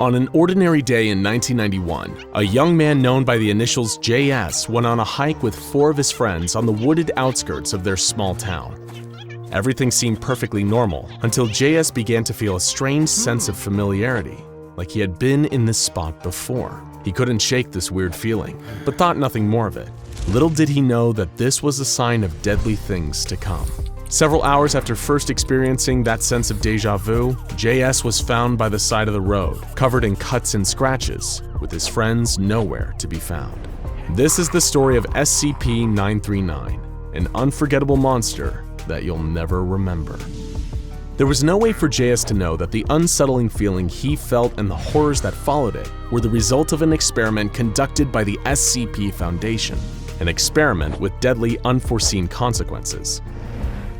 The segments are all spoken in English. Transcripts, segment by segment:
On an ordinary day in 1991, a young man known by the initials JS went on a hike with 4 of his friends on the wooded outskirts of their small town. Everything seemed perfectly normal until JS began to feel a strange sense of familiarity, like he had been in this spot before. He couldn't shake this weird feeling, but thought nothing more of it. Little did he know that this was a sign of deadly things to come. Several hours after first experiencing that sense of deja vu, JS was found by the side of the road, covered in cuts and scratches, with his friends nowhere to be found. This is the story of SCP-939, an unforgettable monster that you'll never remember. There was no way for JS to know that the unsettling feeling he felt and the horrors that followed it were the result of an experiment conducted by the SCP Foundation, an experiment with deadly unforeseen consequences.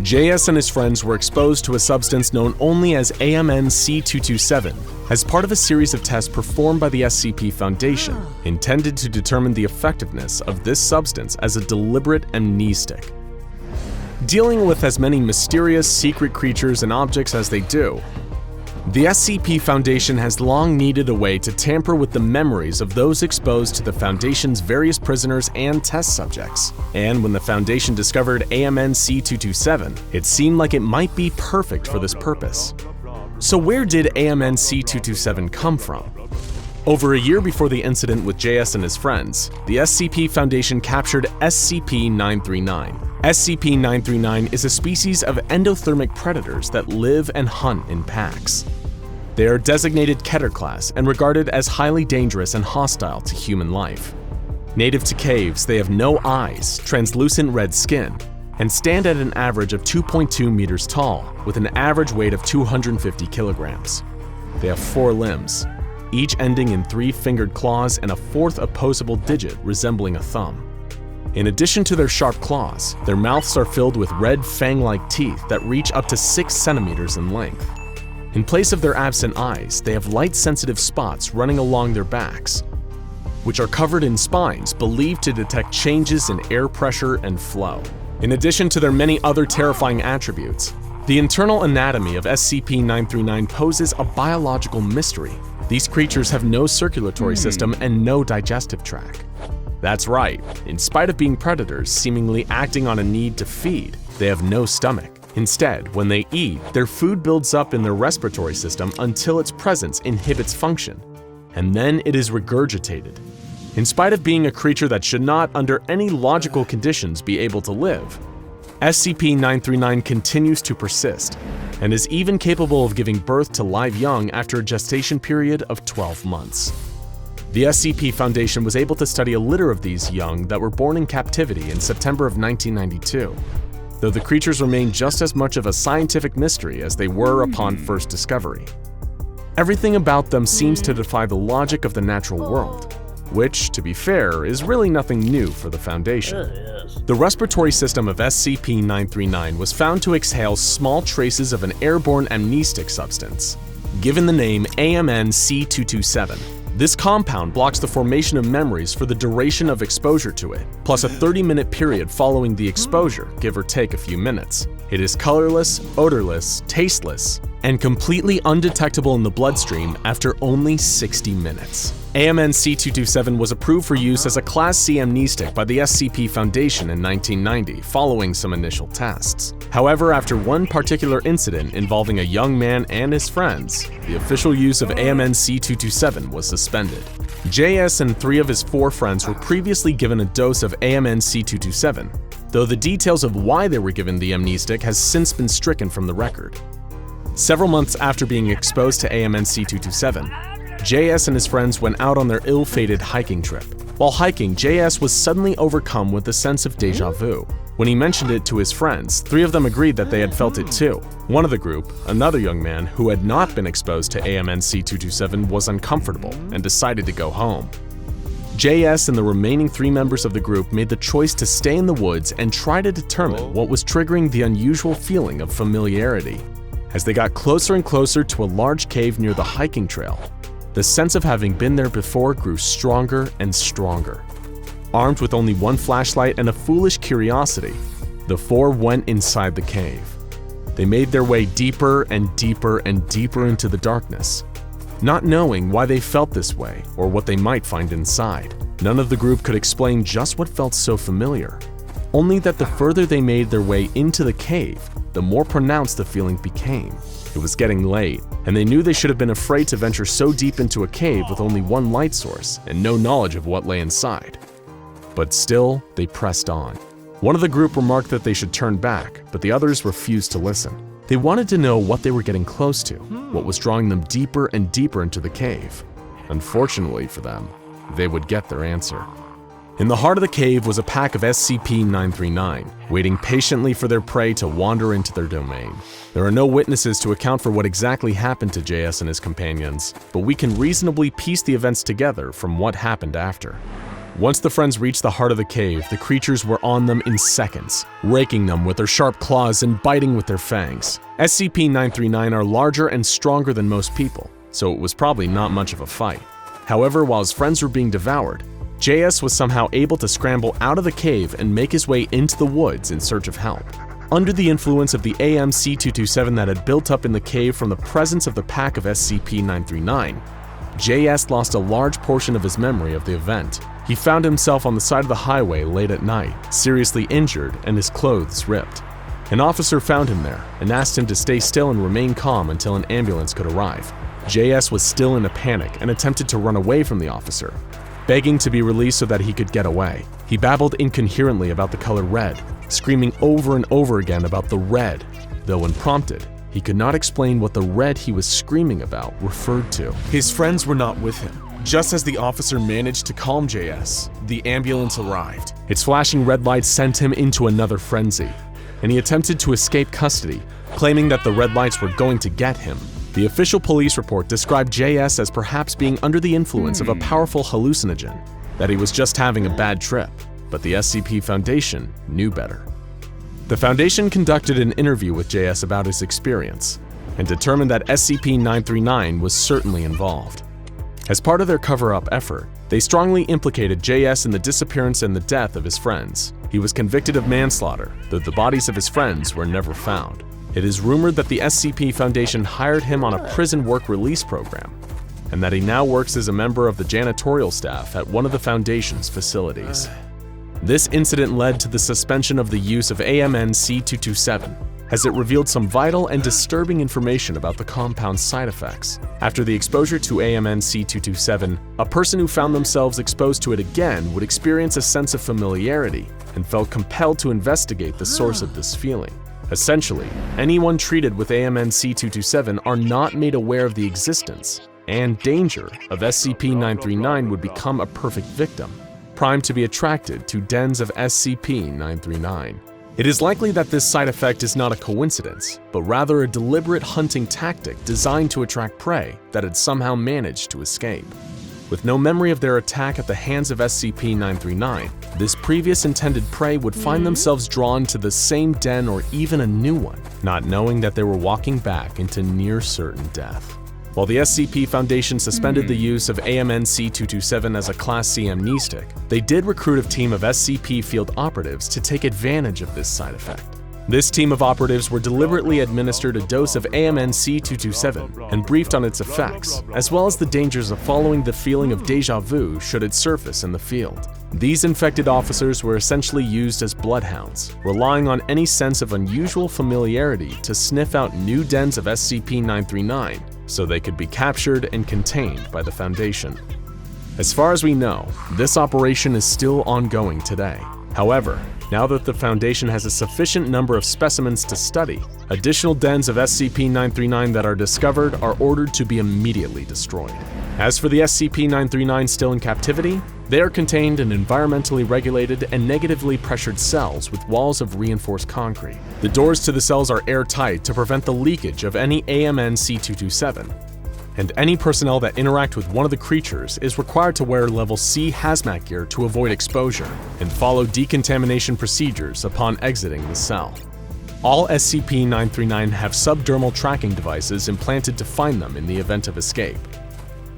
JS and his friends were exposed to a substance known only as AMN-C227 as part of a series of tests performed by the SCP Foundation, intended to determine the effectiveness of this substance as a deliberate amnestic. Dealing with as many mysterious, secret creatures and objects as they do, the SCP Foundation has long needed a way to tamper with the memories of those exposed to the Foundation's various prisoners and test subjects. And when the Foundation discovered AMN-C227, it seemed like it might be perfect for this purpose. So where did AMN-C227 come from? Over a year before the incident with JS and his friends, the SCP Foundation captured SCP-939. SCP-939 is a species of endothermic predators that live and hunt in packs. They are designated Keter class and regarded as highly dangerous and hostile to human life. Native to caves, they have no eyes, translucent red skin, and stand at an average of 2.2 meters tall, with an average weight of 250 kilograms. They have 4 limbs, each ending in 3-fingered claws and a 4th opposable digit resembling a thumb. In addition to their sharp claws, their mouths are filled with red fang-like teeth that reach up to 6 centimeters in length. In place of their absent eyes, they have light-sensitive spots running along their backs, which are covered in spines believed to detect changes in air pressure and flow. In addition to their many other terrifying attributes, the internal anatomy of SCP-939 poses a biological mystery. These creatures have no circulatory system and no digestive tract. That's right, in spite of being predators seemingly acting on a need to feed, they have no stomach. Instead, when they eat, their food builds up in their respiratory system until its presence inhibits function, and then it is regurgitated. In spite of being a creature that should not, under any logical conditions, be able to live, SCP-939 continues to persist, and is even capable of giving birth to live young after a gestation period of 12 months. The SCP Foundation was able to study a litter of these young that were born in captivity in September of 1992, though the creatures remain just as much of a scientific mystery as they were upon first discovery. Everything about them seems to defy the logic of the natural world, which, to be fair, is really nothing new for the Foundation. The respiratory system of SCP-939 was found to exhale small traces of an airborne amnestic substance, given the name AMN-C227. This compound blocks the formation of memories for the duration of exposure to it, plus a 30-minute period following the exposure, give or take a few minutes. It is colorless, odorless, tasteless, and completely undetectable in the bloodstream after only 60 minutes. AMN-C227 was approved for use as a Class C amnestic by the SCP Foundation in 1990, following some initial tests. However, after one particular incident involving a young man and his friends, the official use of AMN-C227 was suspended. JS and 3 of his 4 friends were previously given a dose of AMN-C227, though the details of why they were given the amnestic has since been stricken from the record. Several months after being exposed to AMN-C227, JS and his friends went out on their ill-fated hiking trip. While hiking, JS was suddenly overcome with a sense of deja vu. When he mentioned it to his friends, 3 of them agreed that they had felt it too. One of the group, another young man who had not been exposed to AMN-C227, was uncomfortable and decided to go home. JS and the remaining 3 members of the group made the choice to stay in the woods and try to determine what was triggering the unusual feeling of familiarity. As they got closer and closer to a large cave near the hiking trail, the sense of having been there before grew stronger and stronger. Armed with only one flashlight and a foolish curiosity, the 4 went inside the cave. They made their way deeper and deeper and deeper into the darkness. not knowing why they felt this way or what they might find inside. None of the group could explain just what felt so familiar, only that the further they made their way into the cave, the more pronounced the feeling became. It was getting late, and they knew they should have been afraid to venture so deep into a cave with only one light source and no knowledge of what lay inside. But still, they pressed on. One of the group remarked that they should turn back, but the others refused to listen. They wanted to know what they were getting close to, what was drawing them deeper and deeper into the cave. Unfortunately for them, they would get their answer. In the heart of the cave was a pack of SCP-939, waiting patiently for their prey to wander into their domain. There are no witnesses to account for what exactly happened to JS and his companions, but we can reasonably piece the events together from what happened after. Once the friends reached the heart of the cave, the creatures were on them in seconds, raking them with their sharp claws and biting with their fangs. SCP-939 are larger and stronger than most people, so it was probably not much of a fight. However, while his friends were being devoured, JS was somehow able to scramble out of the cave and make his way into the woods in search of help. Under the influence of the AMC-227 that had built up in the cave from the presence of the pack of SCP-939, JS lost a large portion of his memory of the event. He found himself on the side of the highway late at night, seriously injured and his clothes ripped. An officer found him there and asked him to stay still and remain calm until an ambulance could arrive. JS was still in a panic and attempted to run away from the officer, begging to be released so that he could get away. He babbled incoherently about the color red, screaming over and over again about the red, though when prompted, he could not explain what the red he was screaming about referred to. His friends were not with him. Just as the officer managed to calm JS, the ambulance arrived. Its flashing red lights sent him into another frenzy, and he attempted to escape custody, claiming that the red lights were going to get him. The official police report described JS as perhaps being under the influence of a powerful hallucinogen, that he was just having a bad trip, but the SCP Foundation knew better. The Foundation conducted an interview with JS about his experience, and determined that SCP-939 was certainly involved. As part of their cover-up effort, they strongly implicated JS in the disappearance and the death of his friends. He was convicted of manslaughter, though the bodies of his friends were never found. It is rumored that the SCP Foundation hired him on a prison work release program, and that he now works as a member of the janitorial staff at one of the Foundation's facilities. This incident led to the suspension of the use of AMN-C227, as it revealed some vital and disturbing information about the compound's side effects. After the exposure to AMN-C227, a person who found themselves exposed to it again would experience a sense of familiarity and felt compelled to investigate the source of this feeling. Essentially, anyone treated with AMN-C227 are not made aware of the existence and danger of SCP-939 would become a perfect victim, primed to be attracted to dens of SCP-939. It is likely that this side effect is not a coincidence, but rather a deliberate hunting tactic designed to attract prey that had somehow managed to escape. With no memory of their attack at the hands of SCP-939, this previous intended prey would find themselves drawn to the same den or even a new one, not knowing that they were walking back into near certain death. While the SCP Foundation suspended the use of AMN-C227 as a Class C amnestic, they did recruit a team of SCP field operatives to take advantage of this side effect. This team of operatives were deliberately administered a dose of AMN-C227 and briefed on its effects, as well as the dangers of following the feeling of déjà vu should it surface in the field. These infected officers were essentially used as bloodhounds, relying on any sense of unusual familiarity to sniff out new dens of SCP-939 so they could be captured and contained by the Foundation. As far as we know, this operation is still ongoing today. However, now that the Foundation has a sufficient number of specimens to study, additional dens of SCP-939 that are discovered are ordered to be immediately destroyed. As for the SCP-939 still in captivity, they are contained in environmentally regulated and negatively pressured cells with walls of reinforced concrete. The doors to the cells are airtight to prevent the leakage of any AMN-C227, and any personnel that interact with one of the creatures is required to wear level C hazmat gear to avoid exposure and follow decontamination procedures upon exiting the cell. All SCP-939 have subdermal tracking devices implanted to find them in the event of escape.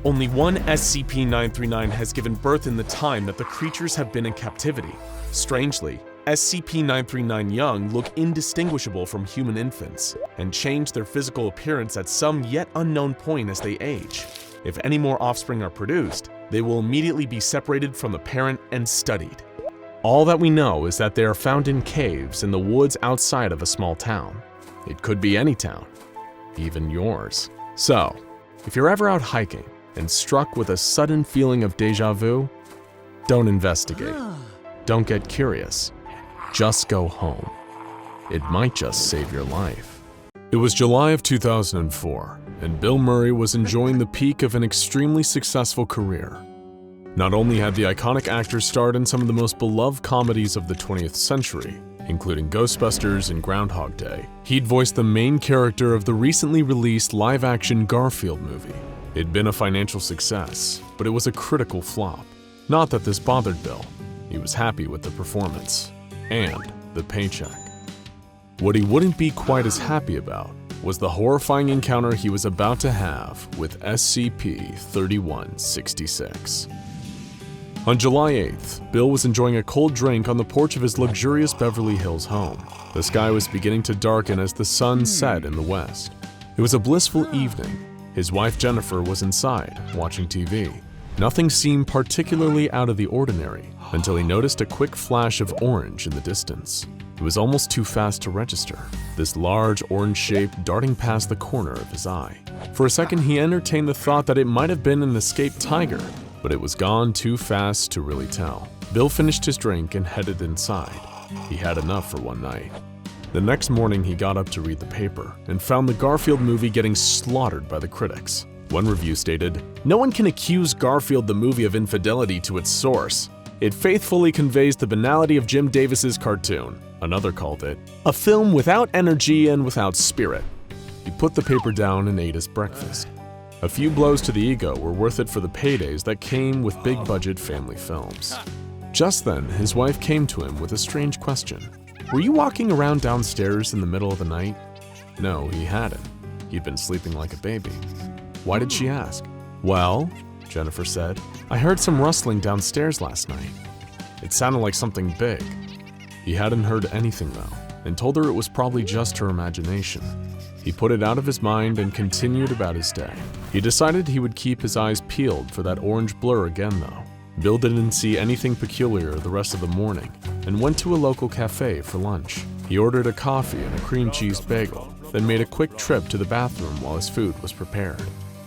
Only one SCP-939 has given birth in the time that the creatures have been in captivity. Strangely, SCP-939 young look indistinguishable from human infants and change their physical appearance at some yet unknown point as they age. If any more offspring are produced, they will immediately be separated from the parent and studied. All that we know is that they are found in caves in the woods outside of a small town. It could be any town, even yours. So, if you're ever out hiking and struck with a sudden feeling of déjà vu, don't investigate. Don't get curious. Just go home. It might just save your life. It was July of 2004, and Bill Murray was enjoying the peak of an extremely successful career. Not only had the iconic actor starred in some of the most beloved comedies of the 20th century, including Ghostbusters and Groundhog Day, he'd voiced the main character of the recently released live-action Garfield movie. It'd been a financial success, but it was a critical flop. Not that this bothered Bill. He was happy with the performance and the paycheck. What he wouldn't be quite as happy about was the horrifying encounter he was about to have with SCP-3166. On July 8th, Bill was enjoying a cold drink on the porch of his luxurious Beverly Hills home. The sky was beginning to darken as the sun set in the west. It was a blissful evening. His wife Jennifer was inside, watching TV. Nothing seemed particularly out of the ordinary until he noticed a quick flash of orange in the distance. It was almost too fast to register, this large orange shape darting past the corner of his eye. For a second, he entertained the thought that it might have been an escaped tiger, but it was gone too fast to really tell. Bill finished his drink and headed inside. He had enough for one night. The next morning, he got up to read the paper and found the Garfield movie getting slaughtered by the critics. One review stated, "No one can accuse Garfield the movie of infidelity to its source. It faithfully conveys the banality of Jim Davis's cartoon." Another called it, "a film without energy and without spirit." He put the paper down and ate his breakfast. A few blows to the ego were worth it for the paydays that came with big-budget family films. Just then, his wife came to him with a strange question. "Were you walking around downstairs in the middle of the night?" No, he hadn't. He'd been sleeping like a baby. Why did she ask? "Well," Jennifer said, "I heard some rustling downstairs last night. It sounded like something big." He hadn't heard anything though, and told her it was probably just her imagination. He put it out of his mind and continued about his day. He decided he would keep his eyes peeled for that orange blur again though. Bill didn't see anything peculiar the rest of the morning and went to a local cafe for lunch. He ordered a coffee and a cream cheese bagel, then made a quick trip to the bathroom while his food was prepared.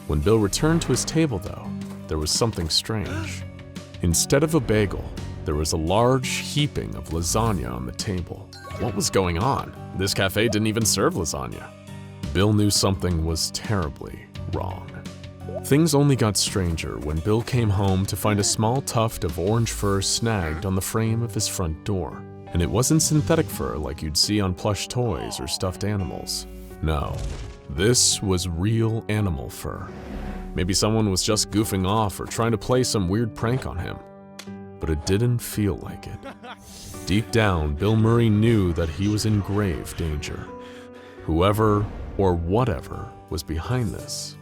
When Bill returned to his table though, there was something strange. Instead of a bagel, there was a large heaping of lasagna on the table. What was going on? This cafe didn't even serve lasagna. Bill knew something was terribly wrong. Things only got stranger when Bill came home to find a small tuft of orange fur snagged on the frame of his front door. And it wasn't synthetic fur like you'd see on plush toys or stuffed animals. No, this was real animal fur. Maybe someone was just goofing off or trying to play some weird prank on him. But it didn't feel like it. Deep down, Bill Murray knew that he was in grave danger. Whoever or whatever was behind this,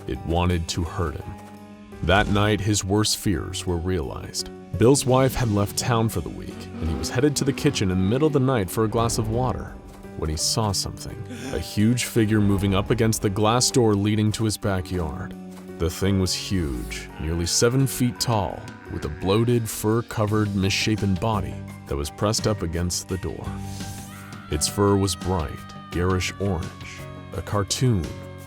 it wanted to hurt him. That night, his worst fears were realized. Bill's wife had left town for the week, and he was headed to the kitchen in the middle of the night for a glass of water when he saw something, a huge figure moving up against the glass door leading to his backyard. The thing was huge, nearly 7 feet tall, with a bloated, fur-covered, misshapen body that was pressed up against the door. Its fur was bright, garish orange, a cartoon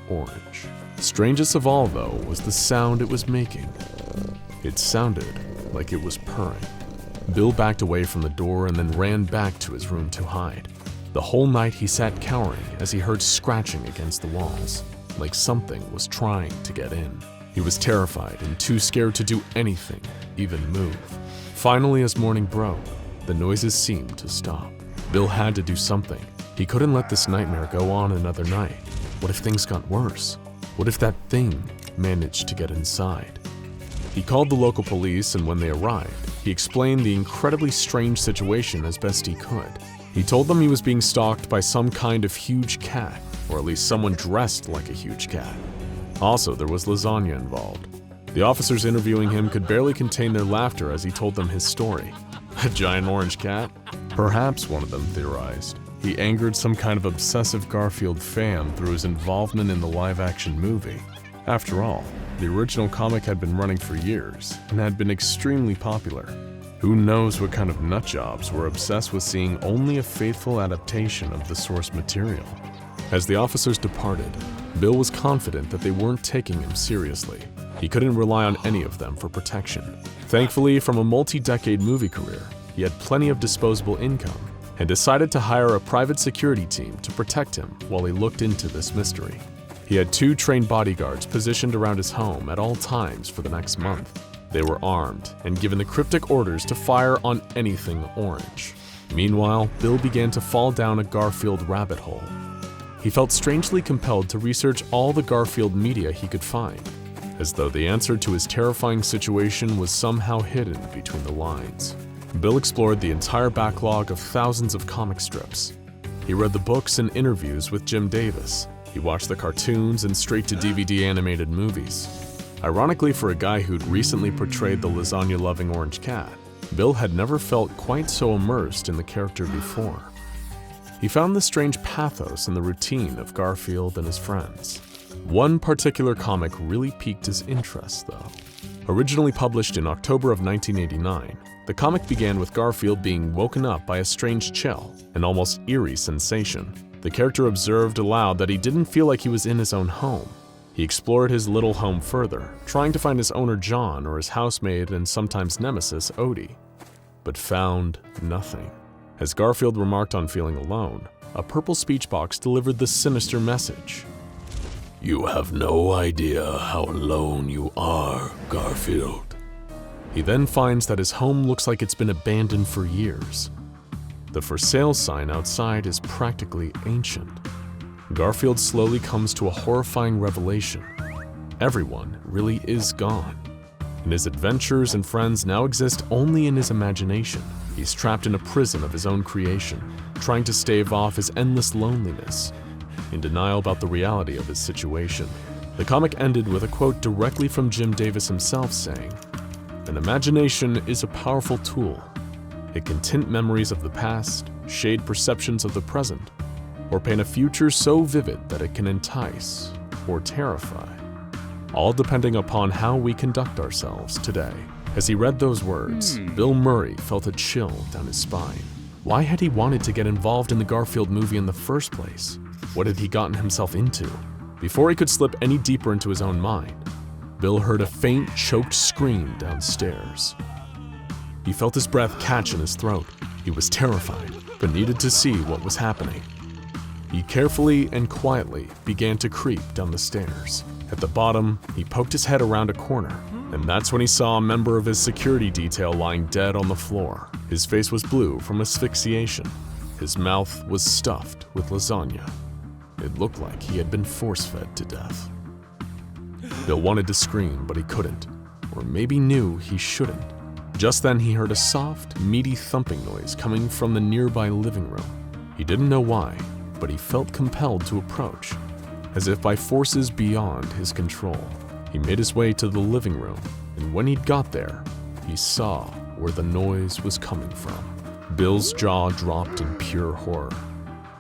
orange. Strangest of all, though, was the sound it was making. It sounded like it was purring. Bill backed away from the door and then ran back to his room to hide. The whole night he sat cowering as he heard scratching against the walls, like something was trying to get in. He was terrified and too scared to do anything, even move. Finally, as morning broke, the noises seemed to stop. Bill had to do something. He couldn't let this nightmare go on another night. What if things got worse? What if that thing managed to get inside? He called the local police, and when they arrived, he explained the incredibly strange situation as best he could. He told them he was being stalked by some kind of huge cat, or at least someone dressed like a huge cat. Also, there was lasagna involved. The officers interviewing him could barely contain their laughter as he told them his story. A giant orange cat? Perhaps, one of them theorized, he angered some kind of obsessive Garfield fan through his involvement in the live-action movie. After all, The original comic had been running for years and had been extremely popular. Who knows what kind of nutjobs were obsessed with seeing only a faithful adaptation of the source material. As the officers departed, Bill was confident that they weren't taking him seriously. He couldn't rely on any of them for protection. Thankfully, from a multi-decade movie career, he had plenty of disposable income and decided to hire a private security team to protect him while he looked into this mystery. He had 2 trained bodyguards positioned around his home at all times for the next month. They were armed and given the cryptic orders to fire on anything orange. Meanwhile, Bill began to fall down a Garfield rabbit hole. He felt strangely compelled to research all the Garfield media he could find, as though the answer to his terrifying situation was somehow hidden between the lines. Bill explored the entire backlog of thousands of comic strips. He read the books and interviews with Jim Davis. He watched the cartoons and straight-to-DVD animated movies. Ironically, for a guy who'd recently portrayed the lasagna-loving orange cat, Bill had never felt quite so immersed in the character before. He found the strange pathos in the routine of Garfield and his friends. One particular comic really piqued his interest, though. Originally published in October of 1989, the comic began with Garfield being woken up by a strange chill, an almost eerie sensation. The character observed aloud that he didn't feel like he was in his own home. He explored his little home further, trying to find his owner John or his housemaid and sometimes nemesis Odie, but found nothing. As Garfield remarked on feeling alone, a purple speech box delivered this sinister message. "You have no idea how alone you are, Garfield." He then finds that his home looks like it's been abandoned for years. The for sale sign outside is practically ancient. Garfield slowly comes to a horrifying revelation. Everyone really is gone, and his adventures and friends now exist only in his imagination. He's trapped in a prison of his own creation, trying to stave off his endless loneliness, in denial about the reality of his situation. The comic ended with a quote directly from Jim Davis himself saying, "An imagination is a powerful tool. It can tint memories of the past, shade perceptions of the present, or paint a future so vivid that it can entice or terrify, all depending upon how we conduct ourselves today." As he read those words, Bill Murray felt a chill down his spine. Why had he wanted to get involved in the Garfield movie in the first place? What had he gotten himself into? Before he could slip any deeper into his own mind, Bill heard a faint, choked scream downstairs. He felt his breath catch in his throat. He was terrified, but needed to see what was happening. He carefully and quietly began to creep down the stairs. At the bottom, he poked his head around a corner, and that's when he saw a member of his security detail lying dead on the floor. His face was blue from asphyxiation. His mouth was stuffed with lasagna. It looked like he had been force-fed to death. Bill wanted to scream, but he couldn't, or maybe knew he shouldn't. Just then, he heard a soft, meaty thumping noise coming from the nearby living room. He didn't know why, but he felt compelled to approach, as if by forces beyond his control. He made his way to the living room, and when he'd got there, he saw where the noise was coming from. Bill's jaw dropped in pure horror.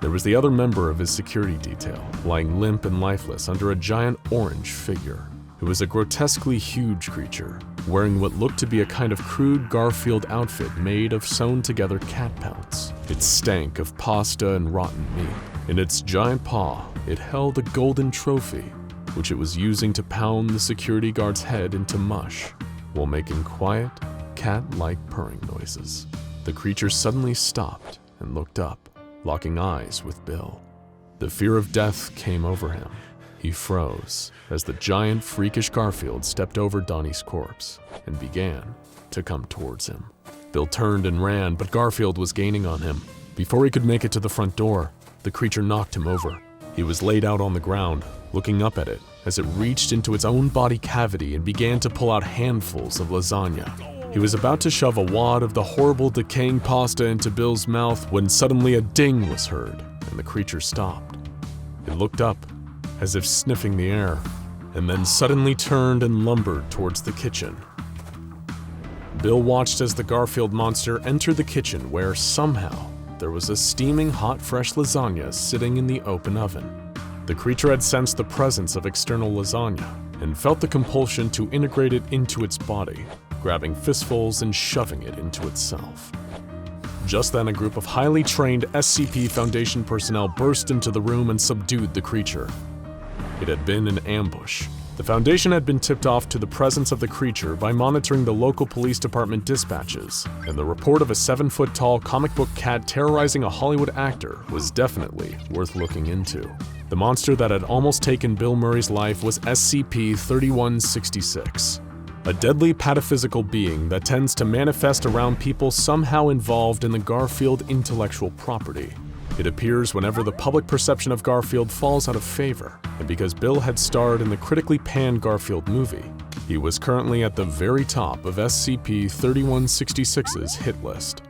There was the other member of his security detail, lying limp and lifeless under a giant orange figure. It was a grotesquely huge creature, wearing what looked to be a kind of crude Garfield outfit made of sewn-together cat pelts. It stank of pasta and rotten meat. In its giant paw, it held a golden trophy, which it was using to pound the security guard's head into mush, while making quiet, cat-like purring noises. The creature suddenly stopped and looked up, locking eyes with Bill. The fear of death came over him. He froze as the giant, freakish Garfield stepped over Donnie's corpse and began to come towards him. Bill turned and ran, but Garfield was gaining on him. Before he could make it to the front door, the creature knocked him over. He was laid out on the ground, looking up at it as it reached into its own body cavity and began to pull out handfuls of lasagna. He was about to shove a wad of the horrible, decaying pasta into Bill's mouth when suddenly a ding was heard and the creature stopped. It looked up, as if sniffing the air, and then suddenly turned and lumbered towards the kitchen. Bill watched as the Garfield monster entered the kitchen where, somehow, there was a steaming hot fresh lasagna sitting in the open oven. The creature had sensed the presence of external lasagna and felt the compulsion to integrate it into its body, grabbing fistfuls and shoving it into itself. Just then, a group of highly trained SCP Foundation personnel burst into the room and subdued the creature. It had been an ambush. The Foundation had been tipped off to the presence of the creature by monitoring the local police department dispatches, and the report of a 7-foot-tall comic book cat terrorizing a Hollywood actor was definitely worth looking into. The monster that had almost taken Bill Murray's life was SCP-3166, a deadly pataphysical being that tends to manifest around people somehow involved in the Garfield intellectual property. It appears whenever the public perception of Garfield falls out of favor, and because Bill had starred in the critically panned Garfield movie, he was currently at the very top of SCP-3166's hit list.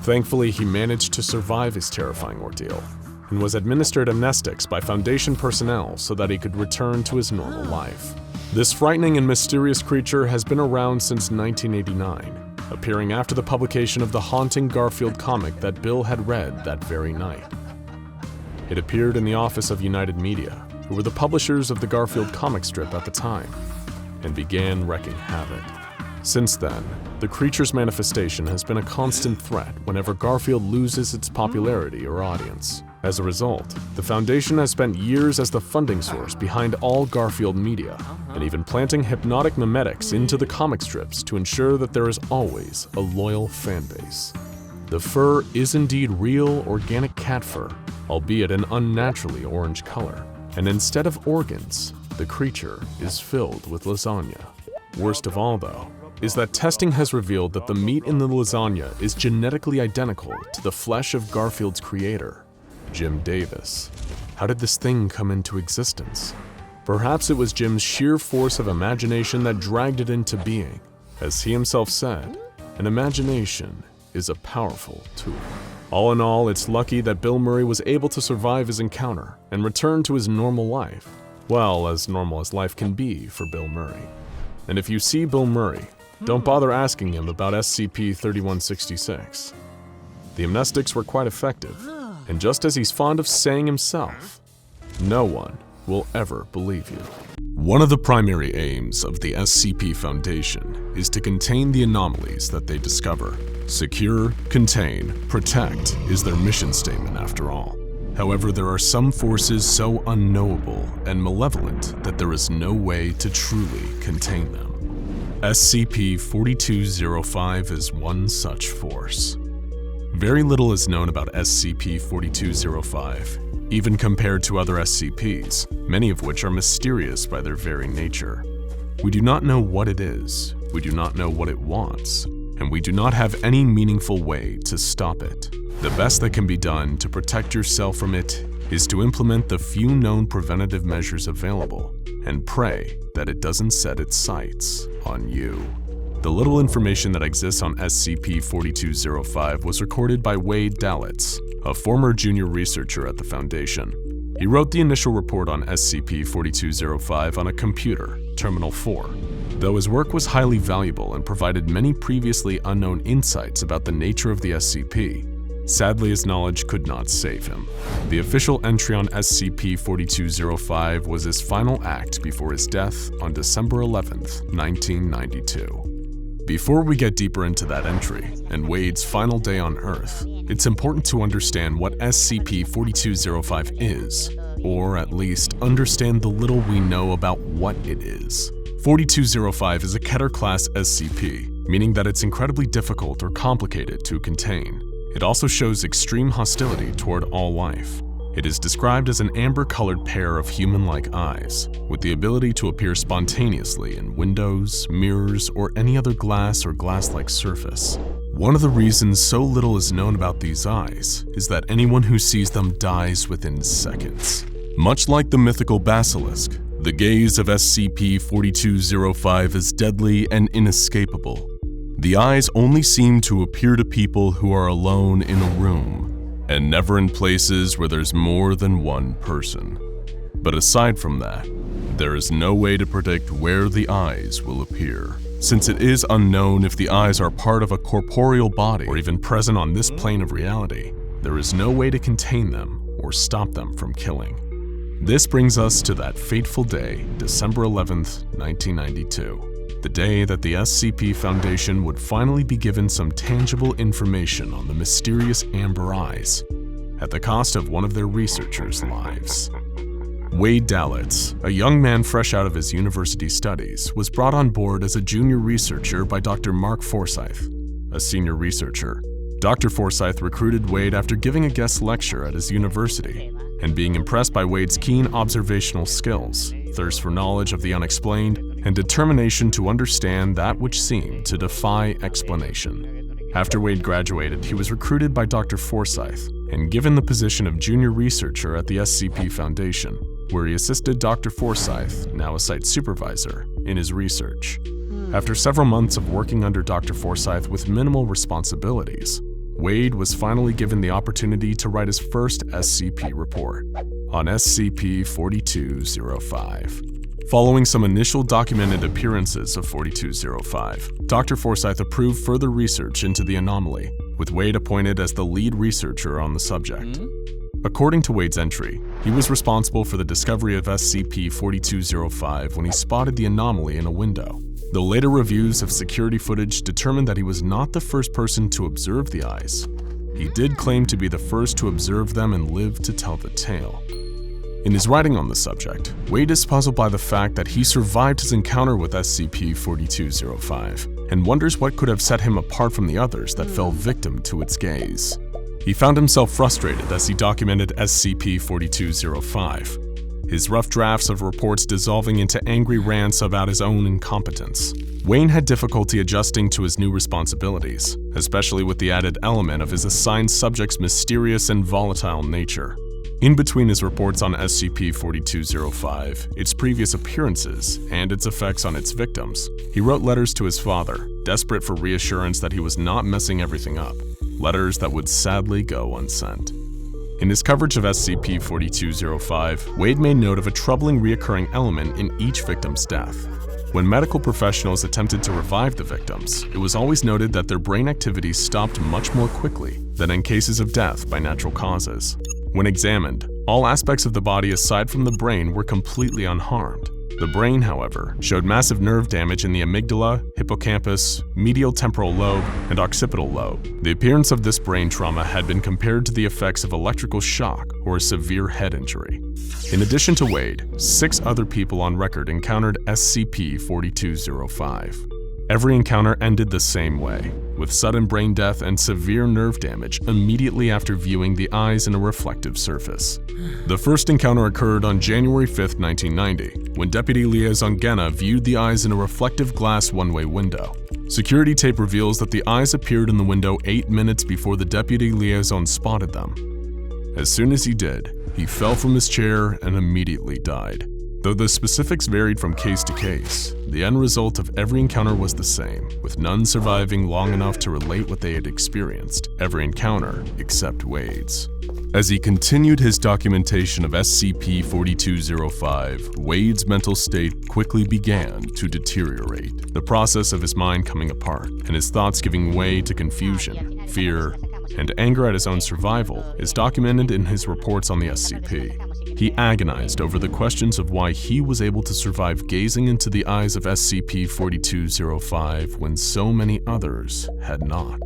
Thankfully, he managed to survive his terrifying ordeal, and was administered amnestics by Foundation personnel so that he could return to his normal life. This frightening and mysterious creature has been around since 1989, appearing after the publication of the haunting Garfield comic that Bill had read that very night. It appeared in the office of United Media, who were the publishers of the Garfield comic strip at the time, and began wreaking havoc. Since then, the creature's manifestation has been a constant threat whenever Garfield loses its popularity or audience. As a result, the Foundation has spent years as the funding source behind all Garfield media, and even planting hypnotic mimetics into the comic strips to ensure that there is always a loyal fanbase. The fur is indeed real organic cat fur, albeit an unnaturally orange color, and instead of organs, the creature is filled with lasagna. Worst of all, though, is that testing has revealed that the meat in the lasagna is genetically identical to the flesh of Garfield's creator, Jim Davis. How did this thing come into existence? Perhaps it was Jim's sheer force of imagination that dragged it into being. As he himself said, an imagination is a powerful tool. All in all, it's lucky that Bill Murray was able to survive his encounter and return to his normal life. Well, as normal as life can be for Bill Murray. And if you see Bill Murray, don't bother asking him about SCP-3166. The amnestics were quite effective. And just as he's fond of saying himself, no one will ever believe you. One of the primary aims of the SCP Foundation is to contain the anomalies that they discover. Secure, contain, protect is their mission statement after all. However, there are some forces so unknowable and malevolent that there is no way to truly contain them. SCP-4205 is one such force. Very little is known about SCP-4205, even compared to other SCPs, many of which are mysterious by their very nature. We do not know what it is, we do not know what it wants, and we do not have any meaningful way to stop it. The best that can be done to protect yourself from it is to implement the few known preventative measures available and pray that it doesn't set its sights on you. The little information that exists on SCP-4205 was recorded by Wade Dalitz, a former junior researcher at the Foundation. He wrote the initial report on SCP-4205 on a computer, Terminal 4. Though his work was highly valuable and provided many previously unknown insights about the nature of the SCP, sadly his knowledge could not save him. The official entry on SCP-4205 was his final act before his death on December 11th, 1992. Before we get deeper into that entry and Wade's final day on Earth, it's important to understand what SCP-4205 is, or at least understand the little we know about what it is. 4205 is a Keter-class SCP, meaning that it's incredibly difficult or complicated to contain. It also shows extreme hostility toward all life. It is described as an amber-colored pair of human-like eyes, with the ability to appear spontaneously in windows, mirrors, or any other glass or glass-like surface. One of the reasons so little is known about these eyes is that anyone who sees them dies within seconds. Much like the mythical basilisk, the gaze of SCP-4205 is deadly and inescapable. The eyes only seem to appear to people who are alone in a room, and never in places where there's more than one person. But aside from that, there is no way to predict where the eyes will appear. Since it is unknown if the eyes are part of a corporeal body or even present on this plane of reality, there is no way to contain them or stop them from killing. This brings us to that fateful day, December 11th, 1992. The day that the SCP Foundation would finally be given some tangible information on the mysterious Amber Eyes, at the cost of one of their researchers' lives. Wade Dalitz, a young man fresh out of his university studies, was brought on board as a junior researcher by Dr. Mark Forsyth, a senior researcher. Dr. Forsyth recruited Wade after giving a guest lecture at his university, and being impressed by Wade's keen observational skills, thirst for knowledge of the unexplained, and determination to understand that which seemed to defy explanation. After Wade graduated, he was recruited by Dr. Forsyth and given the position of junior researcher at the SCP Foundation, where he assisted Dr. Forsyth, now a site supervisor, in his research. After several months of working under Dr. Forsyth with minimal responsibilities, Wade was finally given the opportunity to write his first SCP report on SCP-4205. Following some initial documented appearances of 4205, Dr. Forsyth approved further research into the anomaly, with Wade appointed as the lead researcher on the subject. According to Wade's entry, he was responsible for the discovery of SCP-4205 when he spotted the anomaly in a window. The later reviews of security footage determined that he was not the first person to observe the eyes. He did claim to be the first to observe them and live to tell the tale. In his writing on the subject, Wade is puzzled by the fact that he survived his encounter with SCP-4205 and wonders what could have set him apart from the others that fell victim to its gaze. He found himself frustrated as he documented SCP-4205, his rough drafts of reports dissolving into angry rants about his own incompetence. Wayne had difficulty adjusting to his new responsibilities, especially with the added element of his assigned subject's mysterious and volatile nature. In between his reports on SCP-4205, its previous appearances, and its effects on its victims, he wrote letters to his father, desperate for reassurance that he was not messing everything up. Letters that would sadly go unsent. In his coverage of SCP-4205, Wade made note of a troubling recurring element in each victim's death. When medical professionals attempted to revive the victims, it was always noted that their brain activity stopped much more quickly than in cases of death by natural causes. When examined, all aspects of the body aside from the brain were completely unharmed. The brain, however, showed massive nerve damage in the amygdala, hippocampus, medial temporal lobe, and occipital lobe. The appearance of this brain trauma had been compared to the effects of electrical shock or a severe head injury. In addition to Wade, 6 other people on record encountered SCP-4205. Every encounter ended the same way, with sudden brain death and severe nerve damage immediately after viewing the eyes in a reflective surface. The first encounter occurred on January 5, 1990, when Deputy Liaison Genna viewed the eyes in a reflective glass one-way window. Security tape reveals that the eyes appeared in the window 8 minutes before the Deputy Liaison spotted them. As soon as he did, he fell from his chair and immediately died. Though the specifics varied from case to case, the end result of every encounter was the same, with none surviving long enough to relate what they had experienced, every encounter except Wade's. As he continued his documentation of SCP-4205, Wade's mental state quickly began to deteriorate, the process of his mind coming apart, and his thoughts giving way to confusion, fear, and anger at his own survival is documented in his reports on the SCP. He agonized over the questions of why he was able to survive gazing into the eyes of SCP-4205 when so many others had not.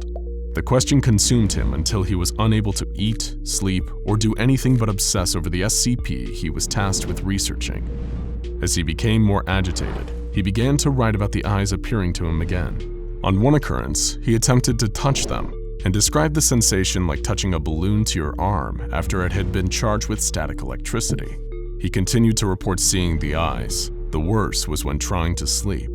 The question consumed him until he was unable to eat, sleep, or do anything but obsess over the SCP he was tasked with researching. As he became more agitated, he began to write about the eyes appearing to him again. On one occurrence, he attempted to touch them, and described the sensation like touching a balloon to your arm after it had been charged with static electricity. He continued to report seeing the eyes. The worst was when trying to sleep,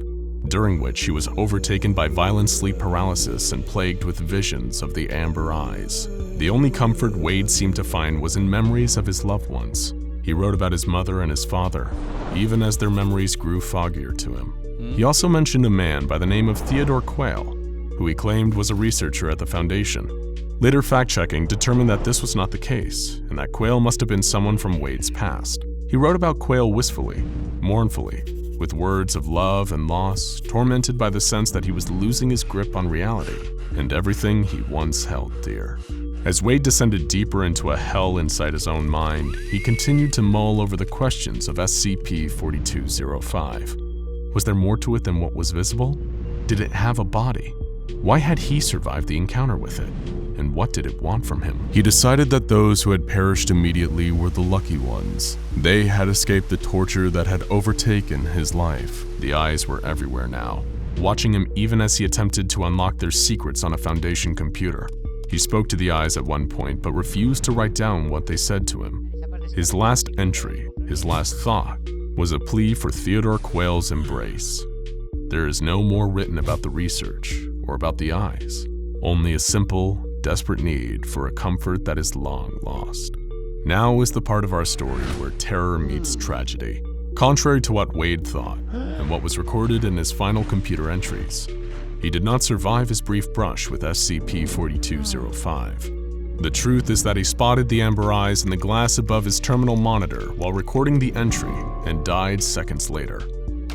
during which he was overtaken by violent sleep paralysis and plagued with visions of the Amber Eyes. The only comfort Wade seemed to find was in memories of his loved ones. He wrote about his mother and his father, even as their memories grew foggier to him. He also mentioned a man by the name of Theodore Quayle, who he claimed was a researcher at the Foundation. Later fact-checking determined that this was not the case, and that Quayle must have been someone from Wade's past. He wrote about Quayle wistfully, mournfully, with words of love and loss, tormented by the sense that he was losing his grip on reality and everything he once held dear. As Wade descended deeper into a hell inside his own mind, he continued to mull over the questions of SCP-4205. Was there more to it than what was visible? Did it have a body? Why had he survived the encounter with it? And what did it want from him? He decided that those who had perished immediately were the lucky ones. They had escaped the torture that had overtaken his life. The eyes were everywhere now, watching him even as he attempted to unlock their secrets on a Foundation computer. He spoke to the eyes at one point, but refused to write down what they said to him. His last entry, his last thought, was a plea for Theodore Quayle's embrace. There is no more written about the research or about the eyes, only a simple, desperate need for a comfort that is long lost. Now is the part of our story where terror meets tragedy. Contrary to what Wade thought, and what was recorded in his final computer entries, he did not survive his brief brush with SCP-4205. The truth is that he spotted the amber eyes in the glass above his terminal monitor while recording the entry and died seconds later.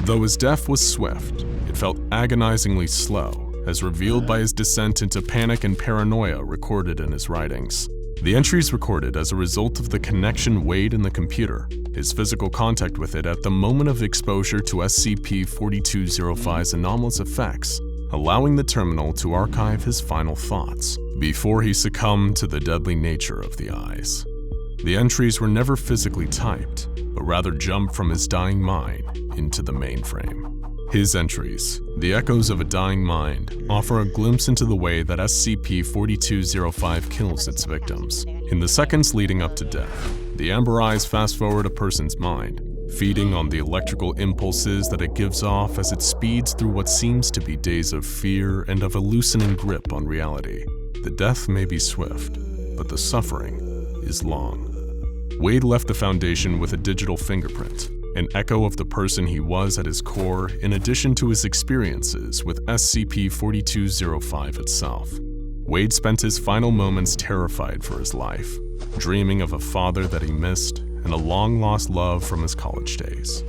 Though his death was swift, it felt agonizingly slow, as revealed by his descent into panic and paranoia recorded in his writings. The entries recorded as a result of the connection Wade in the computer, his physical contact with it at the moment of exposure to SCP-4205's anomalous effects, allowing the terminal to archive his final thoughts before he succumbed to the deadly nature of the eyes. The entries were never physically typed, but rather jumped from his dying mind into the mainframe. His entries, the echoes of a dying mind, offer a glimpse into the way that SCP-4205 kills its victims. In the seconds leading up to death, the amber eyes fast-forward a person's mind, feeding on the electrical impulses that it gives off as it speeds through what seems to be days of fear and of a loosening grip on reality. The death may be swift, but the suffering is long. Wade left the Foundation with a digital fingerprint, an echo of the person he was at his core, in addition to his experiences with SCP-4205 itself. Wade spent his final moments terrified for his life, dreaming of a father that he missed and a long-lost love from his college days.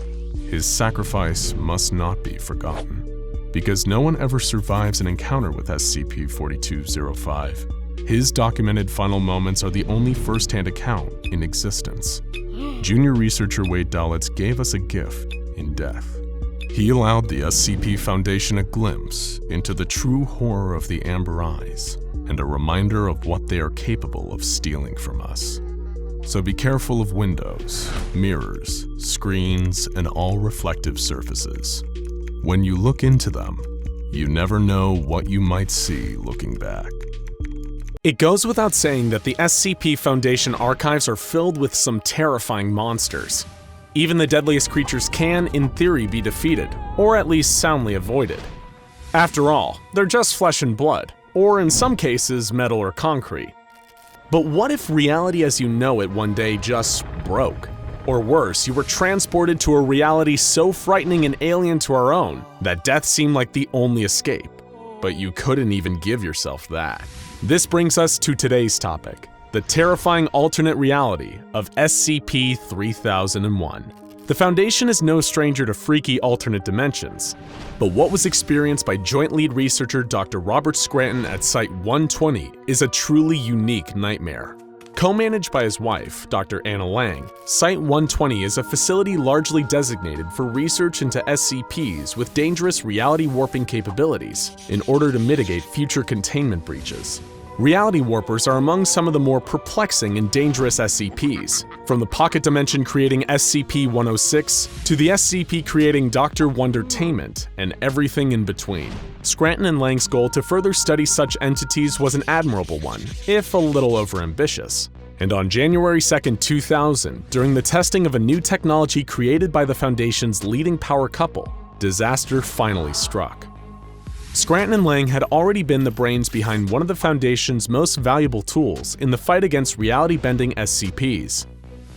His sacrifice must not be forgotten, because no one ever survives an encounter with SCP-4205. His documented final moments are the only first-hand account in existence. Junior researcher Wade Dalitz gave us a gift in death. He allowed the SCP Foundation a glimpse into the true horror of the amber eyes and a reminder of what they are capable of stealing from us. So be careful of windows, mirrors, screens, and all reflective surfaces. When you look into them, you never know what you might see looking back. It goes without saying that the SCP Foundation archives are filled with some terrifying monsters. Even the deadliest creatures can, in theory, be defeated, or at least soundly avoided. After all, they're just flesh and blood, or in some cases, metal or concrete. But what if reality as you know it one day just broke? Or worse, you were transported to a reality so frightening and alien to our own that death seemed like the only escape. But you couldn't even give yourself that. This brings us to today's topic, the terrifying alternate reality of SCP-3001. The Foundation is no stranger to freaky alternate dimensions, but what was experienced by Joint Lead Researcher Dr. Robert Scranton at Site-120 is a truly unique nightmare. Co-managed by his wife, Dr. Anna Lang, Site-120 is a facility largely designated for research into SCPs with dangerous reality warping capabilities in order to mitigate future containment breaches. Reality warpers are among some of the more perplexing and dangerous SCPs, from the pocket dimension creating SCP-106 to the SCP creating Dr. Wondertainment and everything in between. Scranton and Lang's goal to further study such entities was an admirable one, if a little overambitious. And on January 2, 2000, during the testing of a new technology created by the Foundation's leading power couple, disaster finally struck. Scranton and Lang had already been the brains behind one of the Foundation's most valuable tools in the fight against reality-bending SCPs,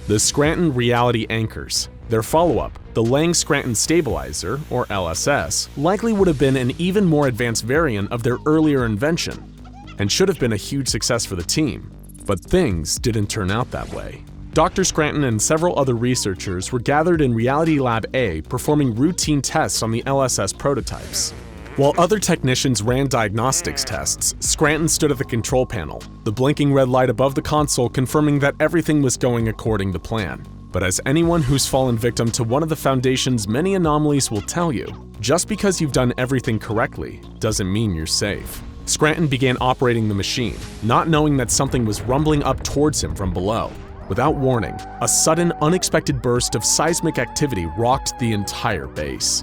the Scranton Reality Anchors. Their follow-up, the Lang-Scranton Stabilizer, or LSS, likely would have been an even more advanced variant of their earlier invention, and should have been a huge success for the team. But things didn't turn out that way. Dr. Scranton and several other researchers were gathered in Reality Lab A performing routine tests on the LSS prototypes. While other technicians ran diagnostics tests, Scranton stood at the control panel, the blinking red light above the console confirming that everything was going according to plan. But as anyone who's fallen victim to one of the Foundation's many anomalies will tell you, just because you've done everything correctly doesn't mean you're safe. Scranton began operating the machine, not knowing that something was rumbling up towards him from below. Without warning, a sudden, unexpected burst of seismic activity rocked the entire base.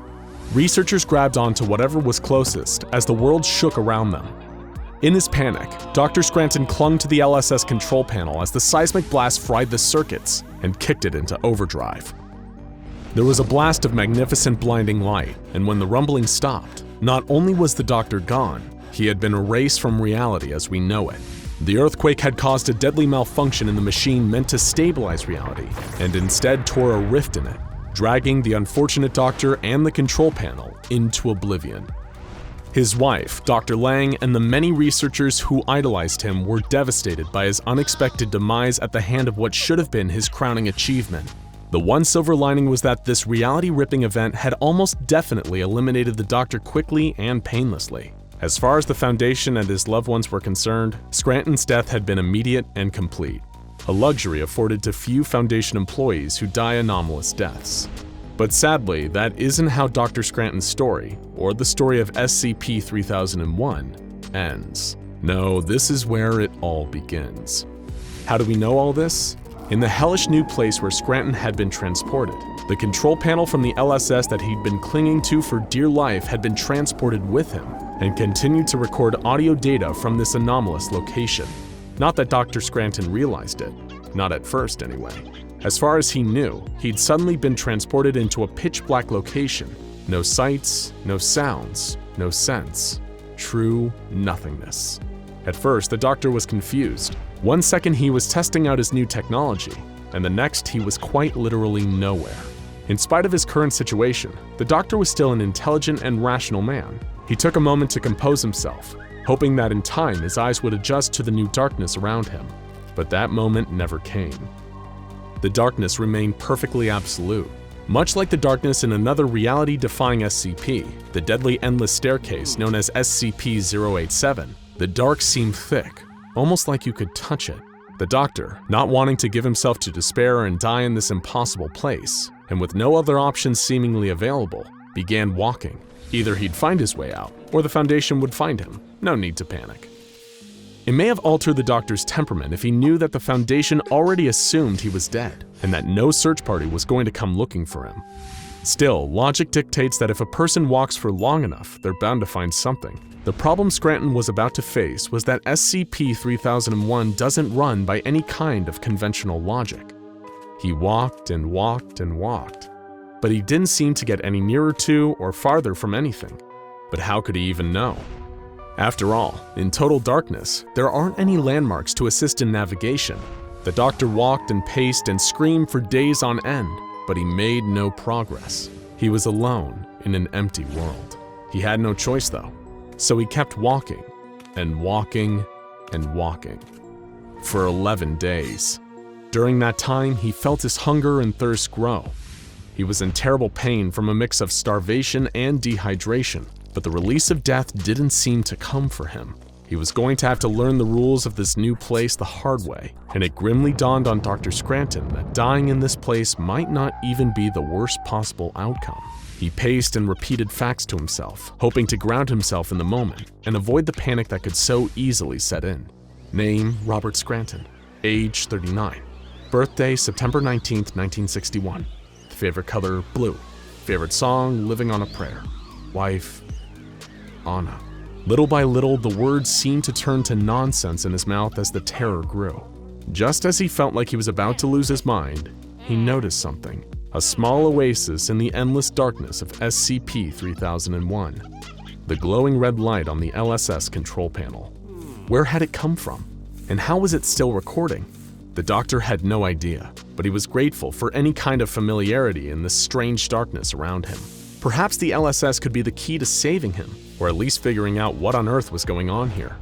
Researchers grabbed onto whatever was closest as the world shook around them. In his panic, Dr. Scranton clung to the LSS control panel as the seismic blast fried the circuits and kicked it into overdrive. There was a blast of magnificent blinding light, and when the rumbling stopped, not only was the doctor gone, he had been erased from reality as we know it. The earthquake had caused a deadly malfunction in the machine meant to stabilize reality, and instead tore a rift in it, dragging the unfortunate doctor and the control panel into oblivion. His wife, Dr. Lang, and the many researchers who idolized him were devastated by his unexpected demise at the hand of what should have been his crowning achievement. The one silver lining was that this reality-ripping event had almost definitely eliminated the doctor quickly and painlessly. As far as the Foundation and his loved ones were concerned, Scranton's death had been immediate and complete, a luxury afforded to few Foundation employees who die anomalous deaths. But sadly, that isn't how Dr. Scranton's story, or the story of SCP-3001, ends. No, this is where it all begins. How do we know all this? In the hellish new place where Scranton had been transported, the control panel from the LSS that he'd been clinging to for dear life had been transported with him, and continued to record audio data from this anomalous location. Not that Dr. Scranton realized it, not at first anyway. As far as he knew, he'd suddenly been transported into a pitch-black location. No sights, no sounds, no sense. True nothingness. At first, the doctor was confused. One second he was testing out his new technology, and the next he was quite literally nowhere. In spite of his current situation, the doctor was still an intelligent and rational man. He took a moment to compose himself, hoping that in time his eyes would adjust to the new darkness around him. But that moment never came. The darkness remained perfectly absolute. Much like the darkness in another reality-defying SCP, the deadly endless staircase known as SCP-087, the dark seemed thick, almost like you could touch it. The doctor, not wanting to give himself to despair and die in this impossible place, and with no other options seemingly available, began walking. Either he'd find his way out, or the Foundation would find him. No need to panic. It may have altered the doctor's temperament if he knew that the Foundation already assumed he was dead, and that no search party was going to come looking for him. Still, logic dictates that if a person walks for long enough, they're bound to find something. The problem Scranton was about to face was that SCP-3001 doesn't run by any kind of conventional logic. He walked and walked and walked, but he didn't seem to get any nearer to or farther from anything. But how could he even know? After all, in total darkness, there aren't any landmarks to assist in navigation. The doctor walked and paced and screamed for days on end, but he made no progress. He was alone in an empty world. He had no choice though, so he kept walking and walking and walking for 11 days. During that time, he felt his hunger and thirst grow. He was in terrible pain from a mix of starvation and dehydration, but the release of death didn't seem to come for him. He was going to have to learn the rules of this new place the hard way, and it grimly dawned on Dr. Scranton that dying in this place might not even be the worst possible outcome. He paced and repeated facts to himself, hoping to ground himself in the moment and avoid the panic that could so easily set in. Name, Robert Scranton. Age, 39. Birthday, September 19th, 1961. Favorite color, blue. Favorite song, Living on a Prayer. Wife, Anna. Little by little, the words seemed to turn to nonsense in his mouth as the terror grew. Just as he felt like he was about to lose his mind, he noticed something. A small oasis in the endless darkness of SCP-3001. The glowing red light on the LSS control panel. Where had it come from? And how was it still recording? The doctor had no idea, but he was grateful for any kind of familiarity in the strange darkness around him. Perhaps the LSS could be the key to saving him, or at least figuring out what on earth was going on here.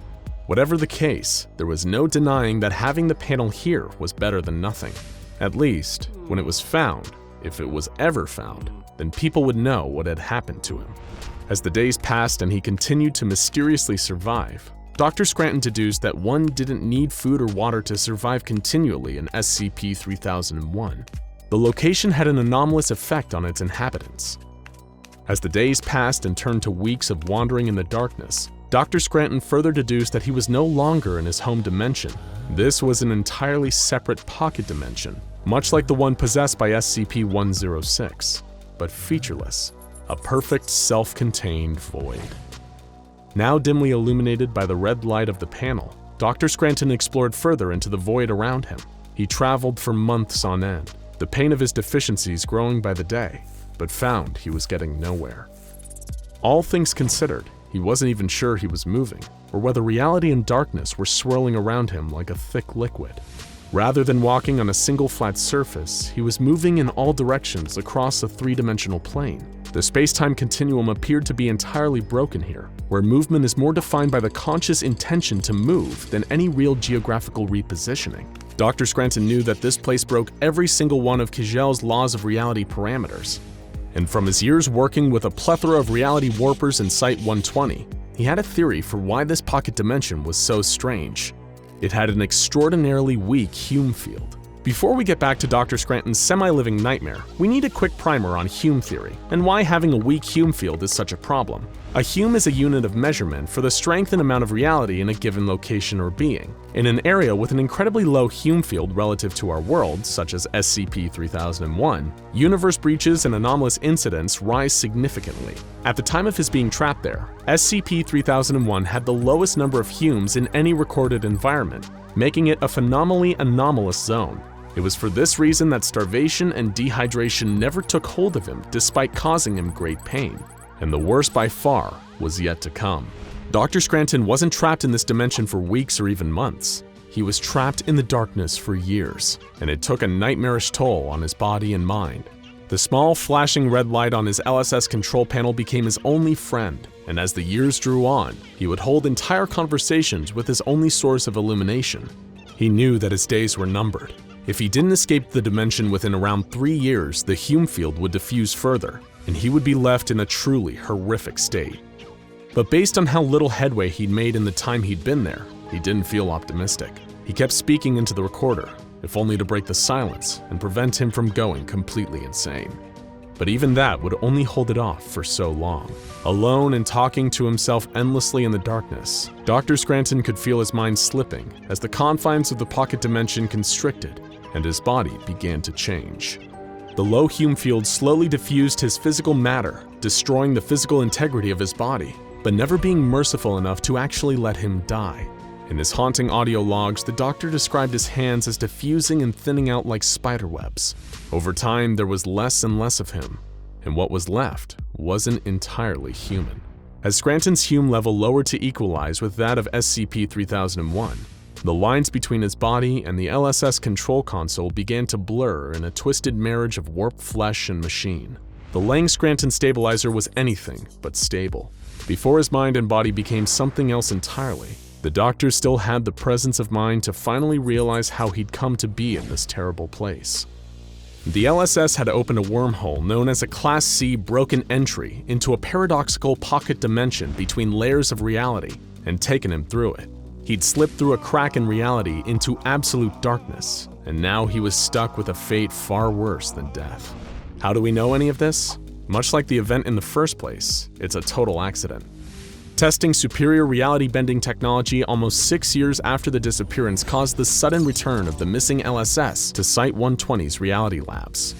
Whatever the case, there was no denying that having the panel here was better than nothing. At least, when it was found, if it was ever found, then people would know what had happened to him. As the days passed and he continued to mysteriously survive, Dr. Scranton deduced that one didn't need food or water to survive continually in SCP-3001. The location had an anomalous effect on its inhabitants. As the days passed and turned to weeks of wandering in the darkness, Dr. Scranton further deduced that he was no longer in his home dimension. This was an entirely separate pocket dimension, much like the one possessed by SCP-106, but featureless, a perfect self-contained void. Now dimly illuminated by the red light of the panel, Dr. Scranton explored further into the void around him. He traveled for months on end, the pain of his deficiencies growing by the day, but found he was getting nowhere. All things considered, he wasn't even sure he was moving, or whether reality and darkness were swirling around him like a thick liquid. Rather than walking on a single flat surface, he was moving in all directions across a three-dimensional plane. The space-time continuum appeared to be entirely broken here, where movement is more defined by the conscious intention to move than any real geographical repositioning. Dr. Scranton knew that this place broke every single one of Kijel's laws of reality parameters. And from his years working with a plethora of reality warpers in Site-120, he had a theory for why this pocket dimension was so strange. It had an extraordinarily weak Hume field. Before we get back to Dr. Scranton's semi-living nightmare, we need a quick primer on Hume theory and why having a weak Hume field is such a problem. A Hume is a unit of measurement for the strength and amount of reality in a given location or being. In an area with an incredibly low Hume field relative to our world, such as SCP-3001, universe breaches and anomalous incidents rise significantly. At the time of his being trapped there, SCP-3001 had the lowest number of Humes in any recorded environment, making it a phenomenally anomalous zone. It was for this reason that starvation and dehydration never took hold of him despite causing him great pain. And the worst by far was yet to come. Dr. Scranton wasn't trapped in this dimension for weeks or even months. He was trapped in the darkness for years, and it took a nightmarish toll on his body and mind. The small flashing red light on his LSS control panel became his only friend, and as the years drew on, he would hold entire conversations with his only source of illumination. He knew that his days were numbered. If he didn't escape the dimension within around 3 years, the Hume field would diffuse further, and he would be left in a truly horrific state. But based on how little headway he'd made in the time he'd been there, he didn't feel optimistic. He kept speaking into the recorder, if only to break the silence and prevent him from going completely insane. But even that would only hold it off for so long. Alone and talking to himself endlessly in the darkness, Dr. Scranton could feel his mind slipping as the confines of the pocket dimension constricted and his body began to change. The low Hume field slowly diffused his physical matter, destroying the physical integrity of his body, but never being merciful enough to actually let him die. In his haunting audio logs, the doctor described his hands as diffusing and thinning out like spiderwebs. Over time, there was less and less of him, and what was left wasn't entirely human. As Scranton's Hume level lowered to equalize with that of SCP-3001, the lines between his body and the LSS control console began to blur in a twisted marriage of warped flesh and machine. The Lang Scranton stabilizer was anything but stable. Before his mind and body became something else entirely, the doctor still had the presence of mind to finally realize how he'd come to be in this terrible place. The LSS had opened a wormhole known as a Class C broken entry into a paradoxical pocket dimension between layers of reality and taken him through it. He'd slipped through a crack in reality into absolute darkness, and now he was stuck with a fate far worse than death. How do we know any of this? Much like the event in the first place, it's a total accident. Testing superior reality-bending technology almost 6 years after the disappearance caused the sudden return of the missing LSS to Site-120's reality labs.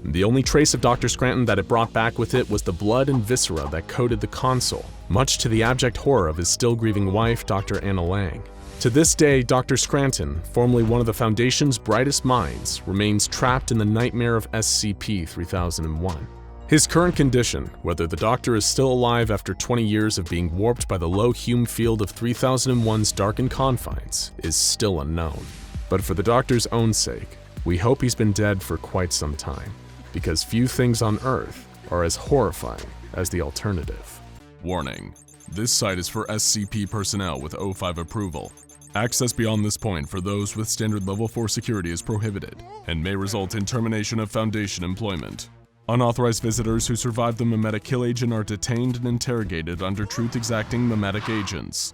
The only trace of Dr. Scranton that it brought back with it was the blood and viscera that coated the console, much to the abject horror of his still-grieving wife, Dr. Anna Lang. To this day, Dr. Scranton, formerly one of the Foundation's brightest minds, remains trapped in the nightmare of SCP-3001. His current condition, whether the Doctor is still alive after 20 years of being warped by the low Hume field of 3001's darkened confines, is still unknown. But for the Doctor's own sake, we hope he's been dead for quite some time, because few things on Earth are as horrifying as the alternative. Warning: this site is for SCP personnel with O5 approval. Access beyond this point for those with standard level 4 security is prohibited and may result in termination of Foundation employment. Unauthorized visitors who survive the memetic kill agent are detained and interrogated under truth-exacting memetic agents.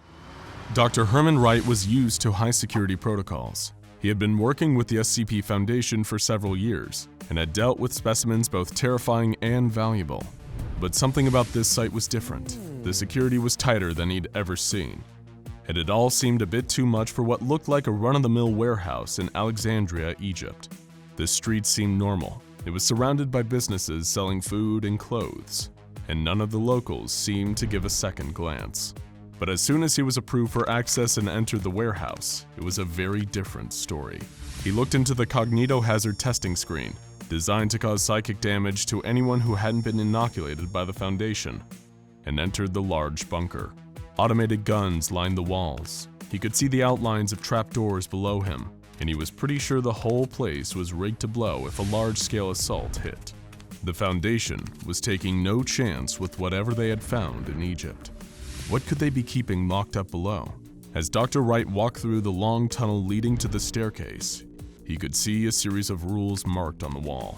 Dr. Herman Wright was used to high security protocols. He had been working with the SCP Foundation for several years and had dealt with specimens both terrifying and valuable. But something about this site was different. The security was tighter than he'd ever seen. It had all seemed a bit too much for what looked like a run-of-the-mill warehouse in Alexandria, Egypt. The street seemed normal. It was surrounded by businesses selling food and clothes, and none of the locals seemed to give a second glance. But as soon as he was approved for access and entered the warehouse, it was a very different story. He looked into the cognitohazard testing screen, designed to cause psychic damage to anyone who hadn't been inoculated by the Foundation, and entered the large bunker. Automated guns lined the walls. He could see the outlines of trapdoors below him, and he was pretty sure the whole place was rigged to blow if a large-scale assault hit. The Foundation was taking no chance with whatever they had found in Egypt. What could they be keeping locked up below? As Dr. Wright walked through the long tunnel leading to the staircase, he could see a series of rules marked on the wall.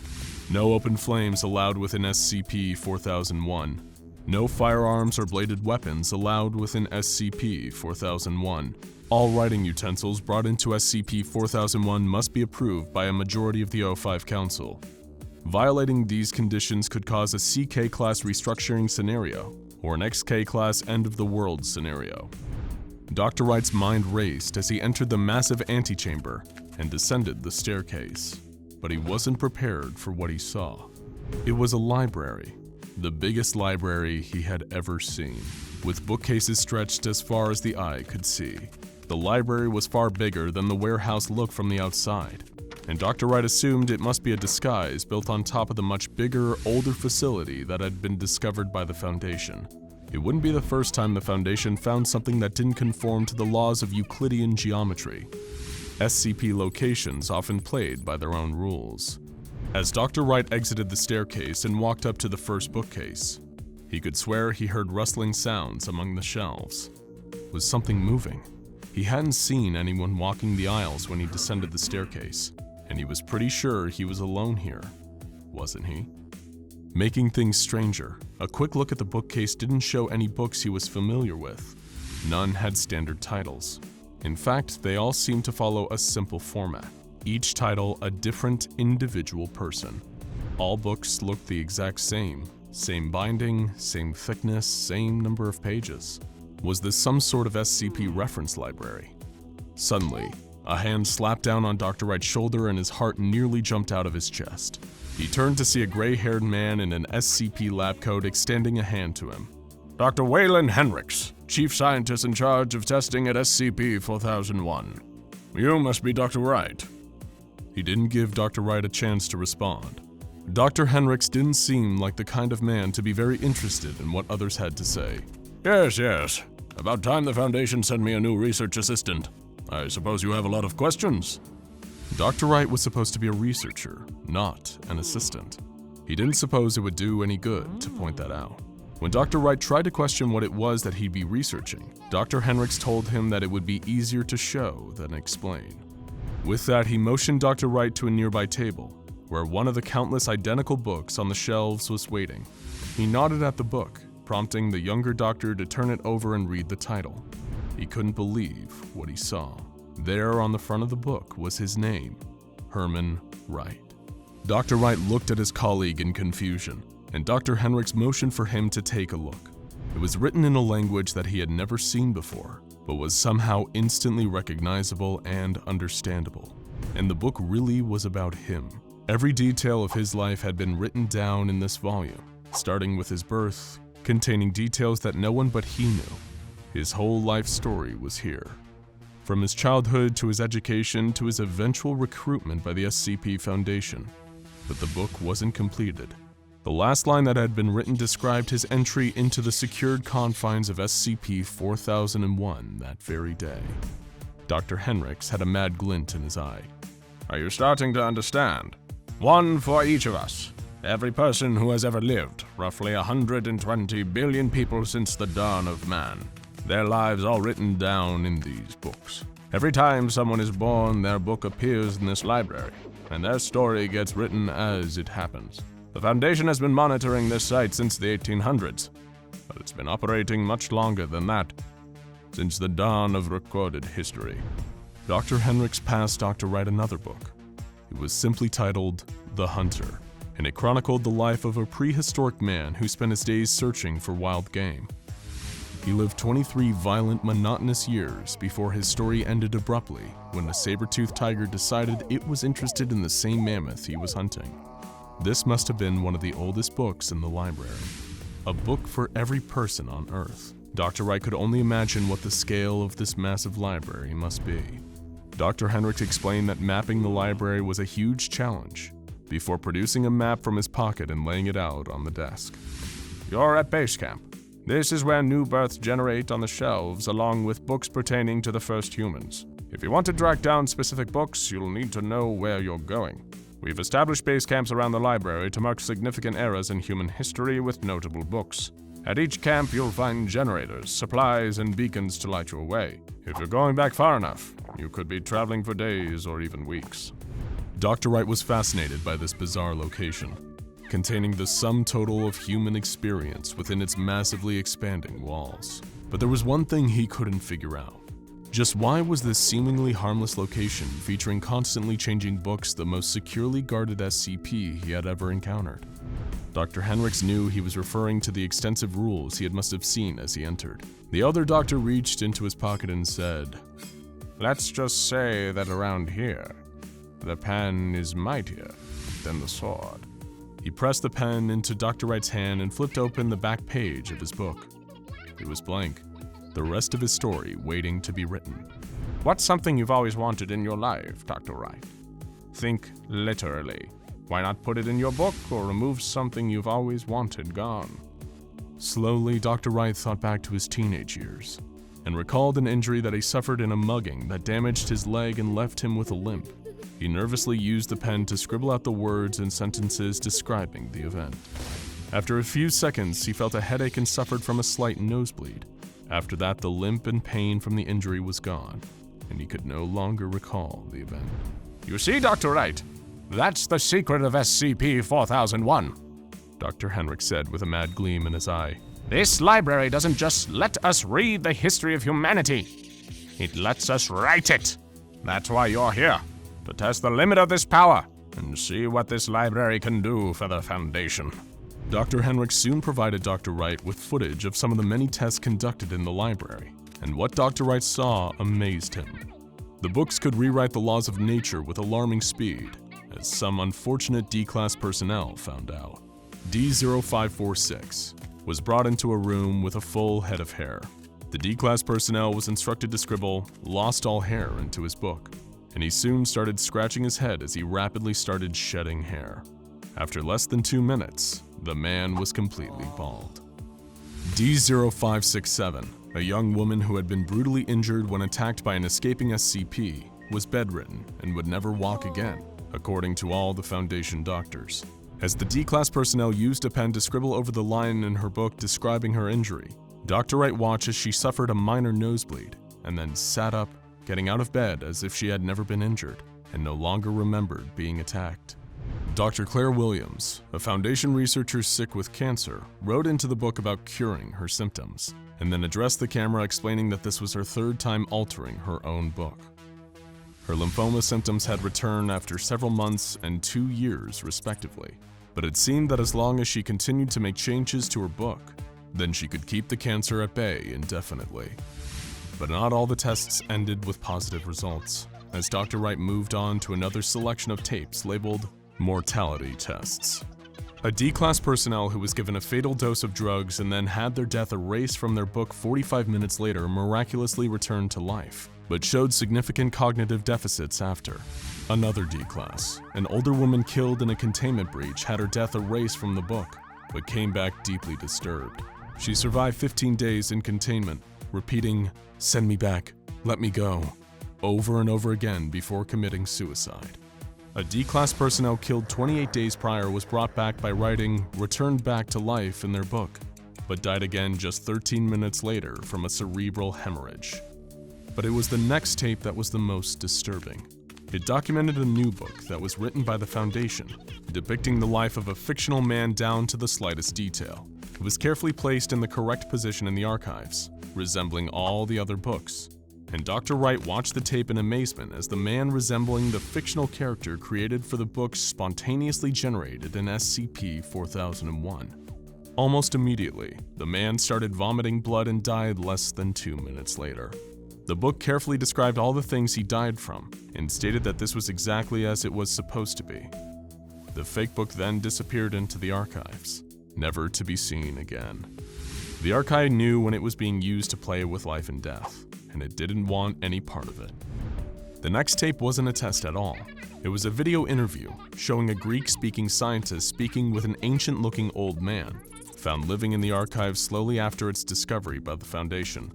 No open flames allowed within SCP-4001. No firearms or bladed weapons allowed within SCP-4001. All writing utensils brought into SCP-4001 must be approved by a majority of the O5 Council. Violating these conditions could cause a CK-class restructuring scenario, or an XK-class end-of-the-world scenario. Dr. Wright's mind raced as he entered the massive antechamber and descended the staircase, but he wasn't prepared for what he saw. It was a library, the biggest library he had ever seen, with bookcases stretched as far as the eye could see. The library was far bigger than the warehouse looked from the outside, and Dr. Wright assumed it must be a disguise built on top of the much bigger, older facility that had been discovered by the Foundation. It wouldn't be the first time the Foundation found something that didn't conform to the laws of Euclidean geometry. SCP locations often played by their own rules. As Dr. Wright exited the staircase and walked up to the first bookcase, he could swear he heard rustling sounds among the shelves. Was something moving? He hadn't seen anyone walking the aisles when he descended the staircase, and he was pretty sure he was alone here, wasn't he? Making things stranger, a quick look at the bookcase didn't show any books he was familiar with. None had standard titles. In fact, they all seemed to follow a simple format. Each title a different individual person. All books looked the exact same. Same binding, same thickness, same number of pages. Was this some sort of SCP reference library? Suddenly, a hand slapped down on Dr. Wright's shoulder and his heart nearly jumped out of his chest. He turned to see a gray-haired man in an SCP lab coat extending a hand to him. Dr. Waylon Henricks, Chief Scientist in charge of testing at SCP-4001. You must be Dr. Wright. He didn't give Dr. Wright a chance to respond. Dr. Henricks didn't seem like the kind of man to be very interested in what others had to say. Yes. About time the Foundation sent me a new research assistant. I suppose you have a lot of questions? Dr. Wright was supposed to be a researcher, not an assistant. He didn't suppose it would do any good to point that out. When Dr. Wright tried to question what it was that he'd be researching, Dr. Henricks told him that it would be easier to show than explain. With that, he motioned Dr. Wright to a nearby table, where one of the countless identical books on the shelves was waiting. He nodded at the book, prompting the younger doctor to turn it over and read the title. He couldn't believe what he saw. There on the front of the book was his name, Herman Wright. Dr. Wright looked at his colleague in confusion, and Dr. Henricks motioned for him to take a look. It was written in a language that he had never seen before, but was somehow instantly recognizable and understandable. And the book really was about him. Every detail of his life had been written down in this volume, starting with his birth, containing details that no one but he knew. His whole life story was here. From his childhood to his education to his eventual recruitment by the SCP Foundation. But the book wasn't completed. The last line that had been written described his entry into the secured confines of SCP-4001 that very day. Dr. Henricks had a mad glint in his eye. Are you starting to understand? One for each of us. Every person who has ever lived, roughly 120 billion people since the dawn of man. Their lives all written down in these books. Every time someone is born, their book appears in this library, and their story gets written as it happens. The Foundation has been monitoring this site since the 1800s, but it's been operating much longer than that, since the dawn of recorded history. Dr. Henricks passed Dr. Wright another book. It was simply titled The Hunter, and it chronicled the life of a prehistoric man who spent his days searching for wild game. He lived 23 violent, monotonous years before his story ended abruptly when a saber-toothed tiger decided it was interested in the same mammoth he was hunting. This must have been one of the oldest books in the library. A book for every person on Earth. Dr. Wright could only imagine what the scale of this massive library must be. Dr. Henricks explained that mapping the library was a huge challenge, before producing a map from his pocket and laying it out on the desk. You're at base camp. This is where new births generate on the shelves, along with books pertaining to the first humans. If you want to track down specific books, you'll need to know where you're going. We've established base camps around the library to mark significant eras in human history with notable books. At each camp, you'll find generators, supplies, and beacons to light your way. If you're going back far enough, you could be traveling for days or even weeks. Dr. Wright was fascinated by this bizarre location, containing the sum total of human experience within its massively expanding walls. But there was one thing he couldn't figure out. Just why was this seemingly harmless location featuring constantly changing books the most securely guarded SCP he had ever encountered? Dr. Henricks knew he was referring to the extensive rules he must have seen as he entered. The elder doctor reached into his pocket and said, "Let's just say that around here, the pen is mightier than the sword." He pressed the pen into Dr. Wright's hand and flipped open the back page of his book. It was blank, the rest of his story waiting to be written. What's something you've always wanted in your life, Dr. Wright? Think literally. Why not put it in your book or remove something you've always wanted gone? Slowly, Dr. Wright thought back to his teenage years and recalled an injury that he suffered in a mugging that damaged his leg and left him with a limp. He nervously used the pen to scribble out the words and sentences describing the event. After a few seconds, he felt a headache and suffered from a slight nosebleed. After that, the limp and pain from the injury was gone, and he could no longer recall the event. You see, Dr. Wright, that's the secret of SCP-4001, Dr. Henricks said with a mad gleam in his eye. This library doesn't just let us read the history of humanity. It lets us write it. That's why you're here, to test the limit of this power and see what this library can do for the Foundation. Dr. Henricks soon provided Dr. Wright with footage of some of the many tests conducted in the library, and what Dr. Wright saw amazed him. The books could rewrite the laws of nature with alarming speed, as some unfortunate D-Class personnel found out. D-0546 was brought into a room with a full head of hair. The D-Class personnel was instructed to scribble "lost all hair" into his book, and he soon started scratching his head as he rapidly started shedding hair. After less than 2 minutes, the man was completely bald. D-0567, a young woman who had been brutally injured when attacked by an escaping SCP, was bedridden and would never walk again, according to all the Foundation doctors. As the D-Class personnel used a pen to scribble over the line in her book describing her injury, Dr. Wright watched as she suffered a minor nosebleed and then sat up, getting out of bed as if she had never been injured and no longer remembered being attacked. Dr. Claire Williams, a Foundation researcher sick with cancer, wrote into the book about curing her symptoms, and then addressed the camera explaining that this was her third time altering her own book. Her lymphoma symptoms had returned after several months and 2 years, respectively, but it seemed that as long as she continued to make changes to her book, then she could keep the cancer at bay indefinitely. But not all the tests ended with positive results, as Dr. Wright moved on to another selection of tapes labeled mortality tests. A D-Class personnel who was given a fatal dose of drugs and then had their death erased from their book 45 minutes later miraculously returned to life, but showed significant cognitive deficits after. Another D-Class, an older woman killed in a containment breach, had her death erased from the book, but came back deeply disturbed. She survived 15 days in containment, repeating, "Send me back, let me go," over and over again before committing suicide. A D-Class personnel killed 28 days prior was brought back by writing "returned back to life" in their book, but died again just 13 minutes later from a cerebral hemorrhage. But it was the next tape that was the most disturbing. It documented a new book that was written by the Foundation, depicting the life of a fictional man down to the slightest detail. It was carefully placed in the correct position in the archives, resembling all the other books. And Dr. Wright watched the tape in amazement as the man resembling the fictional character created for the book spontaneously generated an SCP-4001. Almost immediately, the man started vomiting blood and died less than 2 minutes later. The book carefully described all the things he died from and stated that this was exactly as it was supposed to be. The fake book then disappeared into the archives, never to be seen again. The archive knew when it was being used to play with life and death, and it didn't want any part of it. The next tape wasn't a test at all. It was a video interview showing a Greek-speaking scientist speaking with an ancient-looking old man, found living in the archive slowly after its discovery by the Foundation.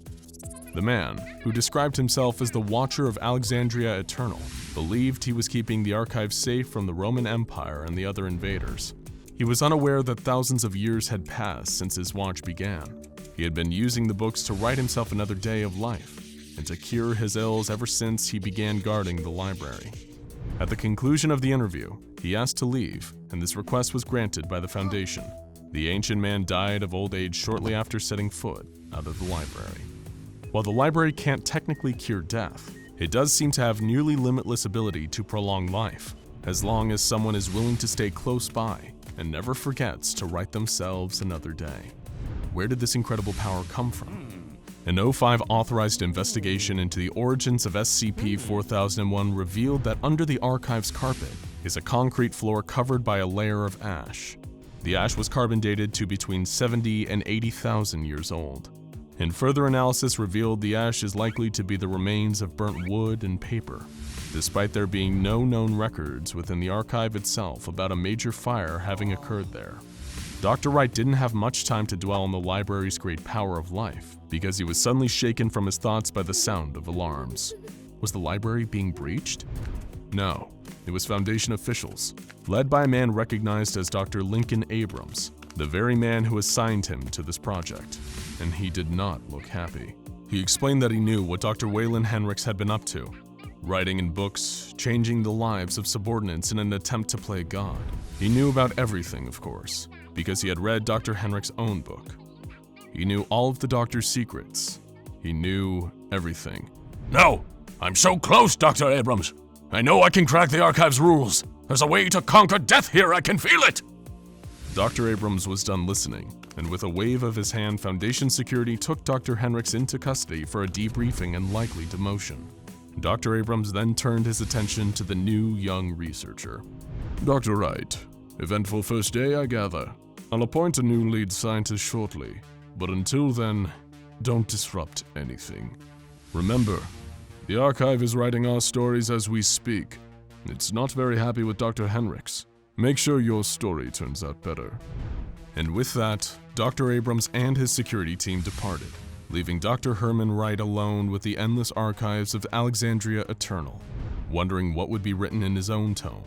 The man, who described himself as the Watcher of Alexandria Eternal, believed he was keeping the archive safe from the Roman Empire and the other invaders. He was unaware that thousands of years had passed since his watch began. He had been using the books to write himself another day of life, and to cure his ills ever since he began guarding the library. At the conclusion of the interview, he asked to leave, and this request was granted by the Foundation. The ancient man died of old age shortly after setting foot out of the library. While the library can't technically cure death, it does seem to have nearly limitless ability to prolong life, as long as someone is willing to stay close by and never forgets to write themselves another day. Where did this incredible power come from? An O5 authorized investigation into the origins of SCP-4001 revealed that under the archive's carpet is a concrete floor covered by a layer of ash. The ash was carbon dated to between 70 and 80,000 years old. And further analysis revealed the ash is likely to be the remains of burnt wood and paper, despite there being no known records within the archive itself about a major fire having occurred there. Dr. Wright didn't have much time to dwell on the library's great power of life, because he was suddenly shaken from his thoughts by the sound of alarms. Was the library being breached? No, it was Foundation officials, led by a man recognized as Dr. Lincoln Abrams, the very man who assigned him to this project, and he did not look happy. He explained that he knew what Dr. Waylon Henricks had been up to, writing in books, changing the lives of subordinates in an attempt to play God. He knew about everything, of course, because he had read Dr. Henricks' own book. He knew all of the doctor's secrets. He knew everything. No! I'm so close, Dr. Abrams! I know I can crack the archive's rules! There's a way to conquer death here, I can feel it! Dr. Abrams was done listening, and with a wave of his hand, Foundation security took Dr. Henricks into custody for a debriefing and likely demotion. Dr. Abrams then turned his attention to the new young researcher. Dr. Wright, eventful first day, I gather. I'll appoint a new lead scientist shortly, but until then, don't disrupt anything. Remember, the archive is writing our stories as we speak. It's not very happy with Dr. Henricks. Make sure your story turns out better. And with that, Dr. Abrams and his security team departed, leaving Dr. Herman Wright alone with the endless archives of Alexandria Eternal, wondering what would be written in his own tome,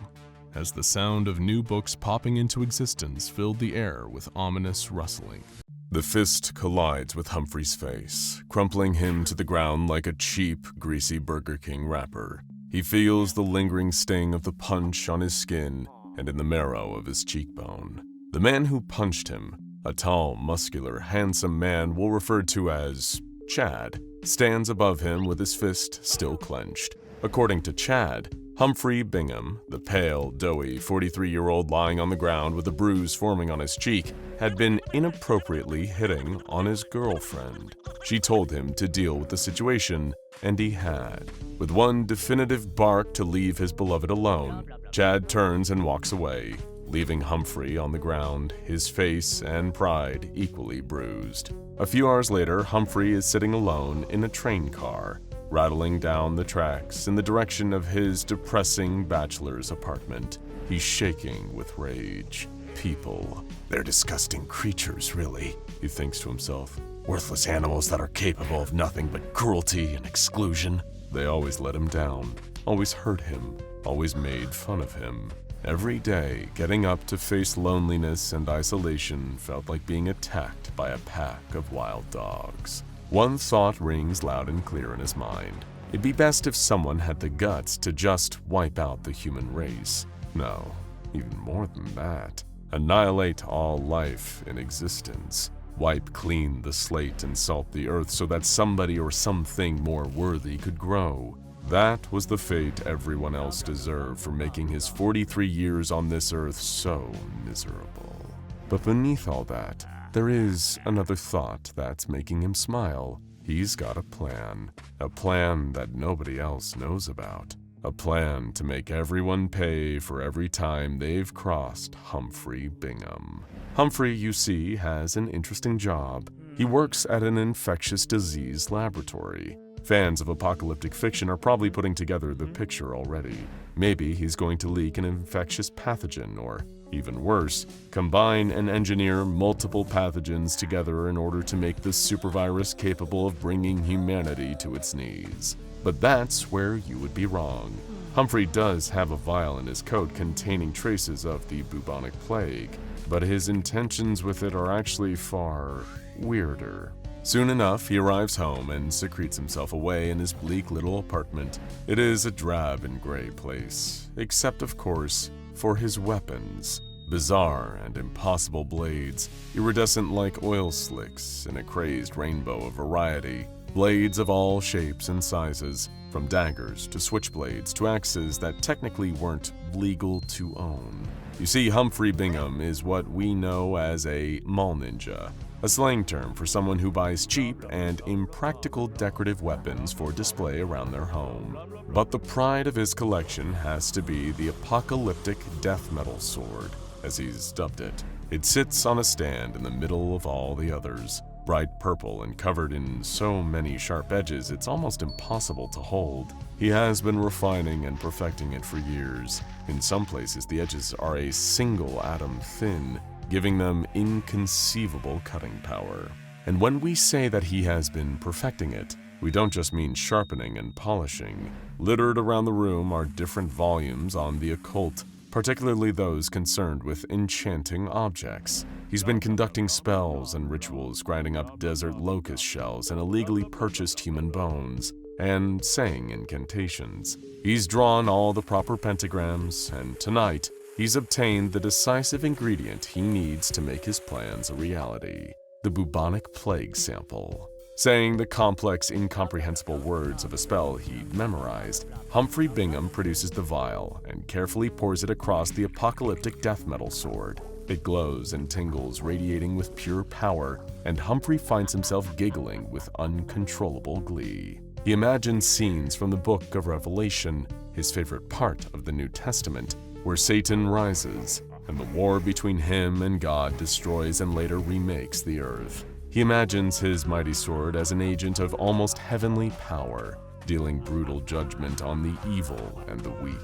as the sound of new books popping into existence filled the air with ominous rustling. The fist collides with Humphrey's face, crumpling him to the ground like a cheap, greasy Burger King wrapper. He feels the lingering sting of the punch on his skin and in the marrow of his cheekbone. The man who punched him, a tall, muscular, handsome man we'll refer to as Chad, stands above him with his fist still clenched. According to Chad, Humphrey Bingham, the pale, doughy 43-year-old lying on the ground with a bruise forming on his cheek, had been inappropriately hitting on his girlfriend. She told him to deal with the situation, and he had. With one definitive bark to leave his beloved alone, Chad turns and walks away, leaving Humphrey on the ground, his face and pride equally bruised. A few hours later, Humphrey is sitting alone in a train car, rattling down the tracks in the direction of his depressing bachelor's apartment. He's shaking with rage. People, they're disgusting creatures, really, he thinks to himself. Worthless animals that are capable of nothing but cruelty and exclusion. They always let him down, always hurt him, always made fun of him. Every day, getting up to face loneliness and isolation felt like being attacked by a pack of wild dogs. One thought rings loud and clear in his mind. It'd be best if someone had the guts to just wipe out the human race. No, even more than that. Annihilate all life in existence. Wipe clean the slate and salt the earth so that somebody or something more worthy could grow. That was the fate everyone else deserved for making his 43 years on this earth so miserable. But beneath all that, there is another thought that's making him smile. He's got a plan that nobody else knows about. A plan to make everyone pay for every time they've crossed Humphrey Bingham. Humphrey, you see, has an interesting job. He works at an infectious disease laboratory. Fans of apocalyptic fiction are probably putting together the picture already. Maybe he's going to leak an infectious pathogen, or even worse, combine and engineer multiple pathogens together in order to make this supervirus capable of bringing humanity to its knees. But that's where you would be wrong. Humphrey does have a vial in his coat containing traces of the bubonic plague, but his intentions with it are actually far weirder. Soon enough, he arrives home and secretes himself away in his bleak little apartment. It is a drab and gray place, except of course for his weapons. Bizarre and impossible blades, iridescent like oil slicks in a crazed rainbow of variety. Blades of all shapes and sizes, from daggers to switchblades to axes that technically weren't legal to own. You see, Humphrey Bingham is what we know as a mall ninja, a slang term for someone who buys cheap and impractical decorative weapons for display around their home. But the pride of his collection has to be the Apocalyptic death metal sword, as he's dubbed it. It sits on a stand in the middle of all the others, bright purple and covered in so many sharp edges it's almost impossible to hold. He has been refining and perfecting it for years. In some places, the edges are a single atom thin, giving them inconceivable cutting power. And when we say that he has been perfecting it, we don't just mean sharpening and polishing. Littered around the room are different volumes on the occult, particularly those concerned with enchanting objects. He's been conducting spells and rituals, grinding up desert locust shells and illegally purchased human bones, and saying incantations. He's drawn all the proper pentagrams, and tonight, he's obtained the decisive ingredient he needs to make his plans a reality: the bubonic plague sample. Saying the complex, incomprehensible words of a spell he'd memorized, Humphrey Bingham produces the vial and carefully pours it across the apocalyptic death metal sword. It glows and tingles, radiating with pure power, and Humphrey finds himself giggling with uncontrollable glee. He imagines scenes from the Book of Revelation, his favorite part of the New Testament, where Satan rises, and the war between him and God destroys and later remakes the earth. He imagines his mighty sword as an agent of almost heavenly power, dealing brutal judgment on the evil and the weak.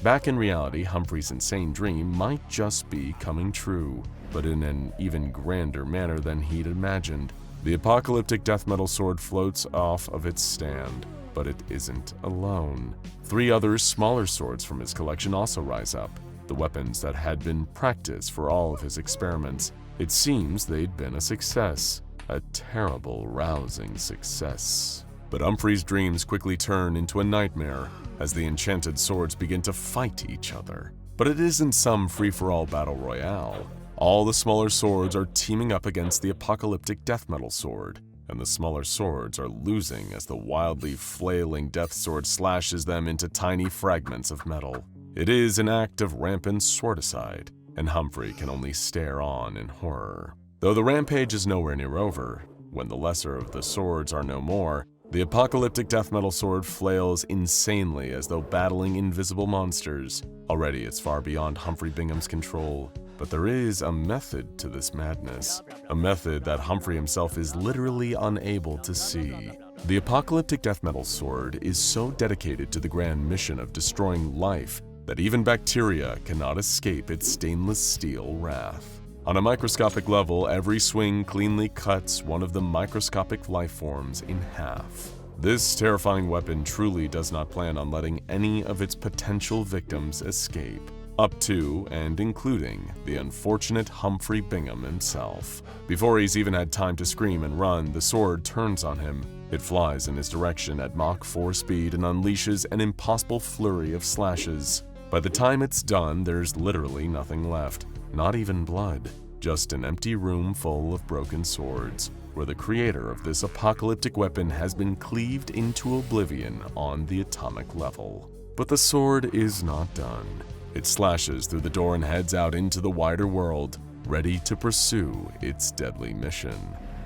Back in reality, Humphrey's insane dream might just be coming true, but in an even grander manner than he'd imagined. The apocalyptic death metal sword floats off of its stand, but it isn't alone. 3 other smaller swords from his collection also rise up, the weapons that had been practiced for all of his experiments. It seems they'd been a success. A terrible, rousing success. But Humphrey's dreams quickly turn into a nightmare as the enchanted swords begin to fight each other. But it isn't some free-for-all battle royale. All the smaller swords are teaming up against the apocalyptic death metal sword, and the smaller swords are losing as the wildly flailing death sword slashes them into tiny fragments of metal. It is an act of rampant swordicide, and Humphrey can only stare on in horror. Though the rampage is nowhere near over, when the lesser of the swords are no more, the apocalyptic death metal sword flails insanely as though battling invisible monsters. Already it's far beyond Humphrey Bingham's control, but there is a method to this madness, a method that Humphrey himself is literally unable to see. The apocalyptic death metal sword is so dedicated to the grand mission of destroying life that even bacteria cannot escape its stainless steel wrath. On a microscopic level, every swing cleanly cuts one of the microscopic life forms in half. This terrifying weapon truly does not plan on letting any of its potential victims escape. up to and including the unfortunate Humphrey Bingham himself. Before he's even had time to scream and run, the sword turns on him. It flies in his direction at Mach 4 speed and unleashes an impossible flurry of slashes. By the time it's done, there's literally nothing left, not even blood, just an empty room full of broken swords, where the creator of this apocalyptic weapon has been cleaved into oblivion on the atomic level. But the sword is not done. It slashes through the door and heads out into the wider world, ready to pursue its deadly mission.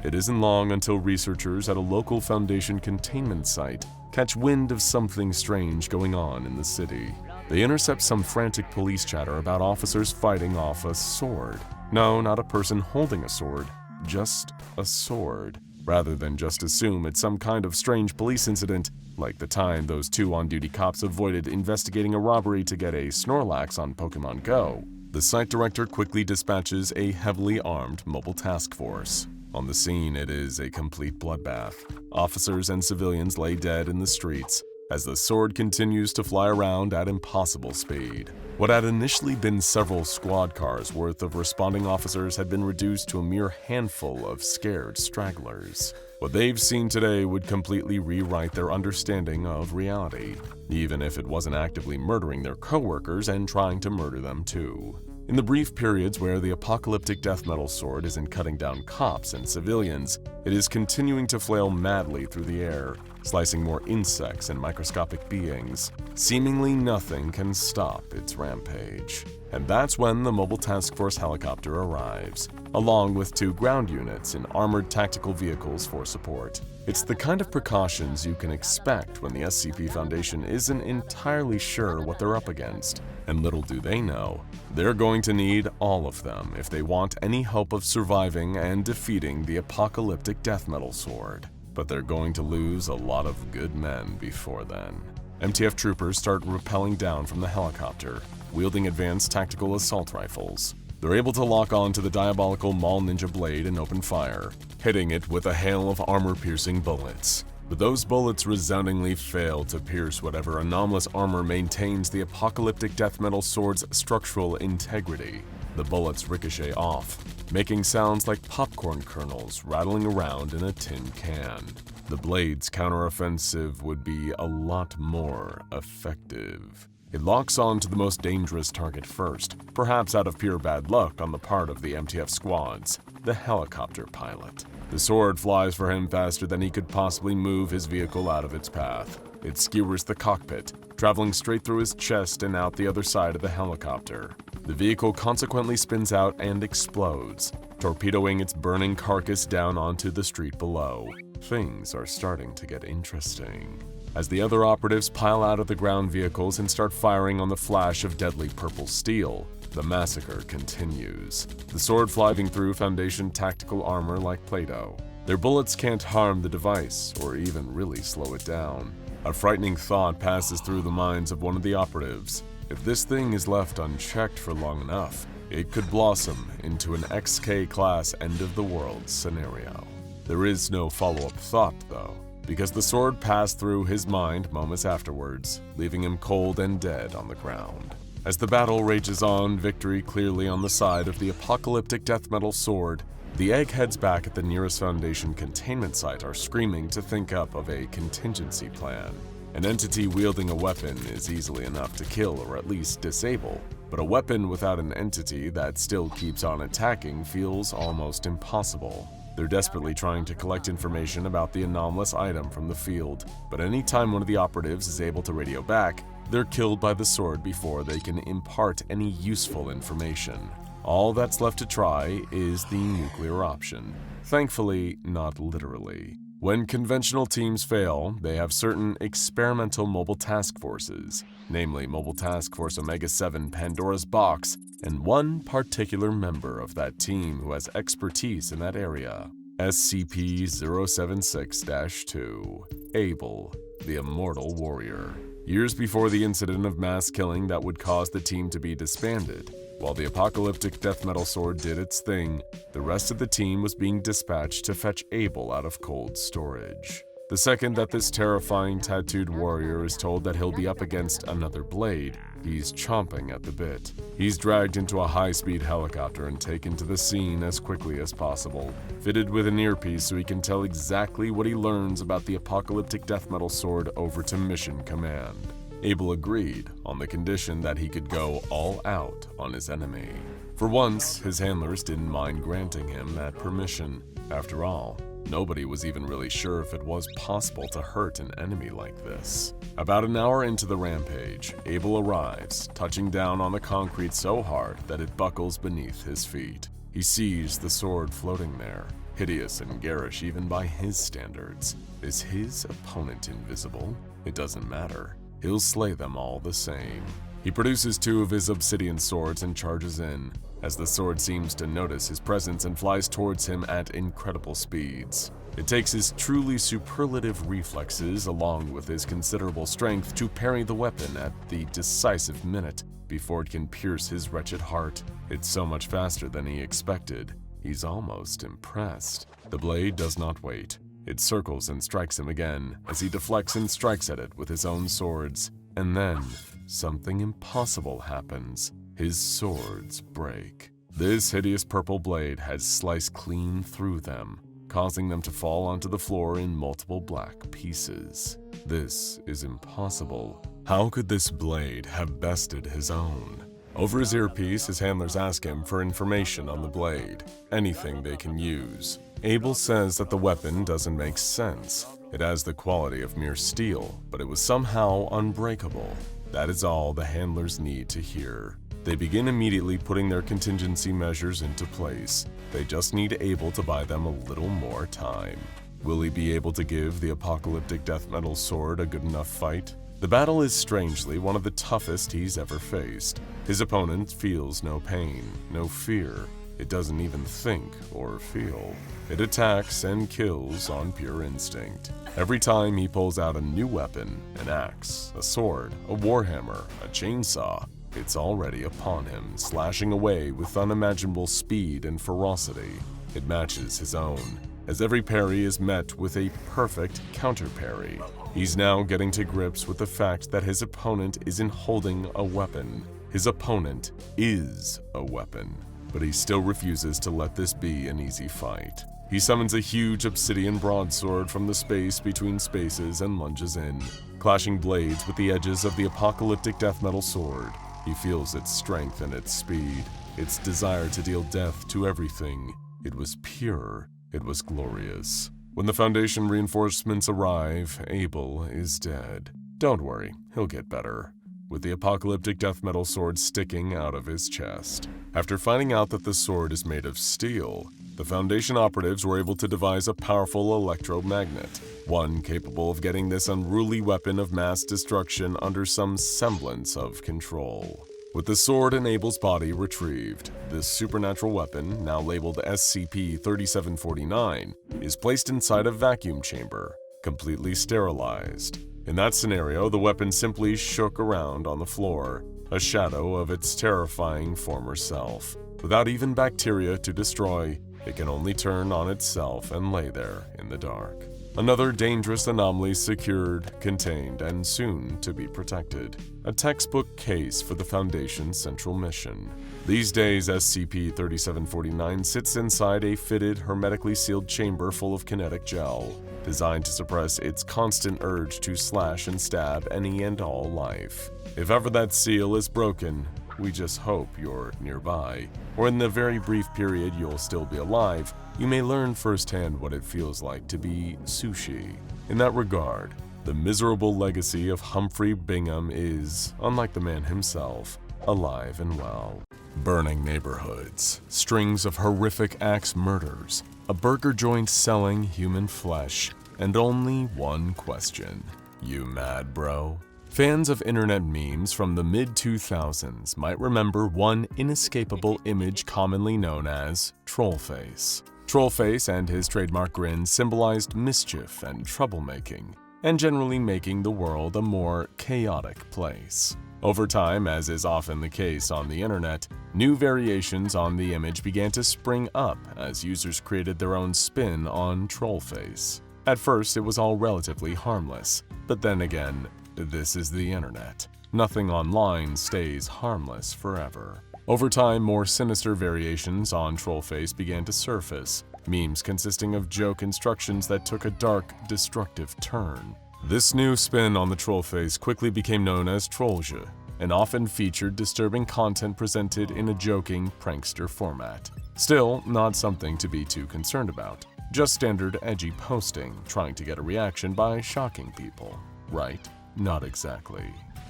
It isn't long until researchers at a local Foundation containment site catch wind of something strange going on in the city. They intercept some frantic police chatter about officers fighting off a sword. No, not a person holding a sword, just a sword. Rather than just assume it's some kind of strange police incident, like the time those two on-duty cops avoided investigating a robbery to get a Snorlax on Pokemon Go, the site director quickly dispatches a heavily armed mobile task force. On the scene, it is a complete bloodbath. Officers and civilians lay dead in the streets as the sword continues to fly around at impossible speed. What had initially been several squad cars worth of responding officers had been reduced to a mere handful of scared stragglers. What they've seen today would completely rewrite their understanding of reality, even if it wasn't actively murdering their coworkers and trying to murder them too. In the brief periods where the apocalyptic death metal sword isn't cutting down cops and civilians, it is continuing to flail madly through the air, slicing more insects and microscopic beings. Seemingly nothing can stop its rampage. And that's when the Mobile Task Force helicopter arrives, along with 2 ground units in armored tactical vehicles for support. It's the kind of precautions you can expect when the SCP Foundation isn't entirely sure what they're up against. And little do they know, they're going to need all of them if they want any hope of surviving and defeating the apocalyptic death metal sword. But they're going to lose a lot of good men before then. MTF troopers start rappelling down from the helicopter, wielding advanced tactical assault rifles. They're able to lock on to the diabolical Mall Ninja blade and open fire, hitting it with a hail of armor-piercing bullets. But those bullets resoundingly fail to pierce whatever anomalous armor maintains the apocalyptic death metal sword's structural integrity. The bullets ricochet off, making sounds like popcorn kernels rattling around in a tin can. The blade's counteroffensive would be a lot more effective. It locks on to the most dangerous target first, perhaps out of pure bad luck on the part of the MTF squads, the helicopter pilot. The sword flies for him faster than he could possibly move his vehicle out of its path. It skewers the cockpit, traveling straight through his chest and out the other side of the helicopter. The vehicle consequently spins out and explodes, torpedoing its burning carcass down onto the street below. Things are starting to get interesting. As the other operatives pile out of the ground vehicles and start firing on the flash of deadly purple steel, the massacre continues. The sword flying through Foundation tactical armor like Play-Doh. Their bullets can't harm the device or even really slow it down. A frightening thought passes through the minds of one of the operatives. If this thing is left unchecked for long enough, it could blossom into an XK-class end-of-the-world scenario. There is no follow-up thought, though, because the sword passed through his mind moments afterwards, leaving him cold and dead on the ground. As the battle rages on, victory clearly on the side of the apocalyptic death metal sword, the eggheads back at the nearest Foundation containment site are screaming to think up of a contingency plan. An entity wielding a weapon is easily enough to kill or at least disable, but a weapon without an entity that still keeps on attacking feels almost impossible. They're desperately trying to collect information about the anomalous item from the field, but anytime one of the operatives is able to radio back, they're killed by the sword before they can impart any useful information. All that's left to try is the nuclear option. Thankfully, not literally. When conventional teams fail, they have certain experimental mobile task forces, namely Mobile Task Force Omega-7 Pandora's Box, and one particular member of that team who has expertise in that area, SCP-076-2, Abel, the Immortal Warrior. Years before the incident of mass killing that would cause the team to be disbanded, while the apocalyptic death metal sword did its thing, the rest of the team was being dispatched to fetch Abel out of cold storage. The second that this terrifying tattooed warrior is told that he'll be up against another blade, He's chomping at the bit. He's dragged into a high-speed helicopter and taken to the scene as quickly as possible, fitted with an earpiece so he can tell exactly what he learns about the apocalyptic death metal sword over to Mission Command. Abel agreed on the condition that he could go all out on his enemy. For once, his handlers didn't mind granting him that permission. After all, nobody was even really sure if it was possible to hurt an enemy like this. About an hour into the rampage, Abel arrives, touching down on the concrete so hard that it buckles beneath his feet. He sees the sword floating there, hideous and garish even by his standards. Is his opponent invisible? It doesn't matter. He'll slay them all the same. He produces two of his obsidian swords and charges in, as the sword seems to notice his presence and flies towards him at incredible speeds. It takes his truly superlative reflexes along with his considerable strength to parry the weapon at the decisive minute before it can pierce his wretched heart. It's so much faster than he expected. He's almost impressed. The blade does not wait. It circles and strikes him again as he deflects and strikes at it with his own swords. And then, something impossible happens. His swords break. This hideous purple blade has sliced clean through them, causing them to fall onto the floor in multiple black pieces. This is impossible. How could this blade have bested his own? Over his earpiece, his handlers ask him for information on the blade, anything they can use. Abel says that the weapon doesn't make sense. It has the quality of mere steel, but it was somehow unbreakable. That is all the handlers need to hear. They begin immediately putting their contingency measures into place. They just need Abel to buy them a little more time. Will he be able to give the apocalyptic death metal sword a good enough fight? The battle is strangely one of the toughest he's ever faced. His opponent feels no pain, no fear. It doesn't even think or feel. It attacks and kills on pure instinct. Every time he pulls out a new weapon, an axe, a sword, a warhammer, a chainsaw, it's already upon him, slashing away with unimaginable speed and ferocity. It matches his own, as every parry is met with a perfect counter parry. He's now getting to grips with the fact that his opponent isn't holding a weapon. His opponent is a weapon. But he still refuses to let this be an easy fight. He summons a huge obsidian broadsword from the space between spaces and lunges in, clashing blades with the edges of the apocalyptic death metal sword. He feels its strength and its speed, its desire to deal death to everything. It was pure, it was glorious. When the Foundation reinforcements arrive, Abel is dead. Don't worry, he'll get better, with the apocalyptic death metal sword sticking out of his chest. After finding out that the sword is made of steel, the Foundation operatives were able to devise a powerful electromagnet, one capable of getting this unruly weapon of mass destruction under some semblance of control. With the sword and Abel's body retrieved, this supernatural weapon, now labeled SCP-3749, is placed inside a vacuum chamber, completely sterilized. In that scenario, the weapon simply shook around on the floor, a shadow of its terrifying former self. Without even bacteria to destroy, it can only turn on itself and lay there in the dark. Another dangerous anomaly secured, contained, and soon to be protected. A textbook case for the Foundation's central mission. These days, SCP-3749 sits inside a fitted, hermetically sealed chamber full of kinetic gel, designed to suppress its constant urge to slash and stab any and all life. If ever that seal is broken, we just hope you're nearby, or in the very brief period you'll still be alive, you may learn firsthand what it feels like to be sushi. In that regard, the miserable legacy of Humphrey Bingham is, unlike the man himself, alive and well. Burning neighborhoods, strings of horrific axe murders, a burger joint selling human flesh, and only one question. You mad, bro? Fans of internet memes from the mid-2000s might remember one inescapable image commonly known as Trollface. Trollface and his trademark grin symbolized mischief and troublemaking, and generally making the world a more chaotic place. Over time, as is often the case on the internet, new variations on the image began to spring up as users created their own spin on Trollface. At first, it was all relatively harmless, but then again, this is the internet. nothing online stays harmless forever. Over time, more sinister variations on Trollface began to surface, memes consisting of joke instructions that took a dark, destructive turn. This new spin on the Trollface quickly became known as Trollge, and often featured disturbing content presented in a joking, prankster format. Still, not something to be too concerned about. Just standard edgy posting, trying to get a reaction by shocking people. Right? Not exactly.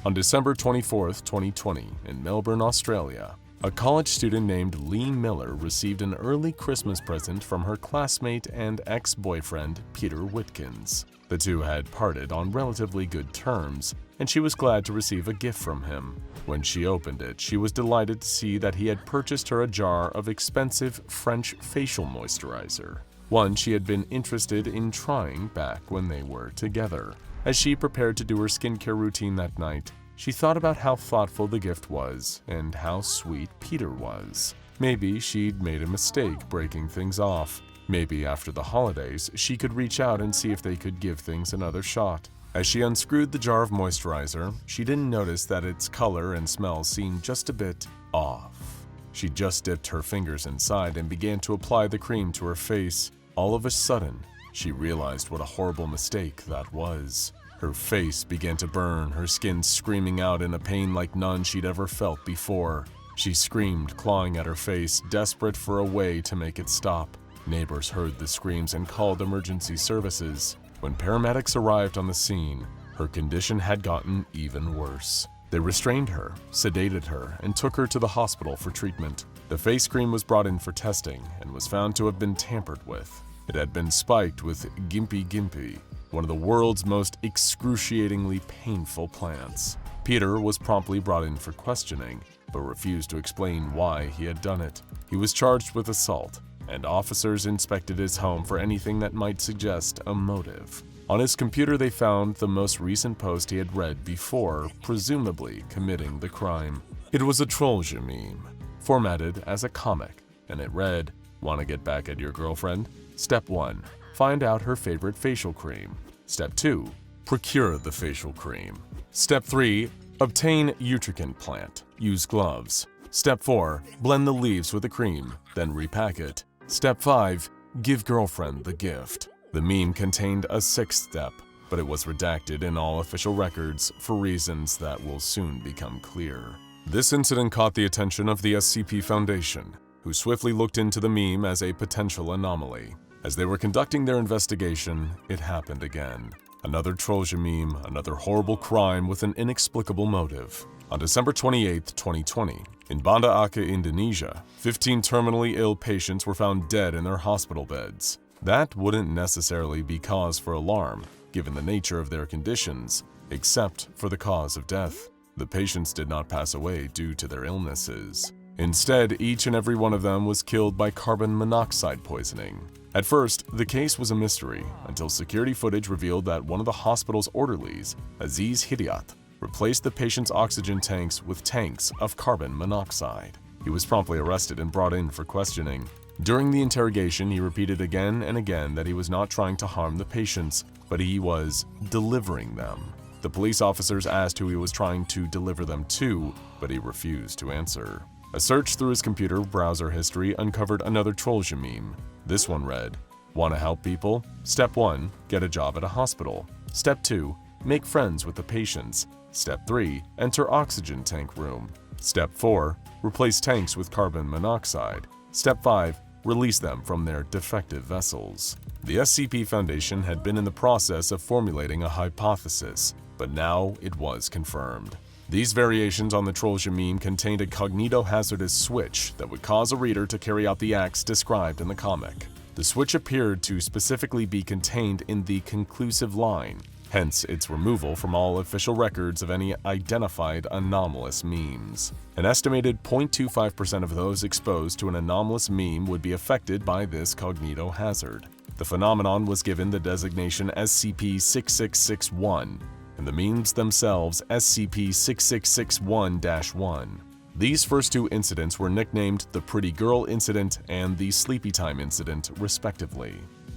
On December 24, 2020, in Melbourne, Australia, a college student named Lee Miller received an early Christmas present from her classmate and ex-boyfriend, Peter Whitkins. The two had parted on relatively good terms, and she was glad to receive a gift from him. When she opened it, she was delighted to see that he had purchased her a jar of expensive French facial moisturizer, one she had been interested in trying back when they were together. As she prepared to do her skincare routine that night, she thought about how thoughtful the gift was and how sweet Peter was. Maybe she'd made a mistake breaking things off. Maybe after the holidays, she could reach out and see if they could give things another shot. As she unscrewed the jar of moisturizer, she didn't notice that its color and smell seemed just a bit off. She just dipped her fingers inside and began to apply the cream to her face. All of a sudden, she realized what a horrible mistake that was. Her face began to burn, her skin screaming out in a pain like none she'd ever felt before. She screamed, clawing at her face, desperate for a way to make it stop. Neighbors heard the screams and called emergency services. When paramedics arrived on the scene, her condition had gotten even worse. They restrained her, sedated her, and took her to the hospital for treatment. The face cream was brought in for testing and was found to have been tampered with. It had been spiked with gimpy, one of the world's most excruciatingly painful plants. Peter was promptly brought in for questioning, but refused to explain why he had done it. He was charged with assault, and officers inspected his home for anything that might suggest a motive. On his computer, they found the most recent post he had read before, presumably committing the crime. It was a Trollge meme, formatted as a comic, and it read, "Want to get back at your girlfriend? Step 1. Find out her favorite facial cream. Step 2. Procure the facial cream. Step 3. Obtain utricant plant. Use gloves. Step 4. Blend the leaves with the cream, then repack it. Step 5. Give girlfriend the gift." The meme contained a 6th step, but it was redacted in all official records for reasons that will soon become clear. This incident caught the attention of the SCP Foundation, who swiftly looked into the meme as a potential anomaly. As they were conducting their investigation, it happened again. Another Trollge meme, another horrible crime with an inexplicable motive. On December 28, 2020, in Banda Aceh, Indonesia, 15 terminally ill patients were found dead in their hospital beds. That wouldn't necessarily be cause for alarm, given the nature of their conditions, except for the cause of death. The patients did not pass away due to their illnesses. Instead, each and every one of them was killed by carbon monoxide poisoning. At first, the case was a mystery, until security footage revealed that one of the hospital's orderlies, Aziz Hidayat, replaced the patient's oxygen tanks with tanks of carbon monoxide. He was promptly arrested and brought in for questioning. During the interrogation, he repeated again and again that he was not trying to harm the patients, but he was delivering them. The police officers asked who he was trying to deliver them to, but he refused to answer. A search through his computer browser history uncovered another Trollge meme. This one read, "Want to help people? Step 1. Get a job at a hospital. Step 2. Make friends with the patients. Step 3. Enter oxygen tank room. Step 4. Replace tanks with carbon monoxide. Step 5. Release them from their defective vessels." The SCP Foundation had been in the process of formulating a hypothesis, but now it was confirmed. These variations on the Trollge meme contained a cognitohazardous switch that would cause a reader to carry out the acts described in the comic. The switch appeared to specifically be contained in the conclusive line, hence its removal from all official records of any identified anomalous memes. An estimated 0.25% of those exposed to an anomalous meme would be affected by this cognitohazard. The phenomenon was given the designation SCP-6661, and the memes themselves SCP-6661-1. These first two incidents were nicknamed the Pretty Girl Incident and the Sleepy Time Incident, respectively.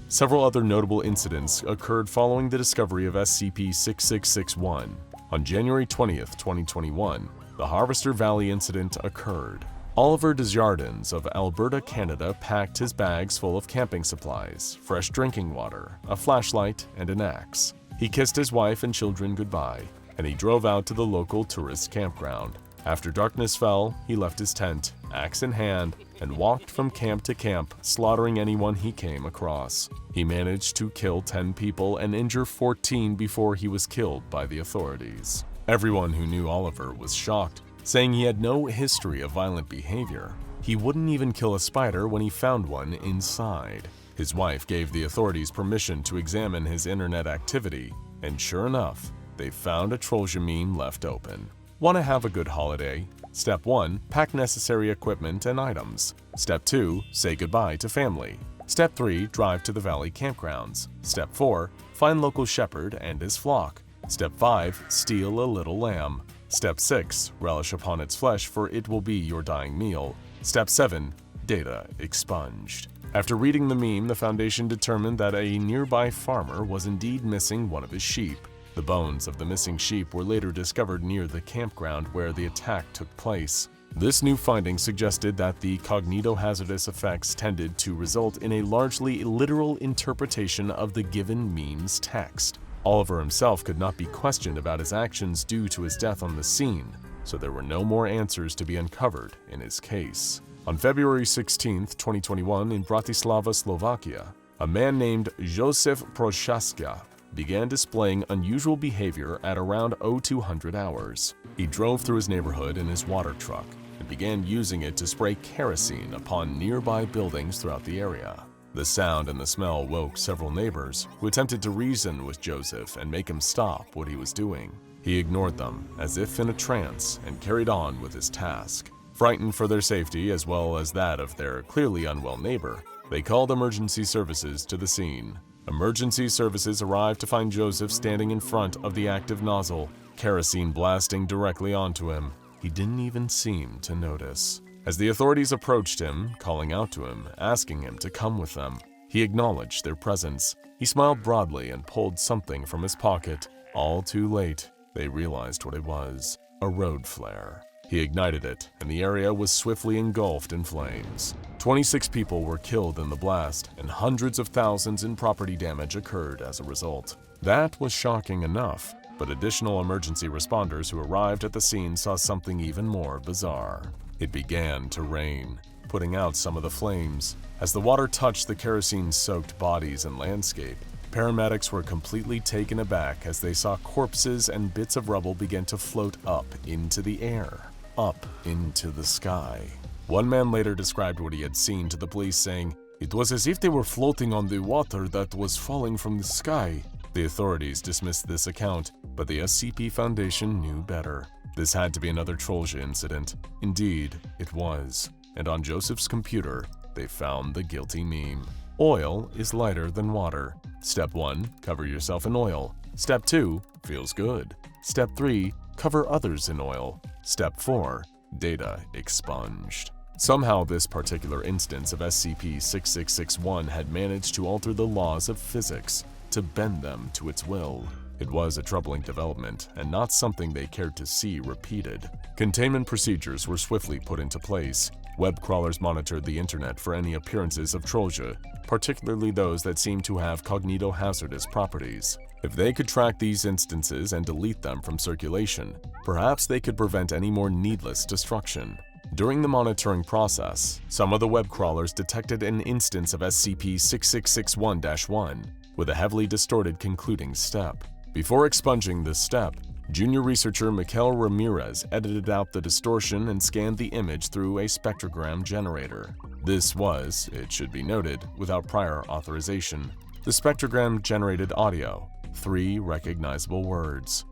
Several other notable incidents occurred following the discovery of SCP-6661. On January 20th, 2021, the Harvester Valley incident occurred. Oliver Desjardins of Alberta, Canada packed his bags full of camping supplies, fresh drinking water, a flashlight, and an axe. He kissed his wife and children goodbye, and he drove out to the local tourist campground. After darkness fell, he left his tent, axe in hand, and walked from camp to camp, slaughtering anyone he came across. He managed to kill 10 people and injure 14 before he was killed by the authorities. Everyone who knew Oliver was shocked, saying he had no history of violent behavior. He wouldn't even kill a spider when he found one inside. His wife gave the authorities permission to examine his internet activity, and sure enough, they found a Trollge meme left open. Want to have a good holiday? Step 1. Pack necessary equipment and items. Step 2. Say goodbye to family. Step 3. Drive to the valley campgrounds. Step 4. Find local shepherd and his flock. Step 5. Steal a little lamb. Step 6. Relish upon its flesh, for it will be your dying meal. Step 7. Data expunged. After reading the meme, the Foundation determined that a nearby farmer was indeed missing one of his sheep. The bones of the missing sheep were later discovered near the campground where the attack took place. This new finding suggested that the cognitohazardous effects tended to result in a largely literal interpretation of the given meme's text. Oliver himself could not be questioned about his actions due to his death on the scene, so there were no more answers to be uncovered in his case. On February 16, 2021, in Bratislava, Slovakia, a man named Josef Prochaska began displaying unusual behavior at around 0200 hours. He drove through his neighborhood in his water truck and began using it to spray kerosene upon nearby buildings throughout the area. The sound and the smell woke several neighbors who attempted to reason with Joseph and make him stop what he was doing. He ignored them as if in a trance and carried on with his task. Frightened for their safety as well as that of their clearly unwell neighbor, they called emergency services to the scene. Emergency services arrived to find Joseph standing in front of the active nozzle, kerosene blasting directly onto him. He didn't even seem to notice. As the authorities approached him, calling out to him, asking him to come with them, he acknowledged their presence. He smiled broadly and pulled something from his pocket. All too late, they realized what it was: a road flare. He ignited it, and the area was swiftly engulfed in flames. 26 people were killed in the blast, and hundreds of thousands in property damage occurred as a result. That was shocking enough, but additional emergency responders who arrived at the scene saw something even more bizarre. It began to rain, putting out some of the flames. As the water touched the kerosene-soaked bodies and landscape, paramedics were completely taken aback as they saw corpses and bits of rubble begin to float up into the air, up into the sky. One man later described what he had seen to the police, saying, "It was as if they were floating on the water that was falling from the sky." The authorities dismissed this account, but the SCP Foundation knew better. This had to be another Trollge incident. Indeed, it was. And on Joseph's computer, they found the guilty meme. Oil is lighter than water. Step 1, cover yourself in oil. Step 2, feels good. Step 3, cover others in oil. Step 4, data expunged. Somehow this particular instance of SCP-6661 had managed to alter the laws of physics, to bend them to its will. It was a troubling development, and not something they cared to see repeated. Containment procedures were swiftly put into place. Web crawlers monitored the internet for any appearances of Trollge, particularly those that seemed to have cognitohazardous properties. If they could track these instances and delete them from circulation, perhaps they could prevent any more needless destruction. During the monitoring process, some of the web crawlers detected an instance of SCP-6661-1 with a heavily distorted concluding step. Before expunging this step, junior researcher Mikael Ramirez edited out the distortion and scanned the image through a spectrogram generator. This was, it should be noted, without prior authorization. The spectrogram generated audio, 3 recognizable words.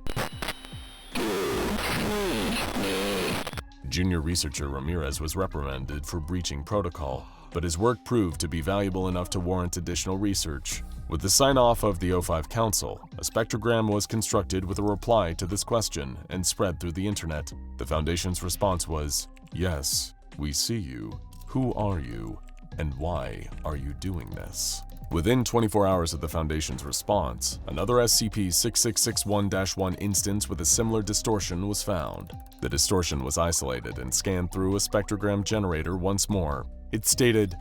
Junior researcher Ramirez was reprimanded for breaching protocol, but his work proved to be valuable enough to warrant additional research. With the sign-off of the O5 Council, a spectrogram was constructed with a reply to this question and spread through the internet. The Foundation's response was, "Yes, we see you. Who are you? And why are you doing this?" Within 24 hours of the Foundation's response, another SCP-6661-1 instance with a similar distortion was found. The distortion was isolated and scanned through a spectrogram generator once more. It stated,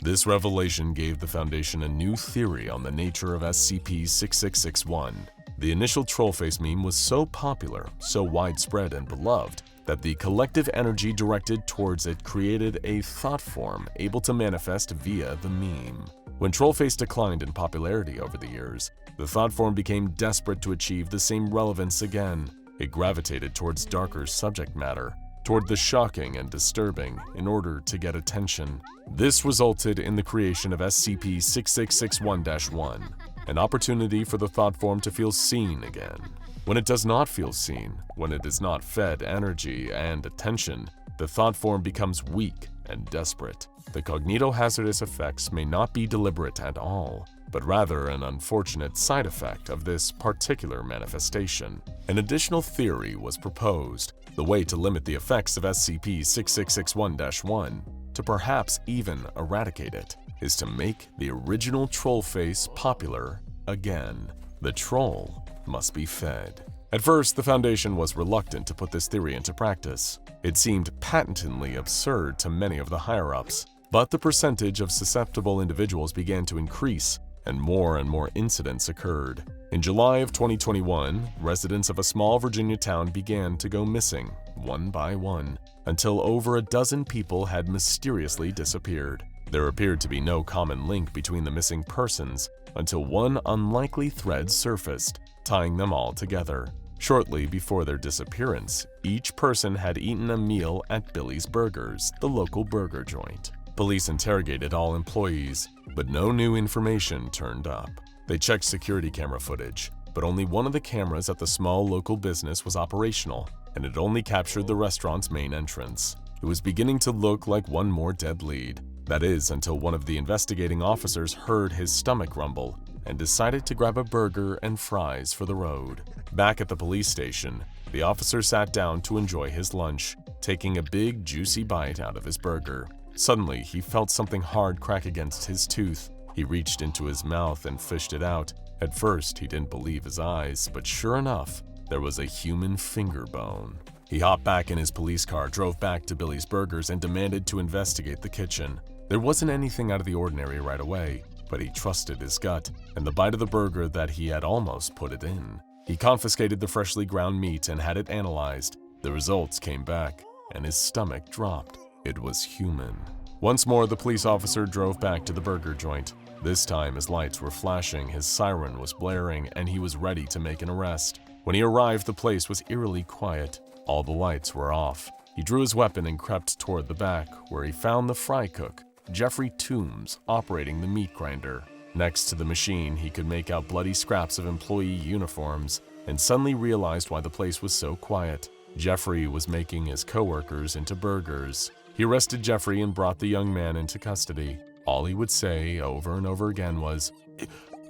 This revelation gave the Foundation a new theory on the nature of SCP-6661. The initial Trollface meme was so popular, so widespread and beloved, that the collective energy directed towards it created a thought form able to manifest via the meme. When Trollface declined in popularity over the years, the thought form became desperate to achieve the same relevance again. It gravitated towards darker subject matter, toward the shocking and disturbing in order to get attention. This resulted in the creation of SCP-6661-1, an opportunity for the thought form to feel seen again. When it does not feel seen, when it is not fed energy and attention, the thought form becomes weak and desperate. The cognitohazardous effects may not be deliberate at all, but rather an unfortunate side effect of this particular manifestation. An additional theory was proposed: the way to limit the effects of SCP-6661-1, to perhaps even eradicate it, is to make the original Trollface popular again. The troll must be fed. At first, the Foundation was reluctant to put this theory into practice. It seemed patently absurd to many of the higher-ups, but the percentage of susceptible individuals began to increase, and more incidents occurred. In July of 2021, residents of a small Virginia town began to go missing, one by one, until over a dozen people had mysteriously disappeared. There appeared to be no common link between the missing persons until one unlikely thread surfaced, tying them all together. Shortly before their disappearance, each person had eaten a meal at Billy's Burgers, the local burger joint. Police interrogated all employees, but no new information turned up. They checked security camera footage, but only one of the cameras at the small local business was operational, and it only captured the restaurant's main entrance. It was beginning to look like one more dead lead. That is, until one of the investigating officers heard his stomach rumble and decided to grab a burger and fries for the road. Back at the police station, the officer sat down to enjoy his lunch, taking a big, juicy bite out of his burger. Suddenly, he felt something hard crack against his tooth. He reached into his mouth and fished it out. At first, he didn't believe his eyes, but sure enough, there was a human finger bone. He hopped back in his police car, drove back to Billy's Burgers, and demanded to investigate the kitchen. There wasn't anything out of the ordinary right away, but he trusted his gut and the bite of the burger that he had almost put it in. He confiscated the freshly ground meat and had it analyzed. The results came back, and his stomach dropped. It was human. Once more, the police officer drove back to the burger joint. This time, his lights were flashing, his siren was blaring, and he was ready to make an arrest. When he arrived, the place was eerily quiet. All the lights were off. He drew his weapon and crept toward the back, where he found the fry cook, Jeffrey Toombs, operating the meat grinder. Next to the machine, he could make out bloody scraps of employee uniforms, and suddenly realized why the place was so quiet. Jeffrey was making his coworkers into burgers. He arrested Jeffrey and brought the young man into custody. All he would say over and over again was,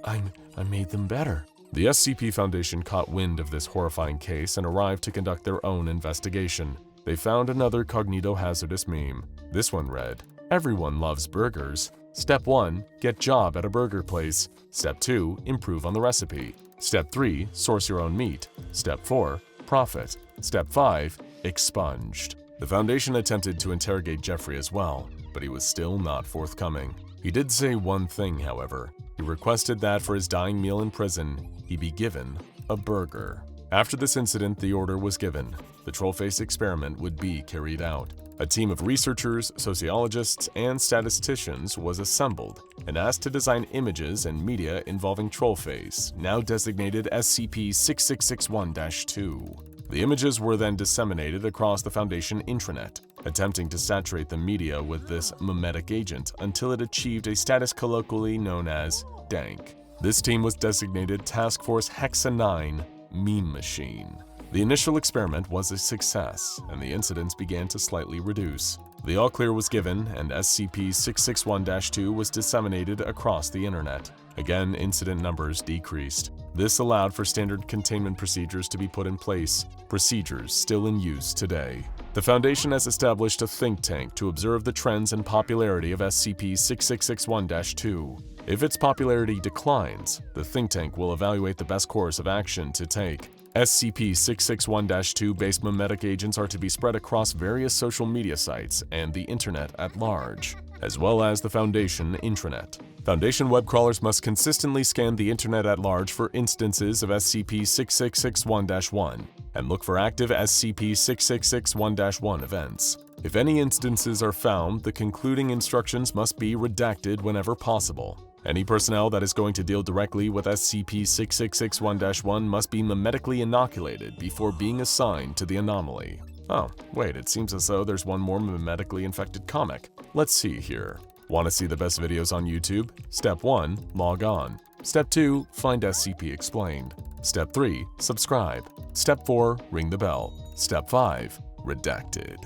I made them better. The SCP Foundation caught wind of this horrifying case and arrived to conduct their own investigation. They found another cognitohazardous meme. This one read, "Everyone loves burgers. Step 1, get job at a burger place. Step 2, improve on the recipe. Step 3, source your own meat. Step 4, profit. Step 5, expunged." The Foundation attempted to interrogate Jeffrey as well, but he was still not forthcoming. He did say one thing, however. He requested that for his dying meal in prison, he be given a burger. After this incident, the order was given. The Trollface experiment would be carried out. A team of researchers, sociologists, and statisticians was assembled and asked to design images and media involving Trollface, now designated SCP-6661-2. The images were then disseminated across the Foundation intranet, attempting to saturate the media with this mimetic agent until it achieved a status colloquially known as dank. This team was designated Task Force Hexa-9 Meme Machine. The initial experiment was a success, and the incidents began to slightly reduce. The all-clear was given, and SCP-661-2 was disseminated across the internet. Again, incident numbers decreased. This allowed for standard containment procedures to be put in place, procedures still in use today. The Foundation has established a think tank to observe the trends and popularity of SCP-6661-2. If its popularity declines, the think tank will evaluate the best course of action to take. SCP-661-2 based mimetic agents are to be spread across various social media sites and the internet at large, as well as the Foundation intranet. Foundation web crawlers must consistently scan the internet at large for instances of SCP-6661-1 and look for active SCP-6661-1 events. If any instances are found, the concluding instructions must be redacted whenever possible. Any personnel that is going to deal directly with SCP-6661-1 must be mimetically inoculated before being assigned to the anomaly. Oh, wait, it seems as though there's one more mimetically infected comic. Let's see here. Want to see the best videos on YouTube? Step 1, log on. Step 2, find SCP Explained. Step 3, subscribe. Step 4, ring the bell. Step 5, redacted.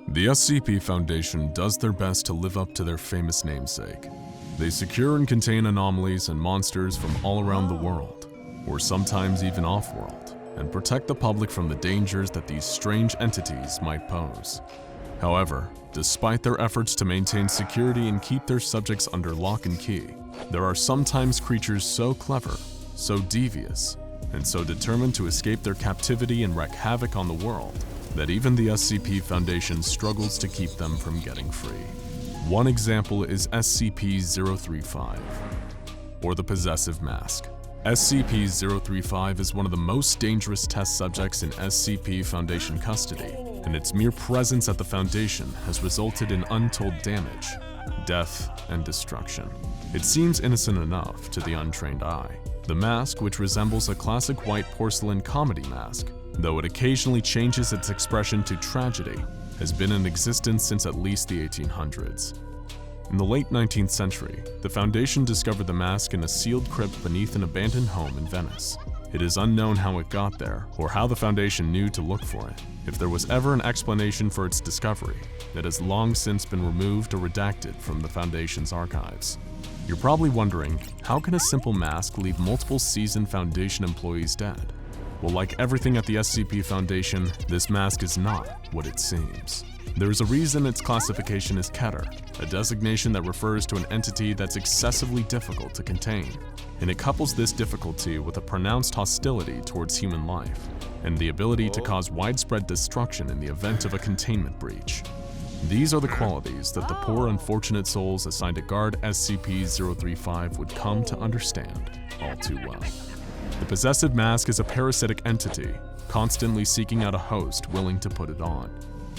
The SCP Foundation does their best to live up to their famous namesake. They secure and contain anomalies and monsters from all around the world, or sometimes even off-world, and protect the public from the dangers that these strange entities might pose. However, despite their efforts to maintain security and keep their subjects under lock and key, there are sometimes creatures so clever, so devious, and so determined to escape their captivity and wreak havoc on the world that even the SCP Foundation struggles to keep them from getting free. One example is SCP-035, or the Possessive Mask. SCP-035 is one of the most dangerous test subjects in SCP Foundation custody, and its mere presence at the Foundation has resulted in untold damage, death, and destruction. It seems innocent enough to the untrained eye. The mask, which resembles a classic white porcelain comedy mask, though it occasionally changes its expression to tragedy, has been in existence since at least the 1800s. In the late 19th century, the Foundation discovered the mask in a sealed crypt beneath an abandoned home in Venice. It is unknown how it got there, or how the Foundation knew to look for it. If there was ever an explanation for its discovery, it has long since been removed or redacted from the Foundation's archives. You're probably wondering, how can a simple mask leave multiple seasoned Foundation employees dead? Well, like everything at the SCP Foundation, this mask is not what it seems. There is a reason its classification is Keter, a designation that refers to an entity that's excessively difficult to contain, and it couples this difficulty with a pronounced hostility towards human life, and the ability to cause widespread destruction in the event of a containment breach. These are the qualities that the poor unfortunate souls assigned to guard SCP-035 would come to understand all too well. The Possessive Mask is a parasitic entity, constantly seeking out a host willing to put it on.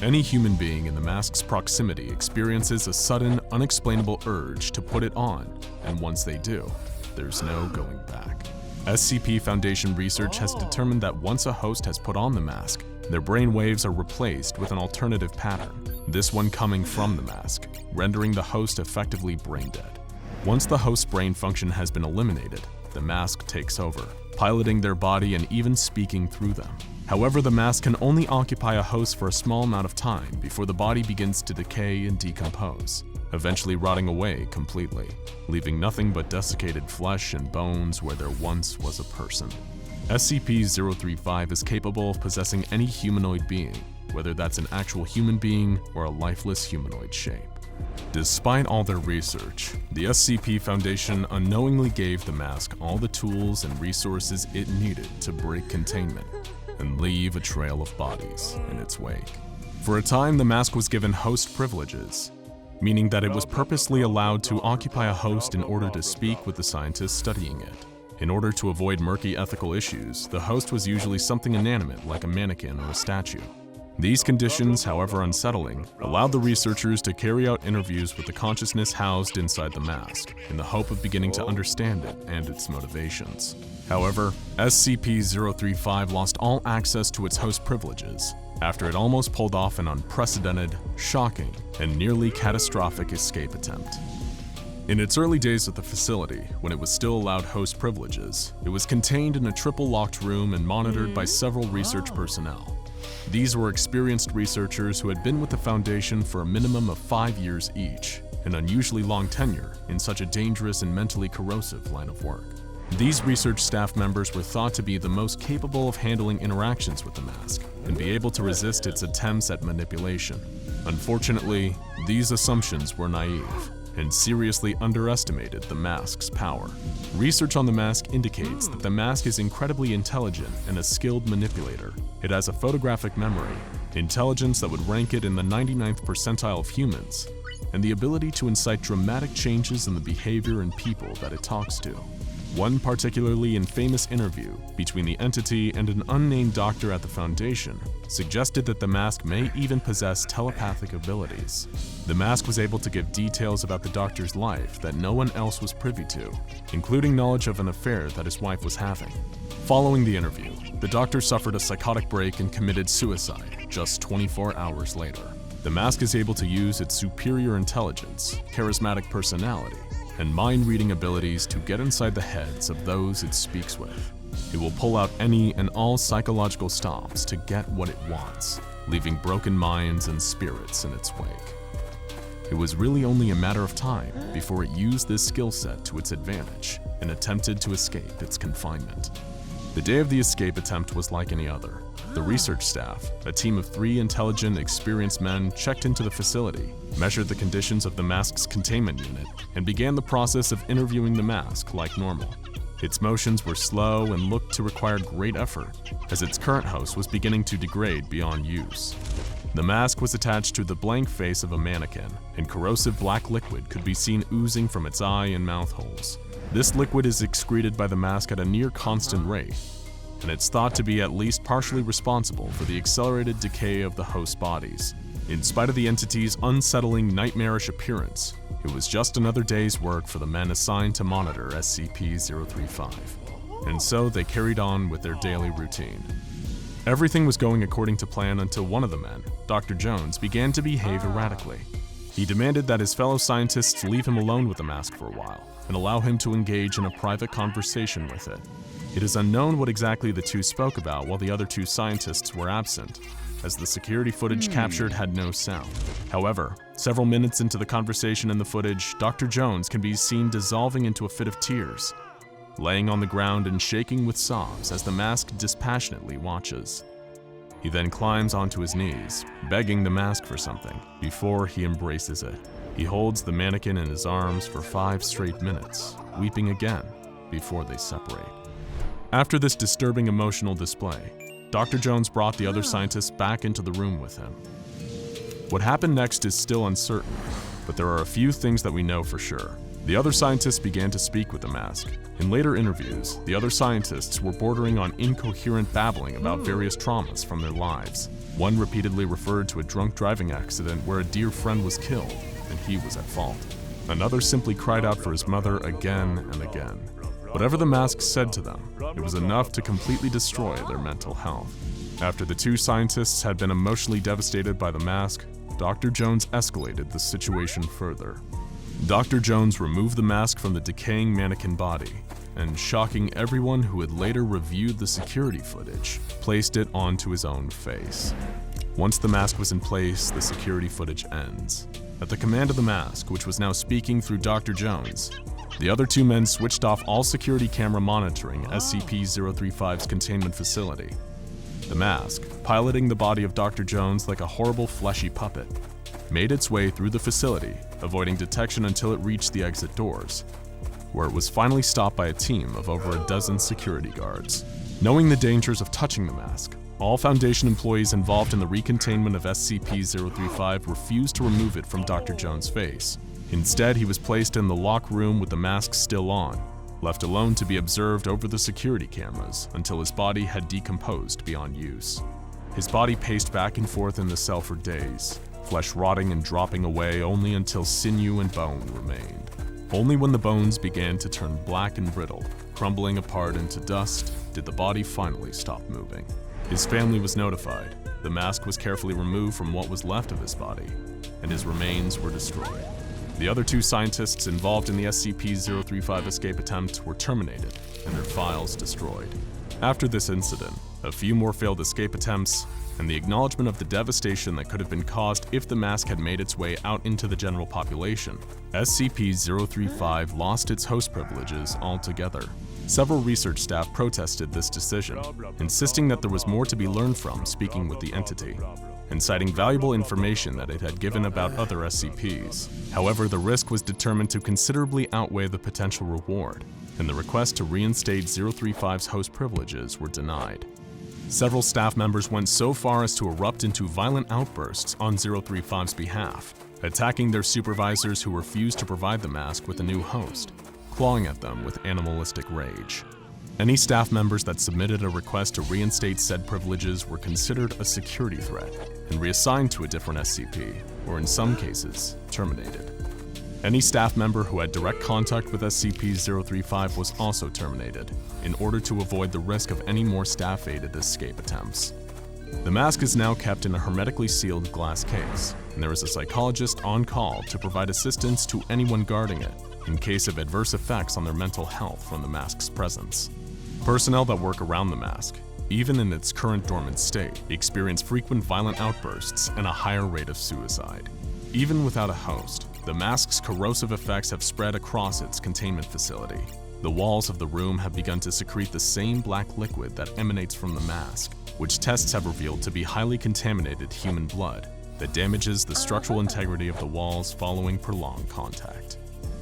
Any human being in the mask's proximity experiences a sudden, unexplainable urge to put it on, and once they do, there's no going back. SCP Foundation research has determined that once a host has put on the mask, their brain waves are replaced with an alternative pattern, this one coming from the mask, rendering the host effectively brain dead. Once the host's brain function has been eliminated, the mask takes over, piloting their body and even speaking through them. However, the mask can only occupy a host for a small amount of time before the body begins to decay and decompose, eventually rotting away completely, leaving nothing but desiccated flesh and bones where there once was a person. SCP-035 is capable of possessing any humanoid being, whether that's an actual human being or a lifeless humanoid shape. Despite all their research, the SCP Foundation unknowingly gave the mask all the tools and resources it needed to break containment and leave a trail of bodies in its wake. For a time, the mask was given host privileges, meaning that it was purposely allowed to occupy a host in order to speak with the scientists studying it. In order to avoid murky ethical issues, the host was usually something inanimate like a mannequin or a statue. These conditions, however unsettling, allowed the researchers to carry out interviews with the consciousness housed inside the mask, in the hope of beginning to understand it and its motivations. However, SCP-035 lost all access to its host privileges after it almost pulled off an unprecedented, shocking, and nearly catastrophic escape attempt. In its early days at the facility, when it was still allowed host privileges, it was contained in a triple-locked room and monitored by several research personnel. These were experienced researchers who had been with the Foundation for a minimum of 5 years each, an unusually long tenure in such a dangerous and mentally corrosive line of work. These research staff members were thought to be the most capable of handling interactions with the mask and be able to resist its attempts at manipulation. Unfortunately, these assumptions were naive and seriously underestimated the mask's power. Research on the mask indicates that the mask is incredibly intelligent and a skilled manipulator. It has a photographic memory, intelligence that would rank it in the 99th percentile of humans, and the ability to incite dramatic changes in the behavior and people that it talks to. One particularly infamous interview between the entity and an unnamed doctor at the Foundation suggested that the mask may even possess telepathic abilities. The mask was able to give details about the doctor's life that no one else was privy to, including knowledge of an affair that his wife was having. Following the interview, the doctor suffered a psychotic break and committed suicide just 24 hours later. The mask is able to use its superior intelligence, charismatic personality, and mind-reading abilities to get inside the heads of those it speaks with. It will pull out any and all psychological stops to get what it wants, leaving broken minds and spirits in its wake. It was really only a matter of time before it used this skill set to its advantage and attempted to escape its confinement. The day of the escape attempt was like any other. The research staff, a team of 3 intelligent, experienced men, checked into the facility, measured the conditions of the mask's containment unit, and began the process of interviewing the mask like normal. Its motions were slow and looked to require great effort, as its current host was beginning to degrade beyond use. The mask was attached to the blank face of a mannequin, and corrosive black liquid could be seen oozing from its eye and mouth holes. This liquid is excreted by the mask at a near constant rate, and it's thought to be at least partially responsible for the accelerated decay of the host bodies. In spite of the entity's unsettling, nightmarish appearance, it was just another day's work for the men assigned to monitor SCP-035, and so they carried on with their daily routine. Everything was going according to plan until one of the men, Dr. Jones, began to behave erratically. He demanded that his fellow scientists leave him alone with the mask for a while and allow him to engage in a private conversation with it. It is unknown what exactly the two spoke about while the other 2 scientists were absent, as the security footage captured had no sound. However, several minutes into the conversation in the footage, Dr. Jones can be seen dissolving into a fit of tears, laying on the ground and shaking with sobs as the mask dispassionately watches. He then climbs onto his knees, begging the mask for something, before he embraces it. He holds the mannequin in his arms for 5 straight minutes, weeping again before they separate. After this disturbing emotional display, Dr. Jones brought the other scientists back into the room with him. What happened next is still uncertain, but there are a few things that we know for sure. The other scientists began to speak with the mask. In later interviews, the other scientists were bordering on incoherent babbling about various traumas from their lives. One repeatedly referred to a drunk driving accident where a dear friend was killed, and he was at fault. Another simply cried out for his mother again and again. Whatever the mask said to them, it was enough to completely destroy their mental health. After the 2 scientists had been emotionally devastated by the mask, Dr. Jones escalated the situation further. Dr. Jones removed the mask from the decaying mannequin body, and shocking everyone who had later reviewed the security footage, placed it onto his own face. Once the mask was in place, the security footage ends. At the command of the mask, which was now speaking through Dr. Jones, the other 2 men switched off all security camera monitoring SCP-035's containment facility. The mask, piloting the body of Dr. Jones like a horrible fleshy puppet, made its way through the facility, avoiding detection until it reached the exit doors, where it was finally stopped by a team of over a dozen security guards. Knowing the dangers of touching the mask, all Foundation employees involved in the recontainment of SCP-035 refused to remove it from Dr. Jones' face. Instead, he was placed in the lock room with the mask still on, left alone to be observed over the security cameras until his body had decomposed beyond use. His body paced back and forth in the cell for days, flesh rotting and dropping away only until sinew and bone remained. Only when the bones began to turn black and brittle, crumbling apart into dust, did the body finally stop moving. His family was notified. The mask was carefully removed from what was left of his body, and his remains were destroyed. The other 2 scientists involved in the SCP-035 escape attempt were terminated and their files destroyed. After this incident, a few more failed escape attempts, and the acknowledgement of the devastation that could have been caused if the mask had made its way out into the general population, SCP-035 lost its host privileges altogether. Several research staff protested this decision, insisting that there was more to be learned from speaking with the entity, and citing valuable information that it had given about other SCPs. However, the risk was determined to considerably outweigh the potential reward, and the request to reinstate 035's host privileges were denied. Several staff members went so far as to erupt into violent outbursts on 035's behalf, attacking their supervisors who refused to provide the mask with a new host, clawing at them with animalistic rage. Any staff members that submitted a request to reinstate said privileges were considered a security threat and reassigned to a different SCP, or in some cases, terminated. Any staff member who had direct contact with SCP-035 was also terminated, in order to avoid the risk of any more staff-aided escape attempts. The mask is now kept in a hermetically sealed glass case, and there is a psychologist on call to provide assistance to anyone guarding it, in case of adverse effects on their mental health from the mask's presence. Personnel that work around the mask, even in its current dormant state, experience frequent violent outbursts and a higher rate of suicide. Even without a host, the mask's corrosive effects have spread across its containment facility. The walls of the room have begun to secrete the same black liquid that emanates from the mask, which tests have revealed to be highly contaminated human blood that damages the structural integrity of the walls following prolonged contact.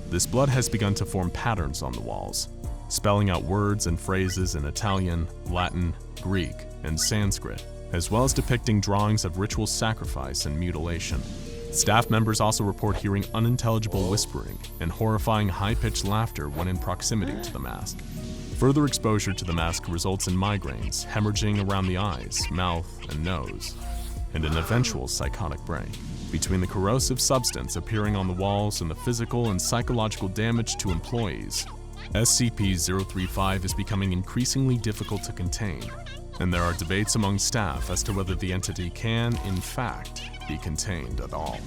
This blood has begun to form patterns on the walls, spelling out words and phrases in Italian, Latin, Greek, and Sanskrit, as well as depicting drawings of ritual sacrifice and mutilation. Staff members also report hearing unintelligible whispering and horrifying high-pitched laughter when in proximity to the mask. Further exposure to the mask results in migraines, hemorrhaging around the eyes, mouth, and nose, and an eventual psychotic break. Between the corrosive substance appearing on the walls and the physical and psychological damage to employees, SCP-035 is becoming increasingly difficult to contain, and there are debates among staff as to whether the entity can, in fact, be contained at all.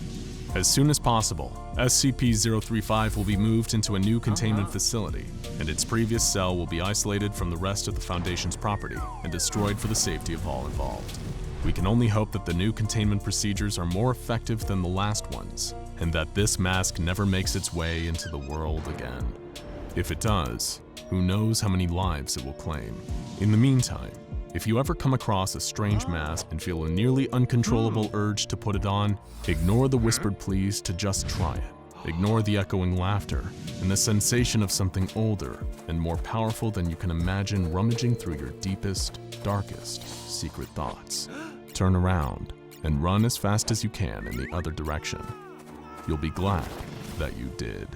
As soon as possible, SCP-035 will be moved into a new containment facility, and its previous cell will be isolated from the rest of the Foundation's property and destroyed for the safety of all involved. We can only hope that the new containment procedures are more effective than the last ones, and that this mask never makes its way into the world again. If it does, who knows how many lives it will claim. In the meantime, if you ever come across a strange mask and feel a nearly uncontrollable urge to put it on, ignore the whispered pleas to just try it. Ignore the echoing laughter and the sensation of something older and more powerful than you can imagine rummaging through your deepest, darkest secret thoughts. Turn around and run as fast as you can in the other direction. You'll be glad that you did.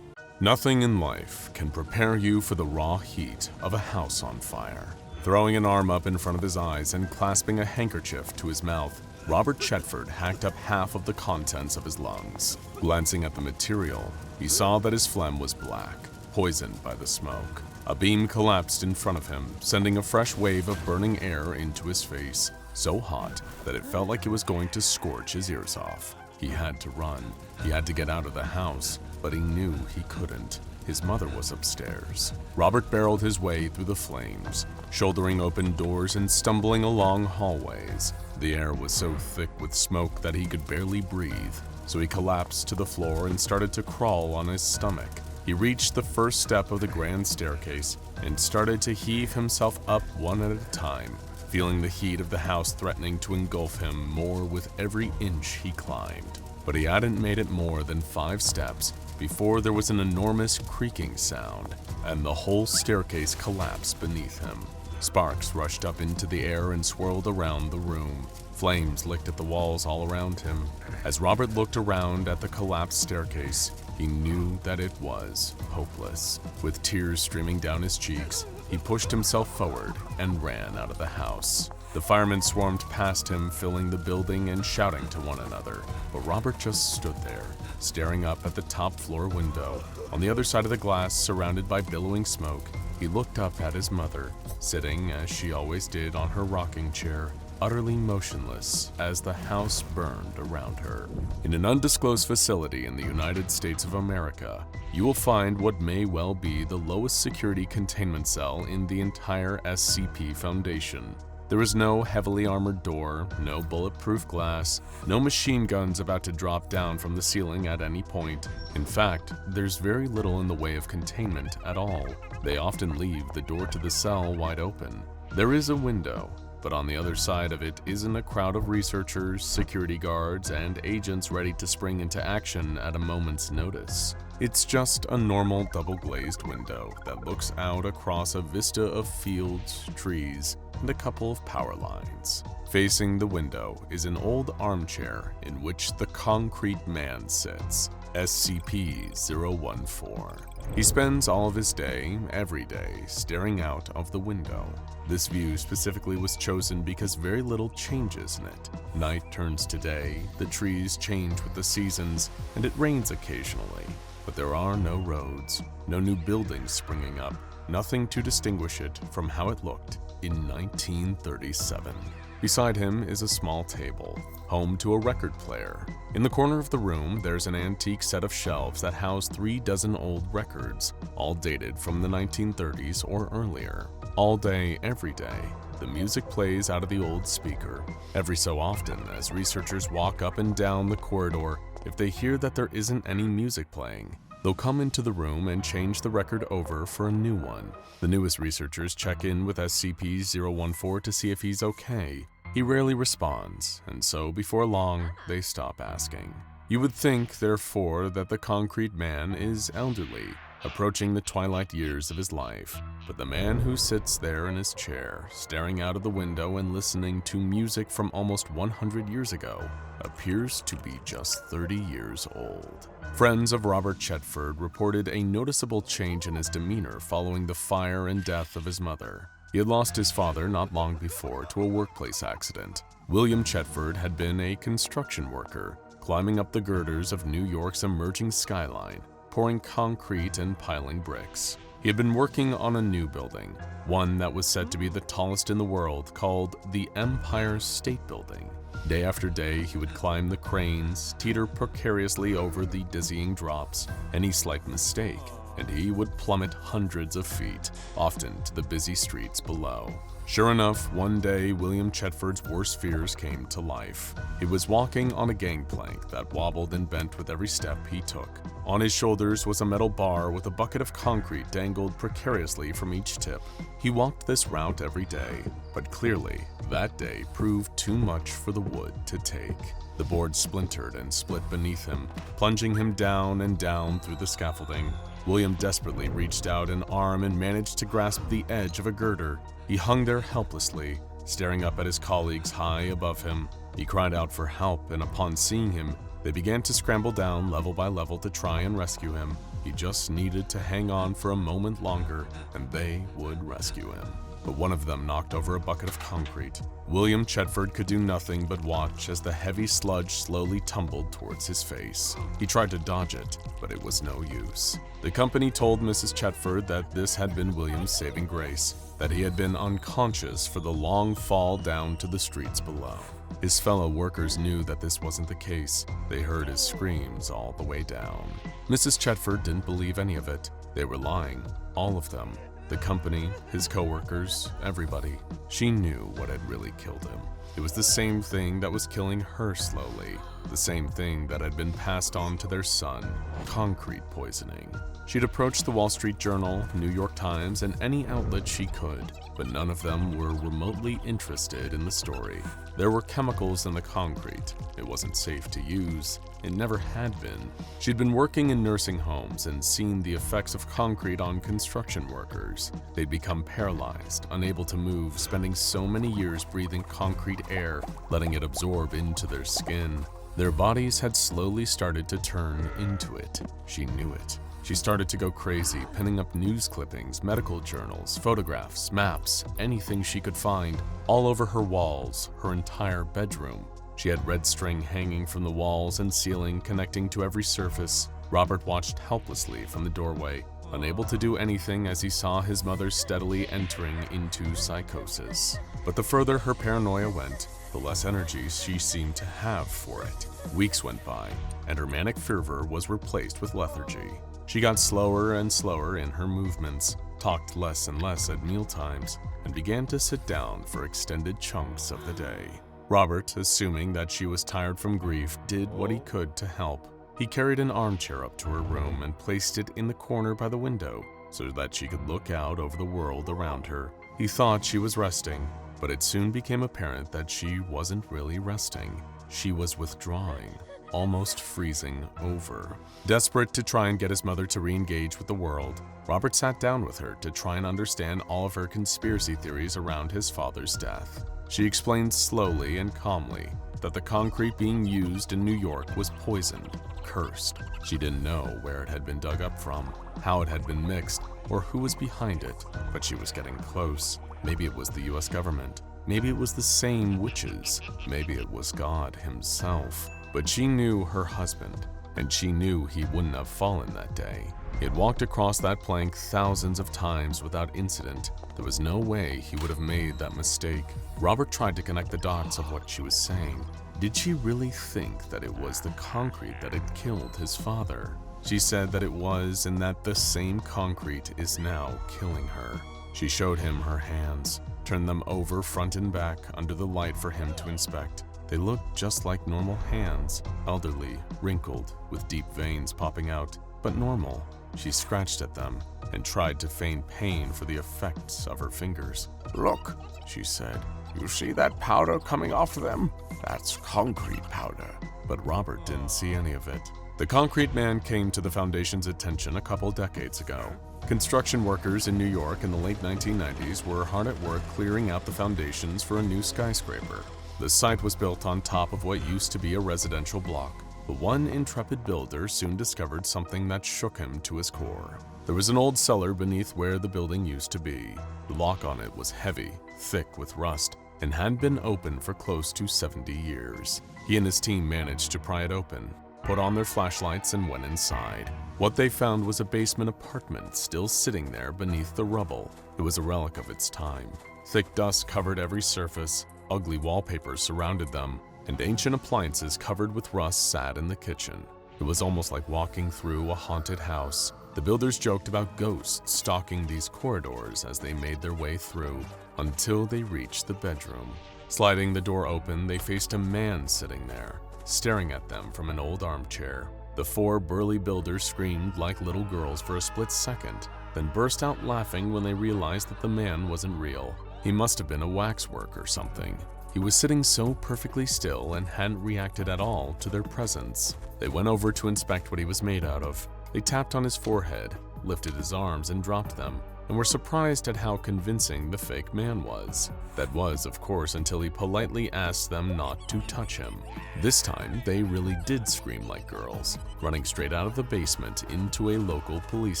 Nothing in life can prepare you for the raw heat of a house on fire. Throwing an arm up in front of his eyes and clasping a handkerchief to his mouth, Robert Chetford hacked up half of the contents of his lungs. Glancing at the material, he saw that his phlegm was black, poisoned by the smoke. A beam collapsed in front of him, sending a fresh wave of burning air into his face, so hot that it felt like it was going to scorch his ears off. He had to run. He had to get out of the house, but he knew he couldn't. His mother was upstairs. Robert barreled his way through the flames, shouldering open doors and stumbling along hallways. The air was so thick with smoke that he could barely breathe, so he collapsed to the floor and started to crawl on his stomach. He reached the first step of the grand staircase and started to heave himself up one at a time, feeling the heat of the house threatening to engulf him more with every inch he climbed. But he hadn't made it more than 5 steps before there was an enormous creaking sound, and the whole staircase collapsed beneath him. Sparks rushed up into the air and swirled around the room. Flames licked at the walls all around him. As Robert looked around at the collapsed staircase, he knew that it was hopeless. With tears streaming down his cheeks, he pushed himself forward and ran out of the house. The firemen swarmed past him, filling the building and shouting to one another, but Robert just stood there, staring up at the top floor window. On the other side of the glass, surrounded by billowing smoke, he looked up at his mother, sitting as she always did on her rocking chair, utterly motionless as the house burned around her. In an undisclosed facility in the United States of America, you will find what may well be the lowest security containment cell in the entire SCP Foundation. There is no heavily armored door, no bulletproof glass, no machine guns about to drop down from the ceiling at any point. In fact, there's very little in the way of containment at all. They often leave the door to the cell wide open. There is a window, but on the other side of it isn't a crowd of researchers, security guards, and agents ready to spring into action at a moment's notice. It's just a normal double-glazed window that looks out across a vista of fields, trees, and a couple of power lines. Facing the window is an old armchair in which the concrete man sits, SCP-014. He spends all of his day, every day, staring out of the window. This view specifically was chosen because very little changes in it. Night turns to day, the trees change with the seasons, and it rains occasionally. But there are no roads, no new buildings springing up, nothing to distinguish it from how it looked in 1937. Beside him is a small table, home to a record player. In the corner of the room, there's an antique set of shelves that house 3 dozen old records, all dated from the 1930s or earlier. All day, every day, the music plays out of the old speaker. Every so often, as researchers walk up and down the corridor, if they hear that there isn't any music playing, they'll come into the room and change the record over for a new one. The newest researchers check in with SCP-014 to see if he's okay. He rarely responds, and so before long, they stop asking. You would think, therefore, that the concrete man is elderly, approaching the twilight years of his life, but the man who sits there in his chair, staring out of the window and listening to music from almost 100 years ago, appears to be just 30 years old. Friends of Robert Chetford reported a noticeable change in his demeanor following the fire and death of his mother. He had lost his father not long before to a workplace accident. William Chetford had been a construction worker, climbing up the girders of New York's emerging skyline, pouring concrete and piling bricks. He had been working on a new building, one that was said to be the tallest in the world, called the Empire State Building. Day after day, he would climb the cranes, teeter precariously over the dizzying drops. Any slight mistake, and he would plummet hundreds of feet, often to the busy streets below. Sure enough, one day, William Chetford's worst fears came to life. He was walking on a gangplank that wobbled and bent with every step he took. On his shoulders was a metal bar with a bucket of concrete dangled precariously from each tip. He walked this route every day, but clearly, that day proved too much for the wood to take. The board splintered and split beneath him, plunging him down and down through the scaffolding. William desperately reached out an arm and managed to grasp the edge of a girder. He hung there helplessly, staring up at his colleagues high above him. He cried out for help, and upon seeing him, they began to scramble down level by level to try and rescue him. He just needed to hang on for a moment longer, and they would rescue him. But one of them knocked over a bucket of concrete. William Chetford could do nothing but watch as the heavy sludge slowly tumbled towards his face. He tried to dodge it, but it was no use. The company told Mrs. Chetford that this had been William's saving grace, that he had been unconscious for the long fall down to the streets below. His fellow workers knew that this wasn't the case. They heard his screams all the way down. Mrs. Chetford didn't believe any of it. They were lying, all of them. The company, his co-workers, everybody. She knew what had really killed him. It was the same thing that was killing her slowly, the same thing that had been passed on to their son, concrete poisoning. She'd approached the Wall Street Journal, New York Times, and any outlet she could, but none of them were remotely interested in the story. There were chemicals in the concrete. It wasn't safe to use. It never had been. She'd been working in nursing homes and seen the effects of concrete on construction workers. They'd become paralyzed, unable to move, spending so many years breathing concrete air, letting it absorb into their skin. Their bodies had slowly started to turn into it. She knew it. She started to go crazy, pinning up news clippings, medical journals, photographs, maps, anything she could find, all over her walls, her entire bedroom. She had red string hanging from the walls and ceiling, connecting to every surface. Robert watched helplessly from the doorway, unable to do anything as he saw his mother steadily entering into psychosis. But the further her paranoia went, the less energy she seemed to have for it. Weeks went by, and her manic fervor was replaced with lethargy. She got slower and slower in her movements, talked less and less at mealtimes, and began to sit down for extended chunks of the day. Robert, assuming that she was tired from grief, did what he could to help. He carried an armchair up to her room and placed it in the corner by the window so that she could look out over the world around her. He thought she was resting, but it soon became apparent that she wasn't really resting. She was withdrawing, almost freezing over. Desperate to try and get his mother to re-engage with the world, Robert sat down with her to try and understand all of her conspiracy theories around his father's death. She explained slowly and calmly that the concrete being used in New York was poisoned, cursed. She didn't know where it had been dug up from, how it had been mixed, or who was behind it, but she was getting close. Maybe it was the US government. Maybe it was the same witches. Maybe it was God himself. But she knew her husband, and she knew he wouldn't have fallen that day. He had walked across that plank thousands of times without incident. There was no way he would have made that mistake. Robert tried to connect the dots of what she was saying. Did she really think that it was the concrete that had killed his father? She said that it was, and that the same concrete is now killing her. She showed him her hands, turned them over front and back under the light for him to inspect. They looked just like normal hands, elderly, wrinkled, with deep veins popping out, but normal. She scratched at them and tried to feign pain for the effects of her fingers. "Look," she said. "You see that powder coming off them? That's concrete powder." But Robert didn't see any of it. The concrete man came to the Foundation's attention a couple decades ago. Construction workers in New York in the late 1990s were hard at work clearing out the foundations for a new skyscraper. The site was built on top of what used to be a residential block. But one intrepid builder soon discovered something that shook him to his core. There was an old cellar beneath where the building used to be. The lock on it was heavy, thick with rust, and had been open for close to 70 years. He and his team managed to pry it open, put on their flashlights, and went inside. What they found was a basement apartment still sitting there beneath the rubble. It was a relic of its time. Thick dust covered every surface, ugly wallpaper surrounded them, and ancient appliances covered with rust sat in the kitchen. It was almost like walking through a haunted house. The builders joked about ghosts stalking these corridors as they made their way through, until they reached the bedroom. Sliding the door open, they faced a man sitting there, staring at them from an old armchair. The four burly builders screamed like little girls for a split second, then burst out laughing when they realized that the man wasn't real. He must have been a waxwork or something. He was sitting so perfectly still and hadn't reacted at all to their presence. They went over to inspect what he was made out of. They tapped on his forehead, lifted his arms and dropped them, and were surprised at how convincing the fake man was. That was, of course, until he politely asked them not to touch him. This time, they really did scream like girls, running straight out of the basement into a local police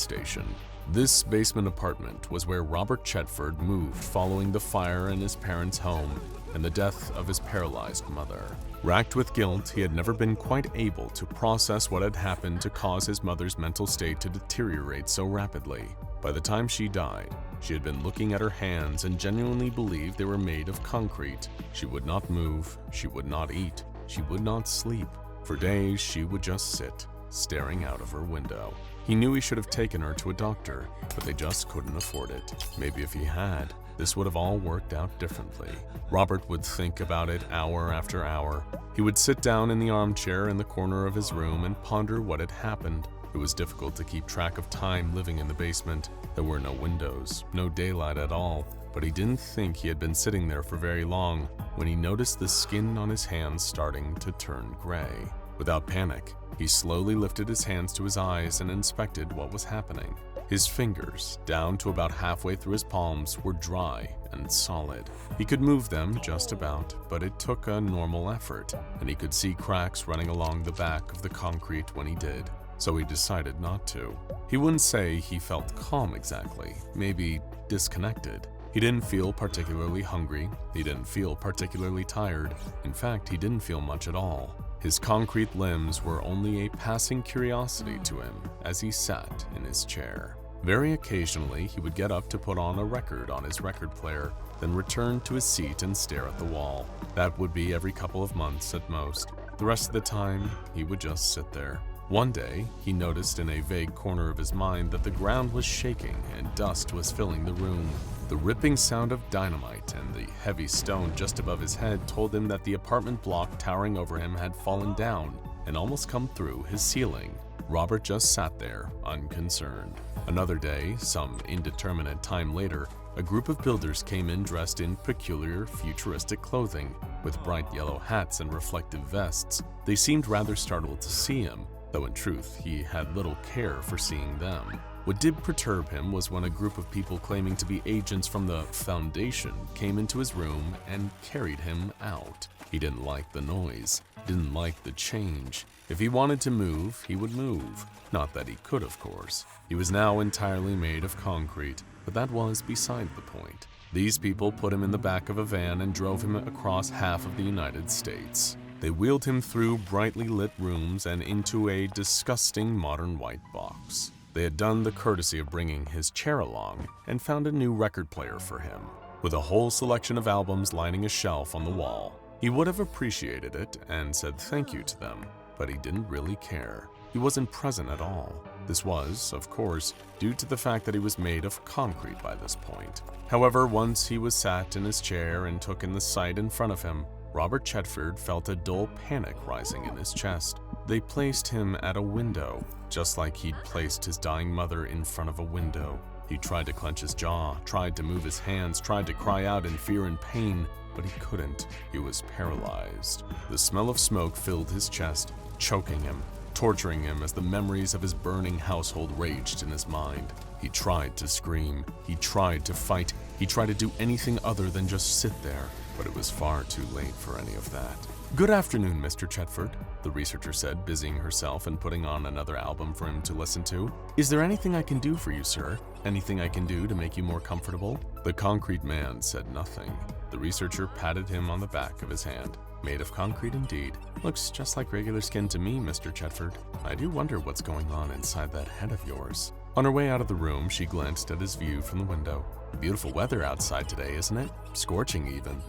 station. This basement apartment was where Robert Chetford moved following the fire in his parents' home and the death of his paralyzed mother. Racked with guilt, he had never been quite able to process what had happened to cause his mother's mental state to deteriorate so rapidly. By the time she died, she had been looking at her hands and genuinely believed they were made of concrete. She would not move, she would not eat, she would not sleep. For days, she would just sit, staring out of her window. He knew he should have taken her to a doctor, but they just couldn't afford it. Maybe if he had, this would have all worked out differently. Robert would think about it hour after hour. He would sit down in the armchair in the corner of his room and ponder what had happened. It was difficult to keep track of time living in the basement. There were no windows, no daylight at all, but he didn't think he had been sitting there for very long when he noticed the skin on his hands starting to turn gray. Without panic, he slowly lifted his hands to his eyes and inspected what was happening. His fingers, down to about halfway through his palms, were dry and solid. He could move them just about, but it took a normal effort, and he could see cracks running along the back of the concrete when he did. so he decided not to. He wouldn't say he felt calm exactly, maybe disconnected. He didn't feel particularly hungry, he didn't feel particularly tired. In fact, he didn't feel much at all. His concrete limbs were only a passing curiosity to him as he sat in his chair. Very occasionally, he would get up to put on a record on his record player, then return to his seat and stare at the wall. That would be every couple of months at most. The rest of the time, he would just sit there. One day, he noticed in a vague corner of his mind that the ground was shaking and dust was filling the room. The ripping sound of dynamite and the heavy stone just above his head told him that the apartment block towering over him had fallen down and almost come through his ceiling. Robert just sat there, unconcerned. Another day, some indeterminate time later, a group of builders came in dressed in peculiar, futuristic clothing, with bright yellow hats and reflective vests. They seemed rather startled to see him, though in truth, he had little care for seeing them. What did perturb him was when a group of people claiming to be agents from the Foundation came into his room and carried him out. He didn't like the noise, didn't like the change. If he wanted to move, he would move. Not that he could, of course. He was now entirely made of concrete, but that was beside the point. These people put him in the back of a van and drove him across half of the United States. They wheeled him through brightly lit rooms and into a disgusting modern white box. They had done the courtesy of bringing his chair along and found a new record player for him, with a whole selection of albums lining a shelf on the wall. He would have appreciated it and said thank you to them, but he didn't really care. He wasn't present at all. This was, of course, due to the fact that he was made of concrete by this point. However, once he was sat in his chair and took in the sight in front of him, Robert Chetford felt a dull panic rising in his chest. They placed him at a window, just like he'd placed his dying mother in front of a window. He tried to clench his jaw, tried to move his hands, tried to cry out in fear and pain, but he couldn't. He was paralyzed. The smell of smoke filled his chest, choking him, torturing him as the memories of his burning household raged in his mind. He tried to scream, he tried to fight, he tried to do anything other than just sit there, but it was far too late for any of that. "Good afternoon, Mr. Chetford," the researcher said, busying herself and putting on another album for him to listen to. "Is there anything I can do for you, sir? Anything I can do to make you more comfortable?" The concrete man said nothing. The researcher patted him on the back of his hand. "Made of concrete indeed. Looks just like regular skin to me, Mr. Chetford. I do wonder what's going on inside that head of yours." On her way out of the room, she glanced at his view from the window. "Beautiful weather outside today, isn't it? Scorching even."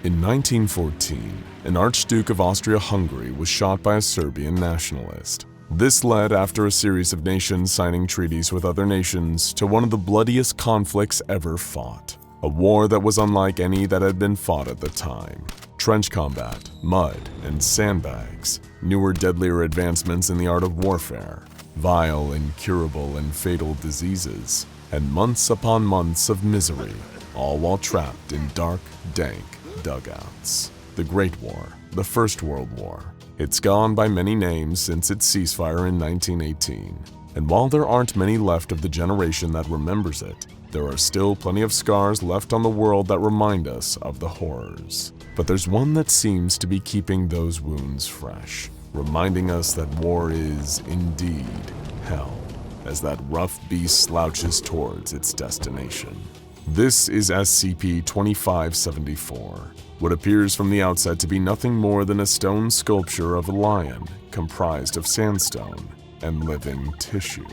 In 1914, an Archduke of Austria-Hungary was shot by a Serbian nationalist. This led, after a series of nations signing treaties with other nations, to one of the bloodiest conflicts ever fought. A war that was unlike any that had been fought at the time. Trench combat, mud, and sandbags, newer, deadlier advancements in the art of warfare, vile, incurable, and fatal diseases, and months upon months of misery, all while trapped in dark, dank dugouts. The Great War, the First World War. It's gone by many names since its ceasefire in 1918, and while there aren't many left of the generation that remembers it, there are still plenty of scars left on the world that remind us of the horrors. But there's one that seems to be keeping those wounds fresh, reminding us that war is, indeed, hell, as that rough beast slouches towards its destination. This is SCP-2574, what appears from the outset to be nothing more than a stone sculpture of a lion comprised of sandstone and living tissue.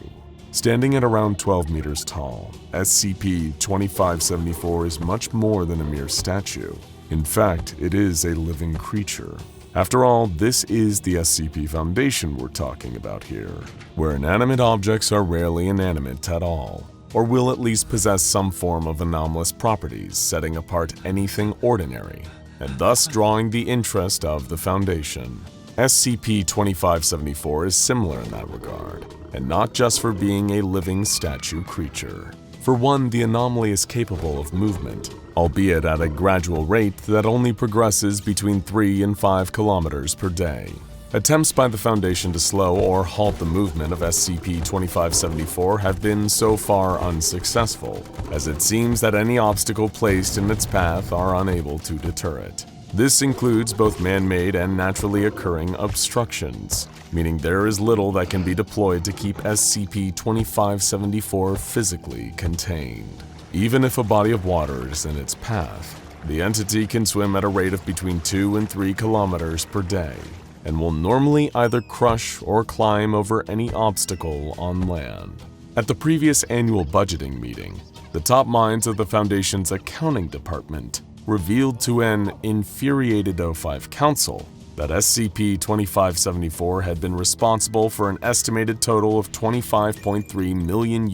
Standing at around 12 meters tall, SCP-2574 is much more than a mere statue. In fact, it is a living creature. After all, this is the SCP Foundation we're talking about here, where inanimate objects are rarely inanimate at all, or will at least possess some form of anomalous properties, setting apart anything ordinary, and thus drawing the interest of the Foundation. SCP-2574 is similar in that regard, and not just for being a living statue creature. For one, the anomaly is capable of movement, albeit at a gradual rate that only progresses between 3 and 5 kilometers per day. Attempts by the Foundation to slow or halt the movement of SCP-2574 have been so far unsuccessful, as it seems that any obstacle placed in its path are unable to deter it. This includes both man-made and naturally occurring obstructions, meaning there is little that can be deployed to keep SCP-2574 physically contained. Even if a body of water is in its path, the entity can swim at a rate of between 2 and 3 kilometers per day, and will normally either crush or climb over any obstacle on land. At the previous annual budgeting meeting, the top minds of the Foundation's accounting department revealed to an infuriated O5 council that SCP-2574 had been responsible for an estimated total of $25.3 million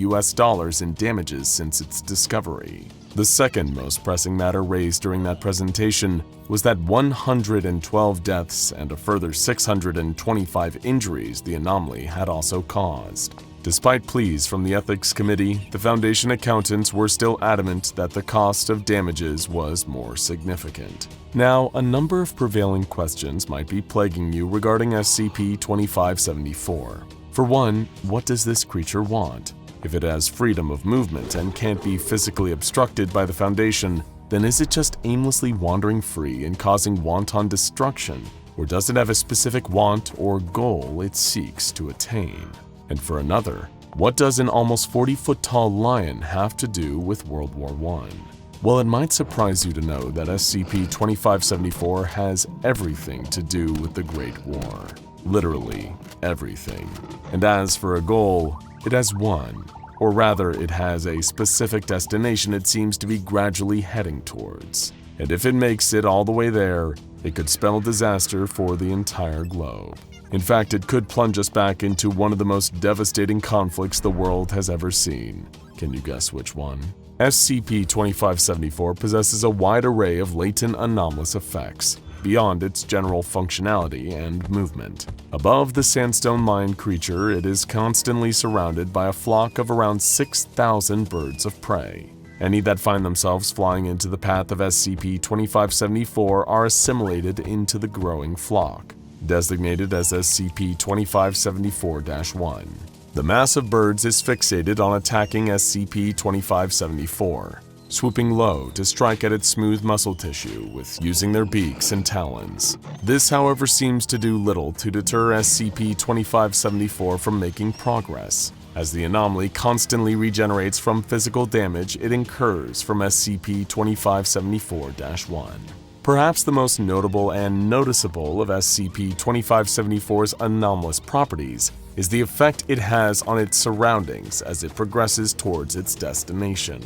in damages since its discovery. The second most pressing matter raised during that presentation was that 112 deaths and a further 625 injuries the anomaly had also caused. Despite pleas from the Ethics Committee, the Foundation accountants were still adamant that the cost of damages was more significant. Now, a number of prevailing questions might be plaguing you regarding SCP-2574. For one, what does this creature want? If it has freedom of movement and can't be physically obstructed by the Foundation, then is it just aimlessly wandering free and causing wanton destruction? Or does it have a specific want or goal it seeks to attain? And for another, what does an almost 40-foot-tall lion have to do with World War I? Well, it might surprise you to know that SCP-2574 has everything to do with the Great War. Literally everything. And as for a goal, it has one, or rather it has a specific destination it seems to be gradually heading towards. And if it makes it all the way there, it could spell disaster for the entire globe. In fact, it could plunge us back into one of the most devastating conflicts the world has ever seen. Can you guess which one? SCP-2574 possesses a wide array of latent anomalous effects, beyond its general functionality and movement. Above the sandstone mine creature, it is constantly surrounded by a flock of around 6,000 birds of prey. Any that find themselves flying into the path of SCP-2574 are assimilated into the growing flock, designated as SCP-2574-1. The mass of birds is fixated on attacking SCP-2574, swooping low to strike at its smooth muscle tissue with using their beaks and talons. This, however, seems to do little to deter SCP-2574 from making progress, as the anomaly constantly regenerates from physical damage it incurs from SCP-2574-1. Perhaps the most notable and noticeable of SCP-2574's anomalous properties is the effect it has on its surroundings as it progresses towards its destination.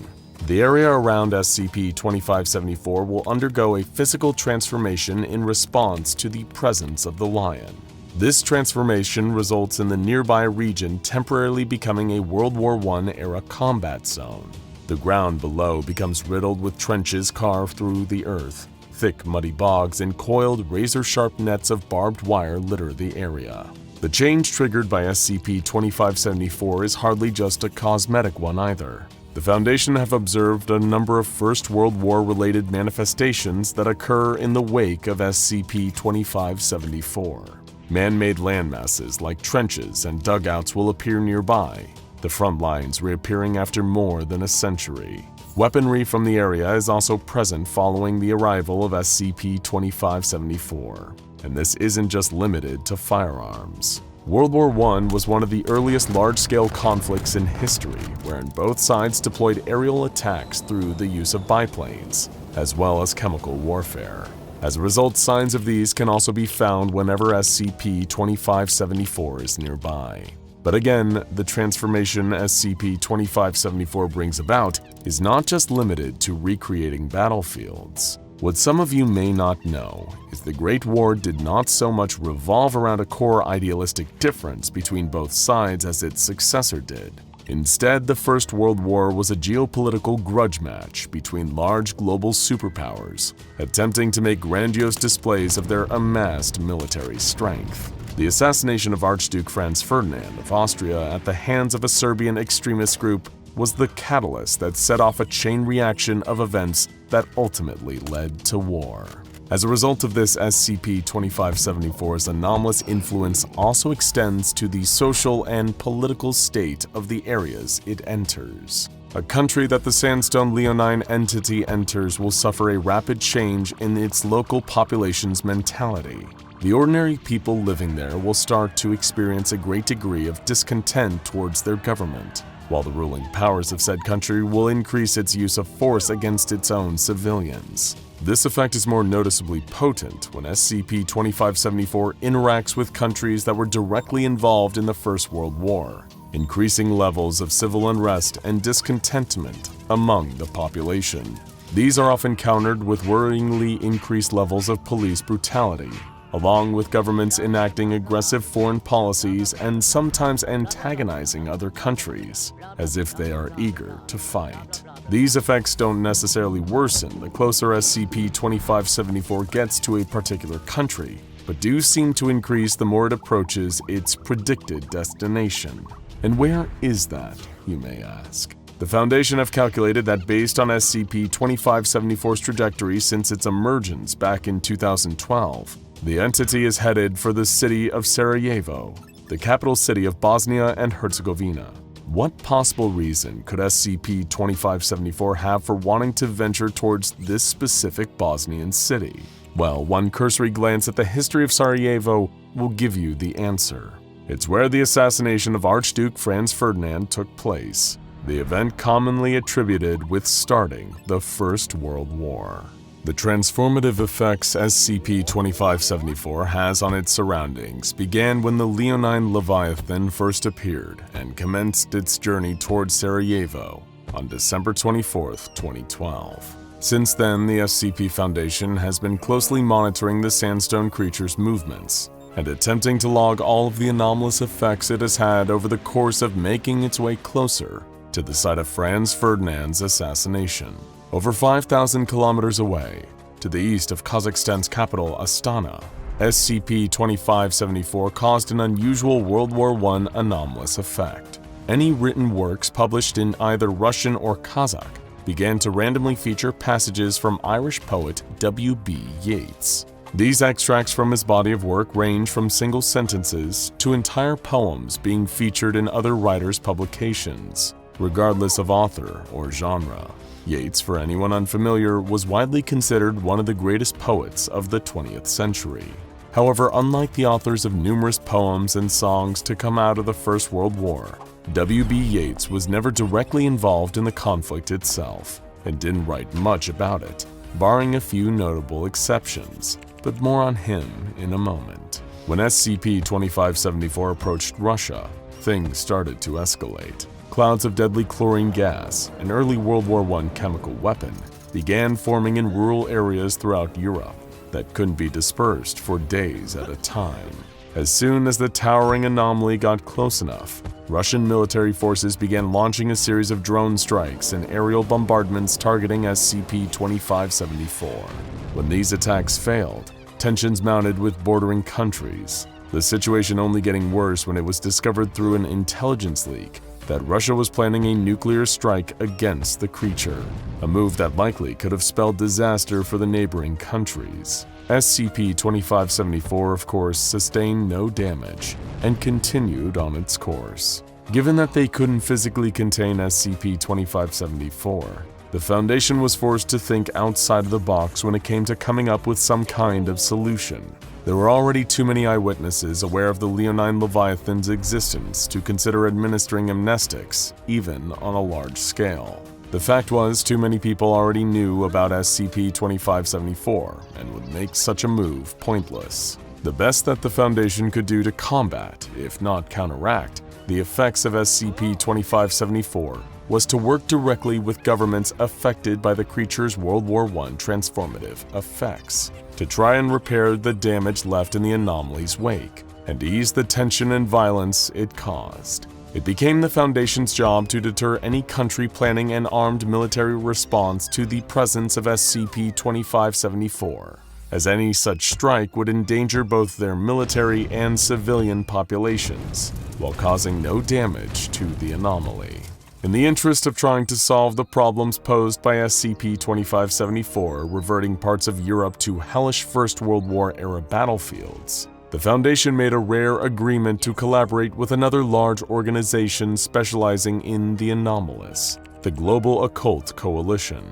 The area around SCP-2574 will undergo a physical transformation in response to the presence of the lion. This transformation results in the nearby region temporarily becoming a World War I-era combat zone. The ground below becomes riddled with trenches carved through the earth. Thick, muddy bogs and coiled, razor-sharp nets of barbed wire litter the area. The change triggered by SCP-2574 is hardly just a cosmetic one either. The Foundation have observed a number of First World War-related manifestations that occur in the wake of SCP-2574. Man-made landmasses like trenches and dugouts will appear nearby, the front lines reappearing after more than a century. Weaponry from the area is also present following the arrival of SCP-2574, and this isn't just limited to firearms. World War I was one of the earliest large-scale conflicts in history, wherein both sides deployed aerial attacks through the use of biplanes, as well as chemical warfare. As a result, signs of these can also be found whenever SCP-2574 is nearby. But again, the transformation SCP-2574 brings about is not just limited to recreating battlefields. What some of you may not know is the Great War did not so much revolve around a core idealistic difference between both sides as its successor did. Instead, the First World War was a geopolitical grudge match between large global superpowers, attempting to make grandiose displays of their amassed military strength. The assassination of Archduke Franz Ferdinand of Austria at the hands of a Serbian extremist group was the catalyst that set off a chain reaction of events that ultimately led to war. As a result of this, SCP-2574's anomalous influence also extends to the social and political state of the areas it enters. A country that the Sandstone Leonine entity enters will suffer a rapid change in its local population's mentality. The ordinary people living there will start to experience a great degree of discontent towards their government, while the ruling powers of said country will increase its use of force against its own civilians. This effect is more noticeably potent when SCP-2574 interacts with countries that were directly involved in the First World War, increasing levels of civil unrest and discontentment among the population. These are often countered with worryingly increased levels of police brutality, along with governments enacting aggressive foreign policies and sometimes antagonizing other countries, as if they are eager to fight. These effects don't necessarily worsen the closer SCP-2574 gets to a particular country, but do seem to increase the more it approaches its predicted destination. And where is that, you may ask? The Foundation have calculated that based on SCP-2574's trajectory since its emergence back in 2012, the entity is headed for the city of Sarajevo, the capital city of Bosnia and Herzegovina. What possible reason could SCP-2574 have for wanting to venture towards this specific Bosnian city? Well, one cursory glance at the history of Sarajevo will give you the answer. It's where the assassination of Archduke Franz Ferdinand took place, the event commonly attributed with starting the First World War. The transformative effects SCP-2574 has on its surroundings began when the Leonine Leviathan first appeared and commenced its journey towards Sarajevo on December 24, 2012. Since then, the SCP Foundation has been closely monitoring the Sandstone creature's movements and attempting to log all of the anomalous effects it has had over the course of making its way closer to the site of Franz Ferdinand's assassination. Over 5,000 kilometers away, to the east of Kazakhstan's capital Astana, SCP-2574 caused an unusual World War I anomalous effect. Any written works published in either Russian or Kazakh began to randomly feature passages from Irish poet W.B. Yeats. These extracts from his body of work range from single sentences to entire poems being featured in other writers' publications, regardless of author or genre. Yeats, for anyone unfamiliar, was widely considered one of the greatest poets of the 20th century. However, unlike the authors of numerous poems and songs to come out of the First World War, W.B. Yeats was never directly involved in the conflict itself and didn't write much about it, barring a few notable exceptions, but more on him in a moment. When SCP-2574 approached Russia, things started to escalate. Clouds of deadly chlorine gas, an early World War I chemical weapon, began forming in rural areas throughout Europe that couldn't be dispersed for days at a time. As soon as the towering anomaly got close enough, Russian military forces began launching a series of drone strikes and aerial bombardments targeting SCP-2574. When these attacks failed, tensions mounted with bordering countries, the situation only getting worse when it was discovered through an intelligence leak that Russia was planning a nuclear strike against the creature, a move that likely could have spelled disaster for the neighboring countries. SCP-2574, of course, sustained no damage and continued on its course. Given that they couldn't physically contain SCP-2574, the Foundation was forced to think outside of the box when it came to coming up with some kind of solution. There were already too many eyewitnesses aware of the Leonine Leviathan's existence to consider administering amnestics, even on a large scale. The fact was, too many people already knew about SCP-2574 and would make such a move pointless. The best that the Foundation could do to combat, if not counteract, the effects of SCP-2574 was to work directly with governments affected by the creature's World War I transformative effects, to try and repair the damage left in the anomaly's wake, and ease the tension and violence it caused. It became the Foundation's job to deter any country planning an armed military response to the presence of SCP-2574, as any such strike would endanger both their military and civilian populations, while causing no damage to the anomaly. In the interest of trying to solve the problems posed by SCP-2574 reverting parts of Europe to hellish First World War-era battlefields, the Foundation made a rare agreement to collaborate with another large organization specializing in the anomalous, the Global Occult Coalition.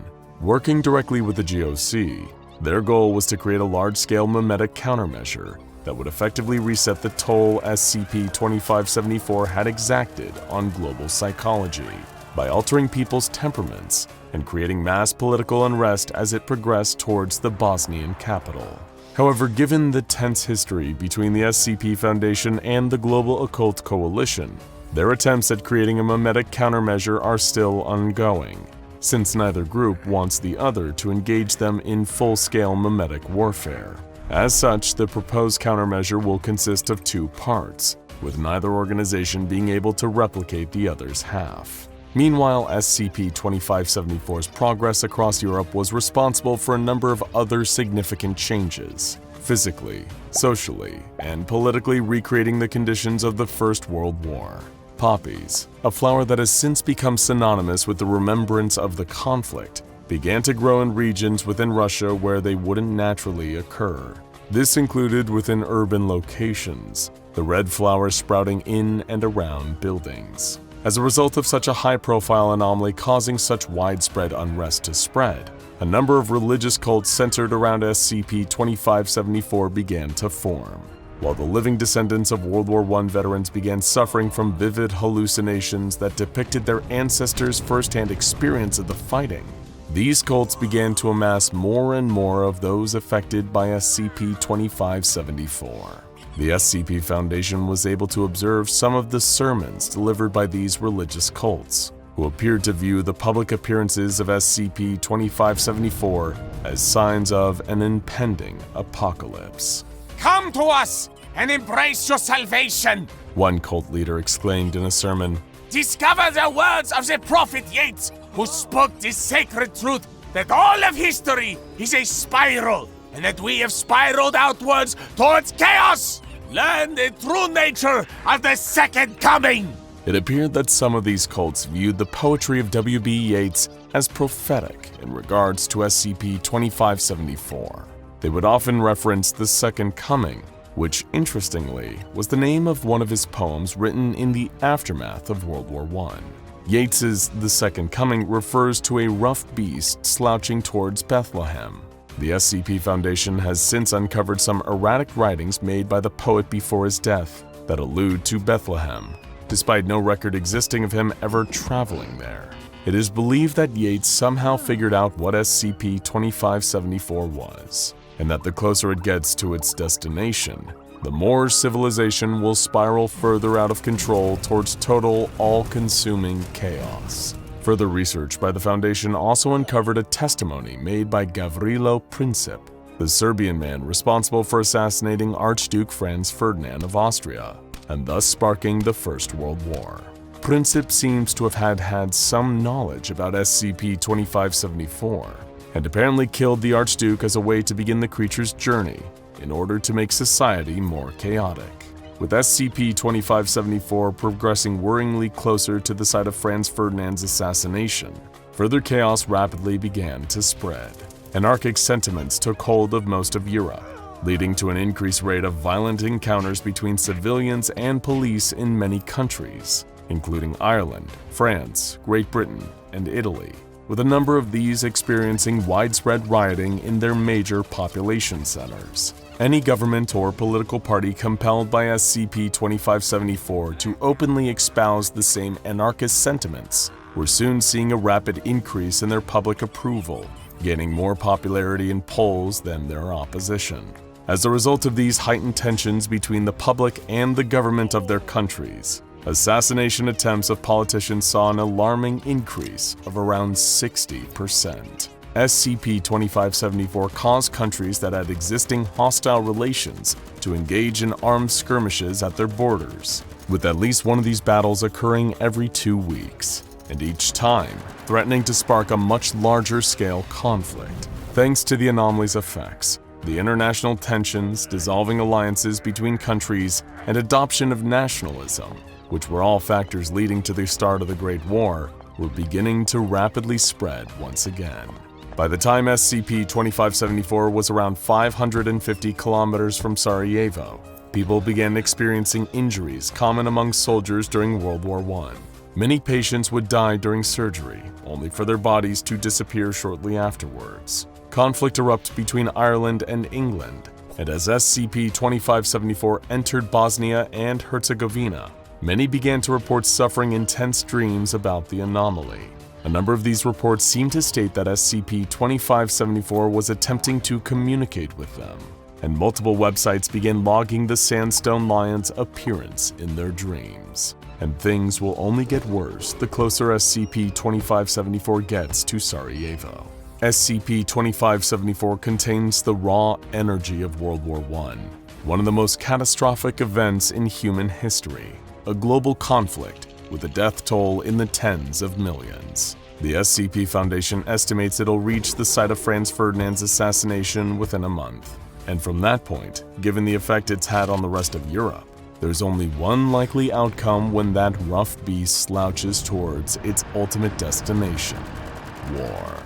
Working directly with the GOC, their goal was to create a large-scale memetic countermeasure that would effectively reset the toll SCP-2574 had exacted on global psychology by altering people's temperaments and creating mass political unrest as it progressed towards the Bosnian capital. However, given the tense history between the SCP Foundation and the Global Occult Coalition, their attempts at creating a memetic countermeasure are still ongoing, since neither group wants the other to engage them in full-scale memetic warfare. As such, the proposed countermeasure will consist of two parts, with neither organization being able to replicate the other's half. Meanwhile, SCP-2574's progress across Europe was responsible for a number of other significant changes, physically, socially, and politically recreating the conditions of the First World War. Poppies, a flower that has since become synonymous with the remembrance of the conflict, began to grow in regions within Russia where they wouldn't naturally occur. This included within urban locations, the red flowers sprouting in and around buildings. As a result of such a high-profile anomaly causing such widespread unrest to spread, a number of religious cults centered around SCP-2574 began to form. While the living descendants of World War I veterans began suffering from vivid hallucinations that depicted their ancestors' first-hand experience of the fighting, these cults began to amass more and more of those affected by SCP-2574. The SCP Foundation was able to observe some of the sermons delivered by these religious cults, who appeared to view the public appearances of SCP-2574 as signs of an impending apocalypse. "Come to us and embrace your salvation," one cult leader exclaimed in a sermon. "Discover the words of the prophet Yates, who spoke this sacred truth that all of history is a spiral, and that we have spiraled outwards towards chaos. Learn the true nature of the Second Coming." It appeared that some of these cults viewed the poetry of W.B. Yeats as prophetic in regards to SCP-2574. They would often reference the Second Coming, which, interestingly, was the name of one of his poems written in the aftermath of World War I. Yeats's The Second Coming refers to a rough beast slouching towards Bethlehem. The SCP Foundation has since uncovered some erratic writings made by the poet before his death that allude to Bethlehem, despite no record existing of him ever traveling there. It is believed that Yeats somehow figured out what SCP-2574 was, and that the closer it gets to its destination, the more civilization will spiral further out of control towards total, all-consuming chaos. Further research by the Foundation also uncovered a testimony made by Gavrilo Princip, the Serbian man responsible for assassinating Archduke Franz Ferdinand of Austria, and thus sparking the First World War. Princip seems to have had some knowledge about SCP-2574, and apparently killed the Archduke as a way to begin the creature's journey in order to make society more chaotic. With SCP-2574 progressing worryingly closer to the site of Franz Ferdinand's assassination, further chaos rapidly began to spread. Anarchic sentiments took hold of most of Europe, leading to an increased rate of violent encounters between civilians and police in many countries, including Ireland, France, Great Britain, and Italy, with a number of these experiencing widespread rioting in their major population centers. Any government or political party compelled by SCP-2574 to openly espouse the same anarchist sentiments were soon seeing a rapid increase in their public approval, gaining more popularity in polls than their opposition. As a result of these heightened tensions between the public and the government of their countries, assassination attempts of politicians saw an alarming increase of around 60%. SCP-2574 caused countries that had existing hostile relations to engage in armed skirmishes at their borders, with at least one of these battles occurring every 2 weeks, and each time threatening to spark a much larger scale conflict. Thanks to the anomaly's effects, the international tensions, dissolving alliances between countries, and adoption of nationalism, which were all factors leading to the start of the Great War, were beginning to rapidly spread once again. By the time SCP-2574 was around 550 kilometers from Sarajevo, people began experiencing injuries common among soldiers during World War I. Many patients would die during surgery, only for their bodies to disappear shortly afterwards. Conflict erupted between Ireland and England, and as SCP-2574 entered Bosnia and Herzegovina, many began to report suffering intense dreams about the anomaly. A number of these reports seem to state that SCP-2574 was attempting to communicate with them, and multiple websites began logging the Sandstone Lion's appearance in their dreams. And things will only get worse the closer SCP-2574 gets to Sarajevo. SCP-2574 contains the raw energy of World War I, one of the most catastrophic events in human history, a global conflict with a death toll in the tens of millions. The SCP Foundation estimates it'll reach the site of Franz Ferdinand's assassination within a month. And from that point, given the effect it's had on the rest of Europe, there's only one likely outcome when that rough beast slouches towards its ultimate destination: war.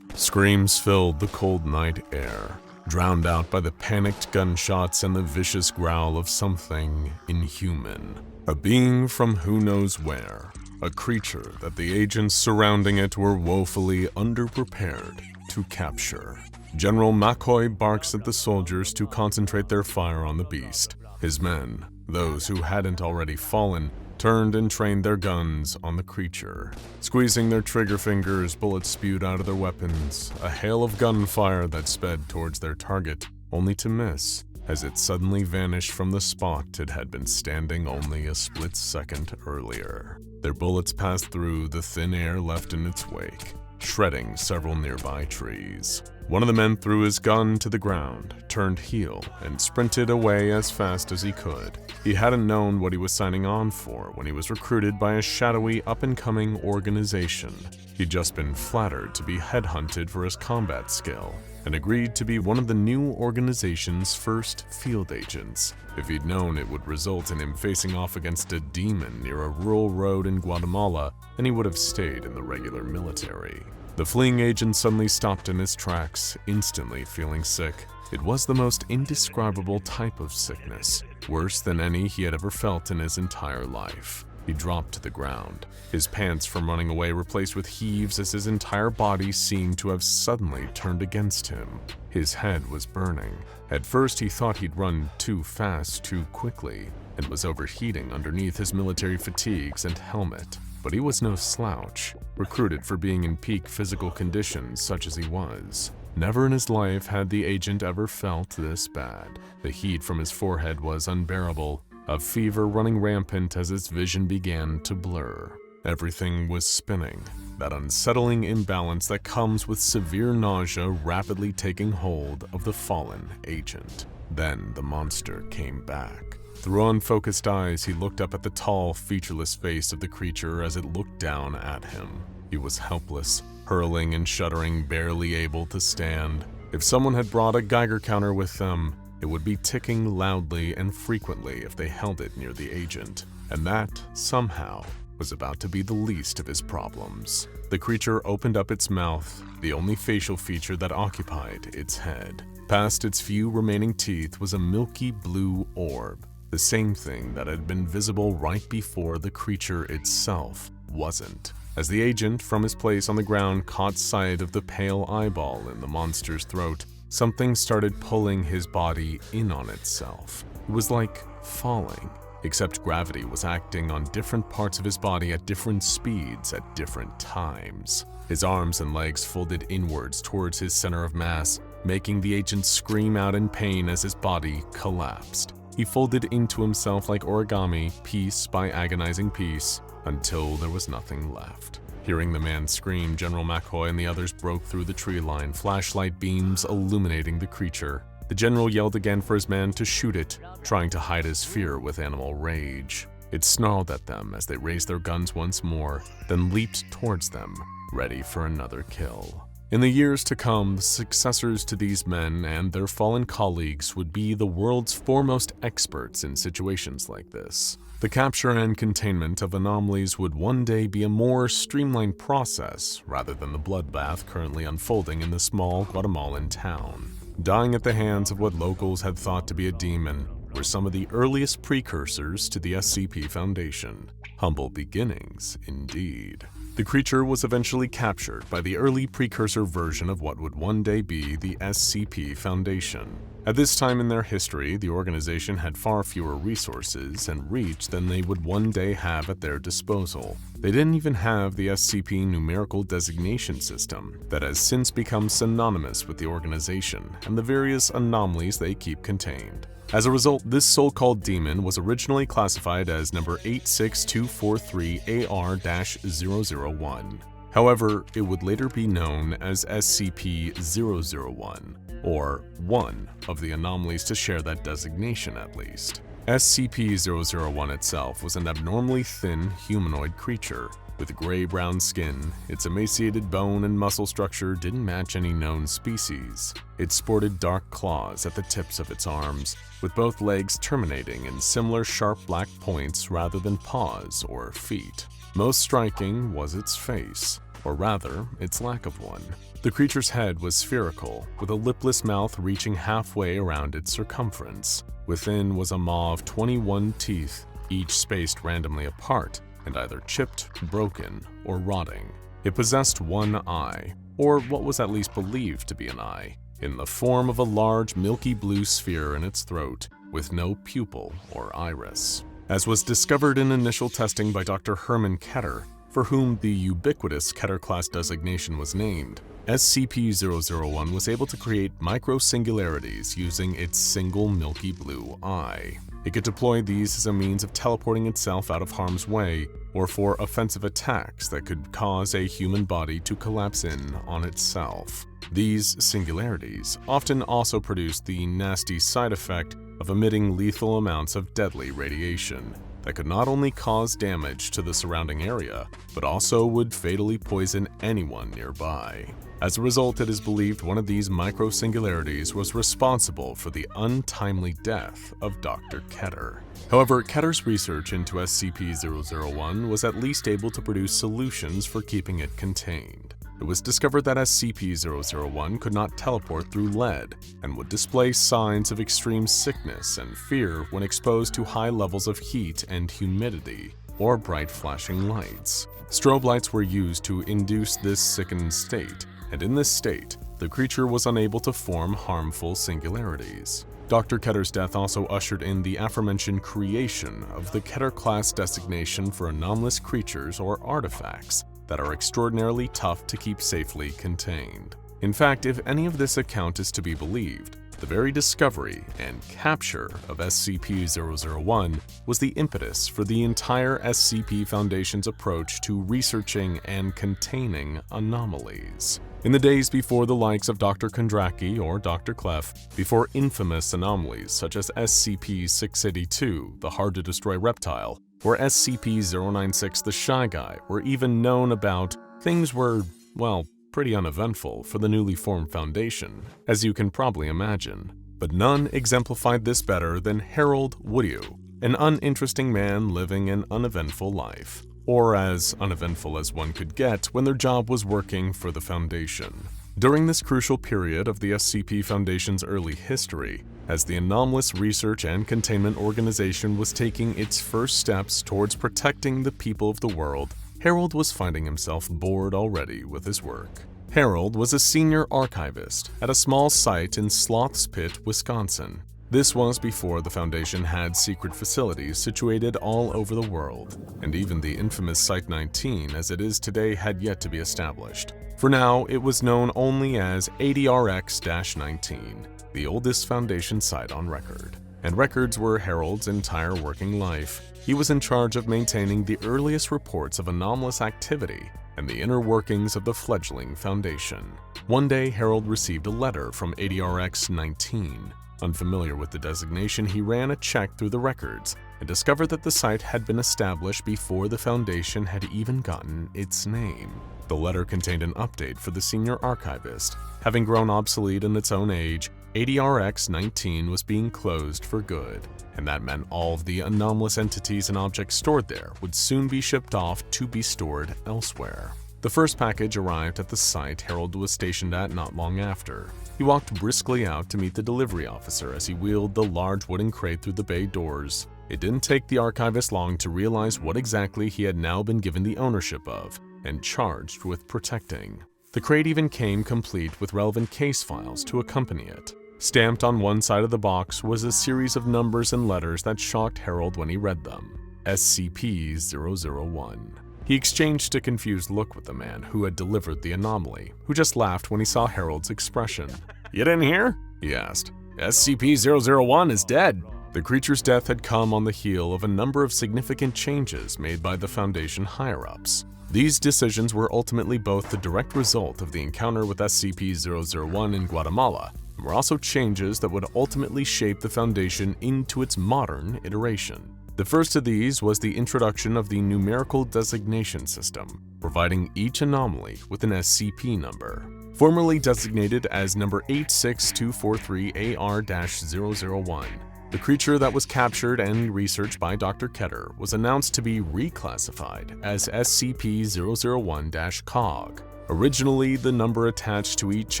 Screams filled the cold night air, drowned out by the panicked gunshots and the vicious growl of something inhuman. A being from who knows where, a creature that the agents surrounding it were woefully underprepared to capture. General McCoy barks at the soldiers to concentrate their fire on the beast. His men, those who hadn't already fallen, turned and trained their guns on the creature. Squeezing their trigger fingers, bullets spewed out of their weapons, a hail of gunfire that sped towards their target, only to miss, as it suddenly vanished from the spot it had been standing only a split second earlier. Their bullets passed through the thin air left in its wake, shredding several nearby trees. One of the men threw his gun to the ground, turned heel, and sprinted away as fast as he could. He hadn't known what he was signing on for when he was recruited by a shadowy up-and-coming organization. He'd just been flattered to be headhunted for his combat skill, and agreed to be one of the new organization's first field agents. If he'd known it would result in him facing off against a demon near a rural road in Guatemala, then he would have stayed in the regular military. The fleeing agent suddenly stopped in his tracks, instantly feeling sick. It was the most indescribable type of sickness, worse than any he had ever felt in his entire life. He dropped to the ground, his pants from running away replaced with heaves as his entire body seemed to have suddenly turned against him. His head was burning. At first he thought he'd run too fast too quickly, and was overheating underneath his military fatigues and helmet. But he was no slouch, recruited for being in peak physical condition such as he was. Never in his life had the agent ever felt this bad. The heat from his forehead was unbearable, a fever running rampant as his vision began to blur. Everything was spinning, that unsettling imbalance that comes with severe nausea rapidly taking hold of the fallen agent. Then the monster came back. Through unfocused eyes, he looked up at the tall, featureless face of the creature as it looked down at him. He was helpless, hurling and shuddering, barely able to stand. If someone had brought a Geiger counter with them, it would be ticking loudly and frequently if they held it near the agent. And that, somehow, was about to be the least of his problems. The creature opened up its mouth, the only facial feature that occupied its head. Past its few remaining teeth was a milky blue orb. The same thing that had been visible right before the creature itself wasn't. As the agent, from his place on the ground, caught sight of the pale eyeball in the monster's throat, something started pulling his body in on itself. It was like falling, except gravity was acting on different parts of his body at different speeds at different times. His arms and legs folded inwards towards his center of mass, making the agent scream out in pain as his body collapsed. He folded into himself like origami, piece by agonizing piece, until there was nothing left. Hearing the man scream, General McCoy and the others broke through the tree line, flashlight beams illuminating the creature. The general yelled again for his men to shoot it, trying to hide his fear with animal rage. It snarled at them as they raised their guns once more, then leaped towards them, ready for another kill. In the years to come, the successors to these men and their fallen colleagues would be the world's foremost experts in situations like this. The capture and containment of anomalies would one day be a more streamlined process rather than the bloodbath currently unfolding in the small Guatemalan town. Dying at the hands of what locals had thought to be a demon, were some of the earliest precursors to the SCP Foundation. Humble beginnings, indeed. The creature was eventually captured by the early precursor version of what would one day be the SCP Foundation. At this time in their history, the organization had far fewer resources and reach than they would one day have at their disposal. They didn't even have the SCP numerical designation system that has since become synonymous with the organization and the various anomalies they keep contained. As a result, this so-called demon was originally classified as number 86243AR-001. However, it would later be known as SCP-001, or one of the anomalies to share that designation at least. SCP-001 itself was an abnormally thin humanoid creature. With gray-brown skin, its emaciated bone and muscle structure didn't match any known species. It sported dark claws at the tips of its arms, with both legs terminating in similar sharp black points rather than paws or feet. Most striking was its face, or rather, its lack of one. The creature's head was spherical, with a lipless mouth reaching halfway around its circumference. Within was a maw of 21 teeth, each spaced randomly apart, and either chipped, broken, or rotting. It possessed one eye, or what was at least believed to be an eye, in the form of a large milky blue sphere in its throat, with no pupil or iris. As was discovered in initial testing by Dr. Herman Keter, for whom the ubiquitous Keter class designation was named, SCP-001 was able to create micro-singularities using its single milky blue eye. It could deploy these as a means of teleporting itself out of harm's way, or for offensive attacks that could cause a human body to collapse in on itself. These singularities often also produced the nasty side effect of emitting lethal amounts of deadly radiation that could not only cause damage to the surrounding area, but also would fatally poison anyone nearby. As a result, it is believed one of these micro-singularities was responsible for the untimely death of Dr. Keter. However, Keter's research into SCP-001 was at least able to produce solutions for keeping it contained. It was discovered that SCP-001 could not teleport through lead and would display signs of extreme sickness and fear when exposed to high levels of heat and humidity, or bright flashing lights. Strobe lights were used to induce this sickened state, and in this state, the creature was unable to form harmful singularities. Dr. Keter's death also ushered in the aforementioned creation of the Keter class designation for anomalous creatures or artifacts that are extraordinarily tough to keep safely contained. In fact, if any of this account is to be believed, the very discovery and capture of SCP-001 was the impetus for the entire SCP Foundation's approach to researching and containing anomalies. In the days before the likes of Dr. Kondraki or Dr. Clef, before infamous anomalies such as SCP-682, the hard-to-destroy reptile, or SCP-096, the Shy Guy, were even known about, things were, well, pretty uneventful for the newly formed Foundation, as you can probably imagine. But none exemplified this better than Harold Woodeu, an uninteresting man living an uneventful life, or as uneventful as one could get when their job was working for the Foundation. During this crucial period of the SCP Foundation's early history, as the anomalous research and containment organization was taking its first steps towards protecting the people of the world, Harold was finding himself bored already with his work. Harold was a senior archivist at a small site in Sloth's Pit, Wisconsin. This was before the Foundation had secret facilities situated all over the world, and even the infamous Site-19 as it is today had yet to be established. For now, it was known only as ADRX-19, the oldest Foundation site on record. And records were Harold's entire working life. He was in charge of maintaining the earliest reports of anomalous activity and the inner workings of the fledgling Foundation. One day, Harold received a letter from ADRX-19. Unfamiliar with the designation, he ran a check through the records and discovered that the site had been established before the Foundation had even gotten its name. The letter contained an update for the senior archivist. Having grown obsolete in its own age, ADRX-19 was being closed for good, and that meant all of the anomalous entities and objects stored there would soon be shipped off to be stored elsewhere. The first package arrived at the site Harold was stationed at not long after. He walked briskly out to meet the delivery officer as he wheeled the large wooden crate through the bay doors. It didn't take the archivist long to realize what exactly he had now been given the ownership of and charged with protecting. The crate even came complete with relevant case files to accompany it. Stamped on one side of the box was a series of numbers and letters that shocked Harold when he read them. SCP-001. He exchanged a confused look with the man who had delivered the anomaly, who just laughed when he saw Harold's expression. "You didn't hear?" he asked. "SCP-001 is dead." The creature's death had come on the heel of a number of significant changes made by the Foundation higher-ups. These decisions were ultimately both the direct result of the encounter with SCP-001 in Guatemala, and were also changes that would ultimately shape the Foundation into its modern iteration. The first of these was the introduction of the numerical designation system, providing each anomaly with an SCP number. Formerly designated as number 86243AR-001, the creature that was captured and researched by Dr. Keter was announced to be reclassified as SCP-001-COG. Originally, the number attached to each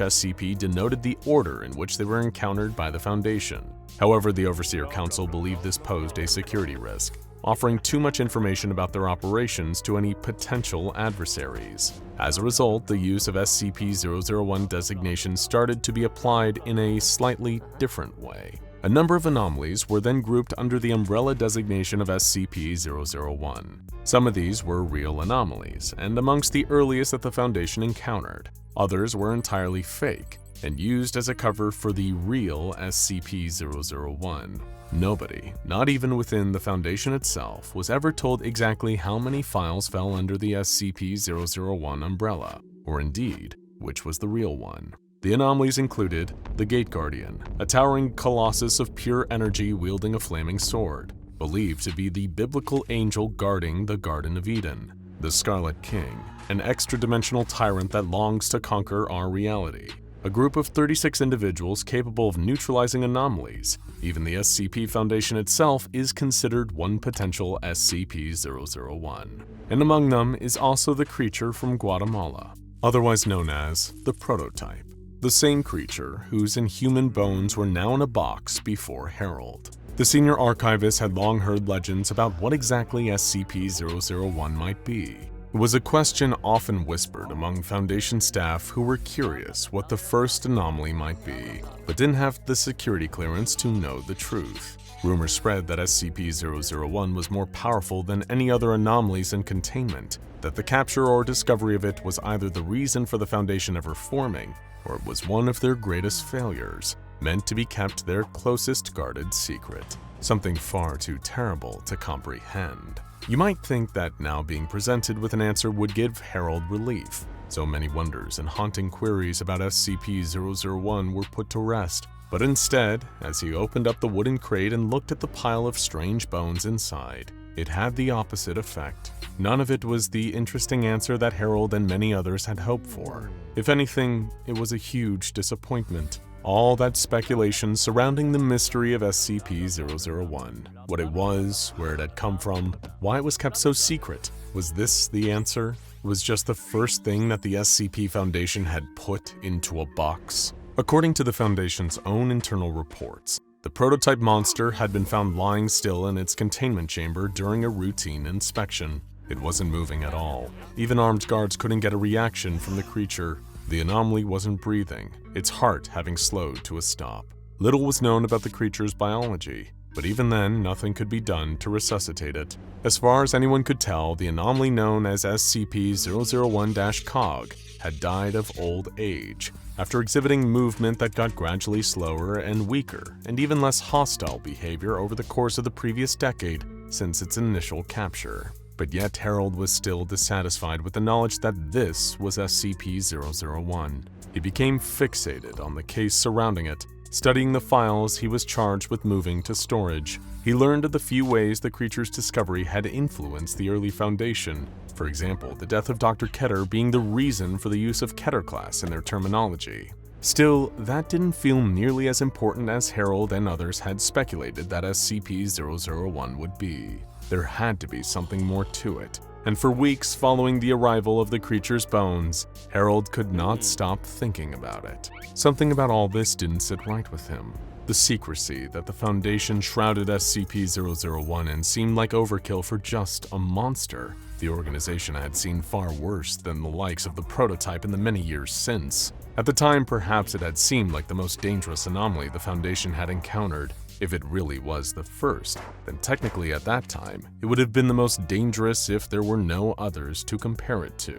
SCP denoted the order in which they were encountered by the Foundation. However, the Overseer Council believed this posed a security risk, offering too much information about their operations to any potential adversaries. As a result, the use of SCP-001 designation started to be applied in a slightly different way. A number of anomalies were then grouped under the umbrella designation of SCP-001. Some of these were real anomalies, and amongst the earliest that the Foundation encountered. Others were entirely fake, and used as a cover for the real SCP-001. Nobody, not even within the Foundation itself, was ever told exactly how many files fell under the SCP-001 umbrella, or indeed, which was the real one. The anomalies included the Gate Guardian, a towering colossus of pure energy wielding a flaming sword, believed to be the biblical angel guarding the Garden of Eden; the Scarlet King, an extra-dimensional tyrant that longs to conquer our reality; a group of 36 individuals capable of neutralizing anomalies. Even the SCP Foundation itself is considered one potential SCP-001. And among them is also the creature from Guatemala, otherwise known as the Prototype. The same creature whose inhuman bones were now in a box before Harold. The senior archivist had long heard legends about what exactly SCP-001 might be. It was a question often whispered among Foundation staff who were curious what the first anomaly might be, but didn't have the security clearance to know the truth. Rumors spread that SCP-001 was more powerful than any other anomalies in containment, that the capture or discovery of it was either the reason for the Foundation ever forming, or it was one of their greatest failures, meant to be kept their closest guarded secret. Something far too terrible to comprehend. You might think that now being presented with an answer would give Harold relief. So many wonders and haunting queries about SCP-001 were put to rest. But instead, as he opened up the wooden crate and looked at the pile of strange bones inside, it had the opposite effect. None of it was the interesting answer that Harold and many others had hoped for. If anything, it was a huge disappointment. All that speculation surrounding the mystery of SCP-001. What it was, where it had come from, why it was kept so secret. Was this the answer? It was just the first thing that the SCP Foundation had put into a box. According to the Foundation's own internal reports, the prototype monster had been found lying still in its containment chamber during a routine inspection. It wasn't moving at all. Even armed guards couldn't get a reaction from the creature. The anomaly wasn't breathing, its heart having slowed to a stop. Little was known about the creature's biology, but even then, nothing could be done to resuscitate it. As far as anyone could tell, the anomaly known as SCP-001-COG had died of old age, after exhibiting movement that got gradually slower and weaker, and even less hostile behavior over the course of the previous decade since its initial capture. But yet Harold was still dissatisfied with the knowledge that this was SCP-001. He became fixated on the case surrounding it. Studying the files he was charged with moving to storage, he learned of the few ways the creature's discovery had influenced the early Foundation. For example, the death of Dr. Keter being the reason for the use of Keter class in their terminology. Still, that didn't feel nearly as important as Harold and others had speculated that SCP-001 would be. There had to be something more to it. And for weeks following the arrival of the creature's bones, Harold could not stop thinking about it. Something about all this didn't sit right with him. The secrecy that the Foundation shrouded SCP-001 in seemed like overkill for just a monster. The organization had seen far worse than the likes of the prototype in the many years since. At the time, perhaps it had seemed like the most dangerous anomaly the Foundation had encountered. If it really was the first, then technically at that time, it would have been the most dangerous if there were no others to compare it to.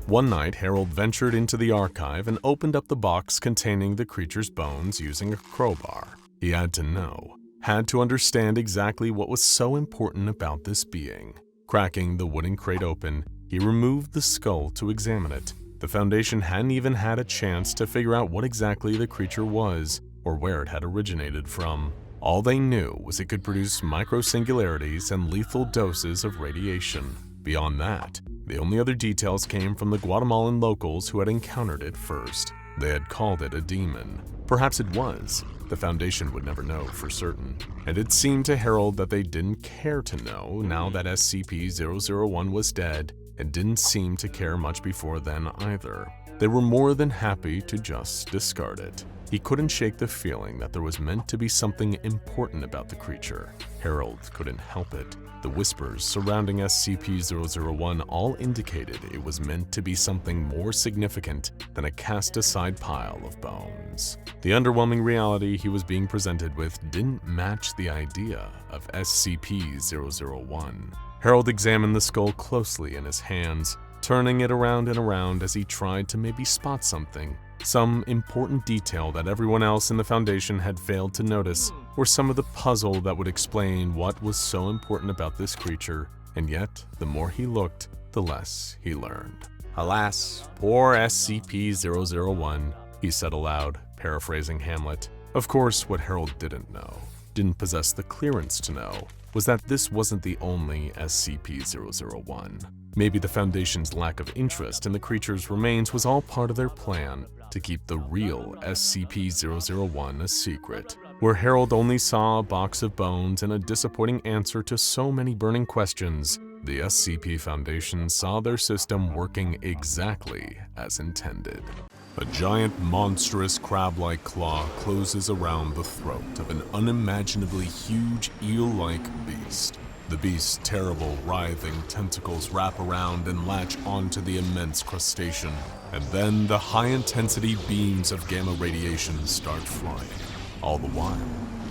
One night, Harold ventured into the archive and opened up the box containing the creature's bones using a crowbar. He had to know, had to understand exactly what was so important about this being. Cracking the wooden crate open, he removed the skull to examine it. The Foundation hadn't even had a chance to figure out what exactly the creature was or where it had originated from. All they knew was it could produce microsingularities and lethal doses of radiation. Beyond that, the only other details came from the Guatemalan locals who had encountered it first. They had called it a demon. Perhaps it was. The Foundation would never know for certain. And it seemed to Harold that they didn't care to know now that SCP-001 was dead, and didn't seem to care much before then either. They were more than happy to just discard it. He couldn't shake the feeling that there was meant to be something important about the creature. Harold couldn't help it. The whispers surrounding SCP-001 all indicated it was meant to be something more significant than a cast-aside pile of bones. The underwhelming reality he was being presented with didn't match the idea of SCP-001. Harold examined the skull closely in his hands, turning it around and around as he tried to maybe spot something. Some important detail that everyone else in the Foundation had failed to notice, or some of the puzzle that would explain what was so important about this creature, and yet, the more he looked, the less he learned. Alas, poor SCP-001, he said aloud, paraphrasing Hamlet. Of course, what Harold didn't know, didn't possess the clearance to know, was that this wasn't the only SCP-001. Maybe the Foundation's lack of interest in the creature's remains was all part of their plan to keep the real SCP-001 a secret. Where Harold only saw a box of bones and a disappointing answer to so many burning questions, the SCP Foundation saw their system working exactly as intended. A giant, monstrous, crab-like claw closes around the throat of an unimaginably huge, eel-like beast. The beast's terrible, writhing tentacles wrap around and latch onto the immense crustacean, and then the high-intensity beams of gamma radiation start flying. All the while,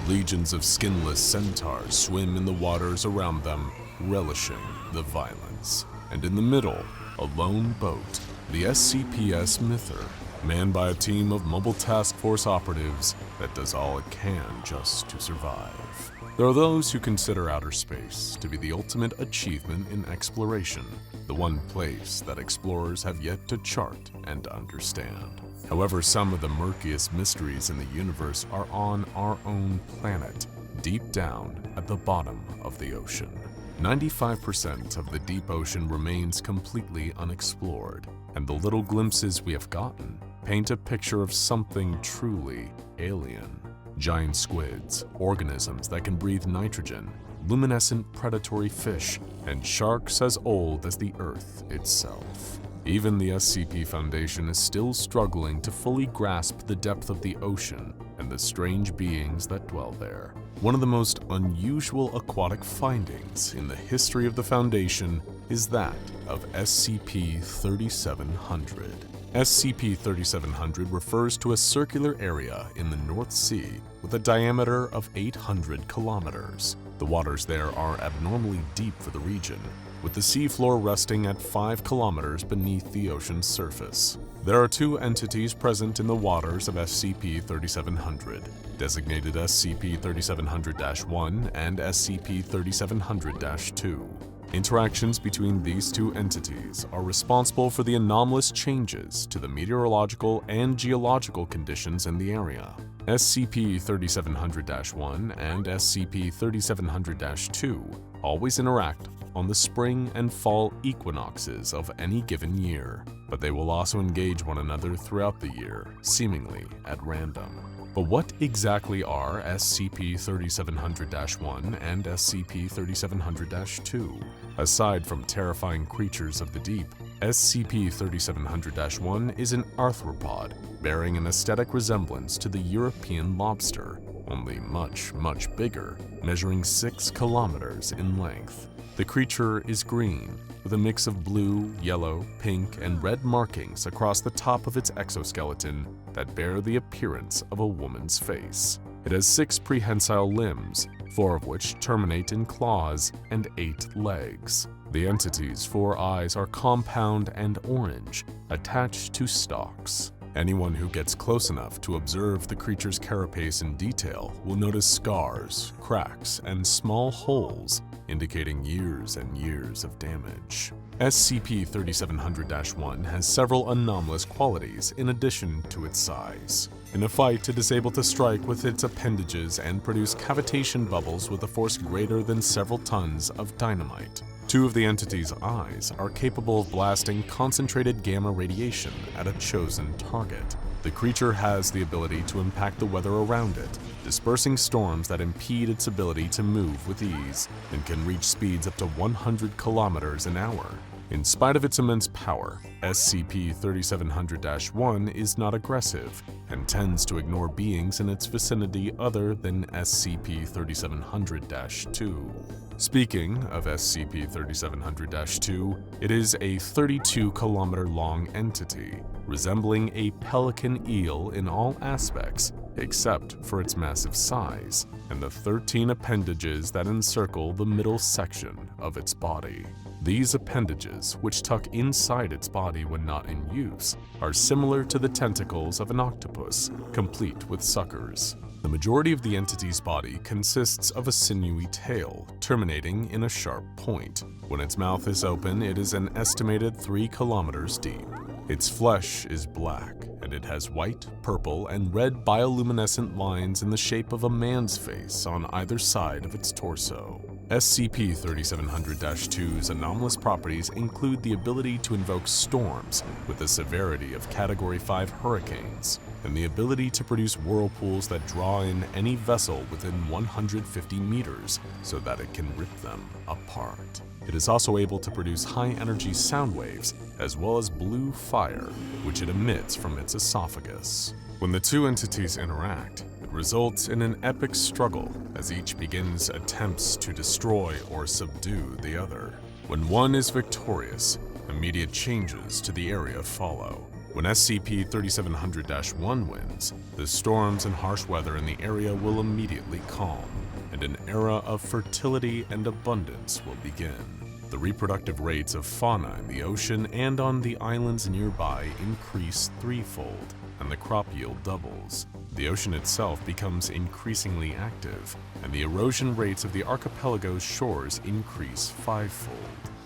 legions of skinless centaurs swim in the waters around them, relishing the violence. And in the middle, a lone boat, the SCPS Mither, manned by a team of mobile task force operatives that does all it can just to survive. There are those who consider outer space to be the ultimate achievement in exploration, the one place that explorers have yet to chart and understand. However, some of the murkiest mysteries in the universe are on our own planet, deep down at the bottom of the ocean. 95% of the deep ocean remains completely unexplored, and the little glimpses we have gotten paint a picture of something truly alien. Giant squids, organisms that can breathe nitrogen, luminescent predatory fish, and sharks as old as the Earth itself. Even the SCP Foundation is still struggling to fully grasp the depth of the ocean and the strange beings that dwell there. One of the most unusual aquatic findings in the history of the Foundation is that of SCP-3700. SCP-3700 refers to a circular area in the North Sea with a diameter of 800 kilometers. The waters there are abnormally deep for the region, with the seafloor resting at 5 kilometers beneath the ocean's surface. There are two entities present in the waters of SCP-3700, designated SCP-3700-1 and SCP-3700-2. Interactions between these two entities are responsible for the anomalous changes to the meteorological and geological conditions in the area. SCP-3700-1 and SCP-3700-2 always interact on the spring and fall equinoxes of any given year, but they will also engage one another throughout the year, seemingly at random. But what exactly are SCP-3700-1 and SCP-3700-2? Aside from terrifying creatures of the deep, SCP-3700-1 is an arthropod bearing an aesthetic resemblance to the European lobster, only much, much bigger, measuring 6 kilometers in length. The creature is green, with a mix of blue, yellow, pink, and red markings across the top of its exoskeleton that bear the appearance of a woman's face. It has 6 prehensile limbs, 4 of which terminate in claws, and 8 legs. The entity's 4 eyes are compound and orange, attached to stalks. Anyone who gets close enough to observe the creature's carapace in detail will notice scars, cracks, and small holes, indicating years and years of damage. SCP-3700-1 has several anomalous qualities in addition to its size. In a fight, it is able to strike with its appendages and produce cavitation bubbles with a force greater than several tons of dynamite. 2 of the entity's eyes are capable of blasting concentrated gamma radiation at a chosen target. The creature has the ability to impact the weather around it, dispersing storms that impede its ability to move with ease, and can reach speeds up to 100 kilometers an hour. In spite of its immense power, SCP-3700-1 is not aggressive and tends to ignore beings in its vicinity other than SCP-3700-2. Speaking of SCP-3700-2, it is a 32-kilometer-long entity, resembling a pelican eel in all aspects except for its massive size and the 13 appendages that encircle the middle section of its body. These appendages, which tuck inside its body when not in use, are similar to the tentacles of an octopus, complete with suckers. The majority of the entity's body consists of a sinewy tail, terminating in a sharp point. When its mouth is open, it is an estimated 3 kilometers deep. Its flesh is black, and it has white, purple, and red bioluminescent lines in the shape of a man's face on either side of its torso. SCP-3700-2's anomalous properties include the ability to invoke storms with the severity of Category 5 hurricanes, and the ability to produce whirlpools that draw in any vessel within 150 meters so that it can rip them apart. It is also able to produce high-energy sound waves as well as blue fire, which it emits from its esophagus. When the 2 entities interact, it results in an epic struggle as each begins attempts to destroy or subdue the other. When one is victorious, immediate changes to the area follow. When SCP-3700-1 wins, the storms and harsh weather in the area will immediately calm, and an era of fertility and abundance will begin. The reproductive rates of fauna in the ocean and on the islands nearby increase threefold, and the crop yield doubles. The ocean itself becomes increasingly active, and the erosion rates of the archipelago's shores increase fivefold.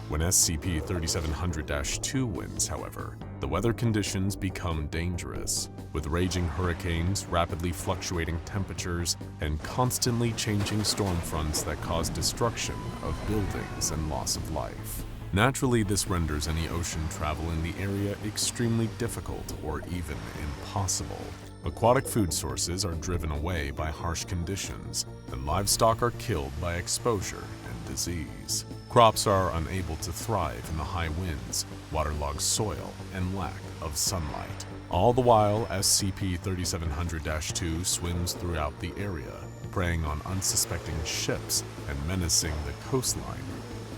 When SCP-3700-2 wins, however, the weather conditions become dangerous, with raging hurricanes, rapidly fluctuating temperatures, and constantly changing storm fronts that cause destruction of buildings and loss of life. Naturally, this renders any ocean travel in the area extremely difficult or even impossible. Aquatic food sources are driven away by harsh conditions, and livestock are killed by exposure and disease. Crops are unable to thrive in the high winds, waterlogged soil, and lack of sunlight. All the while, SCP-3700-2 swims throughout the area, preying on unsuspecting ships and menacing the coastline,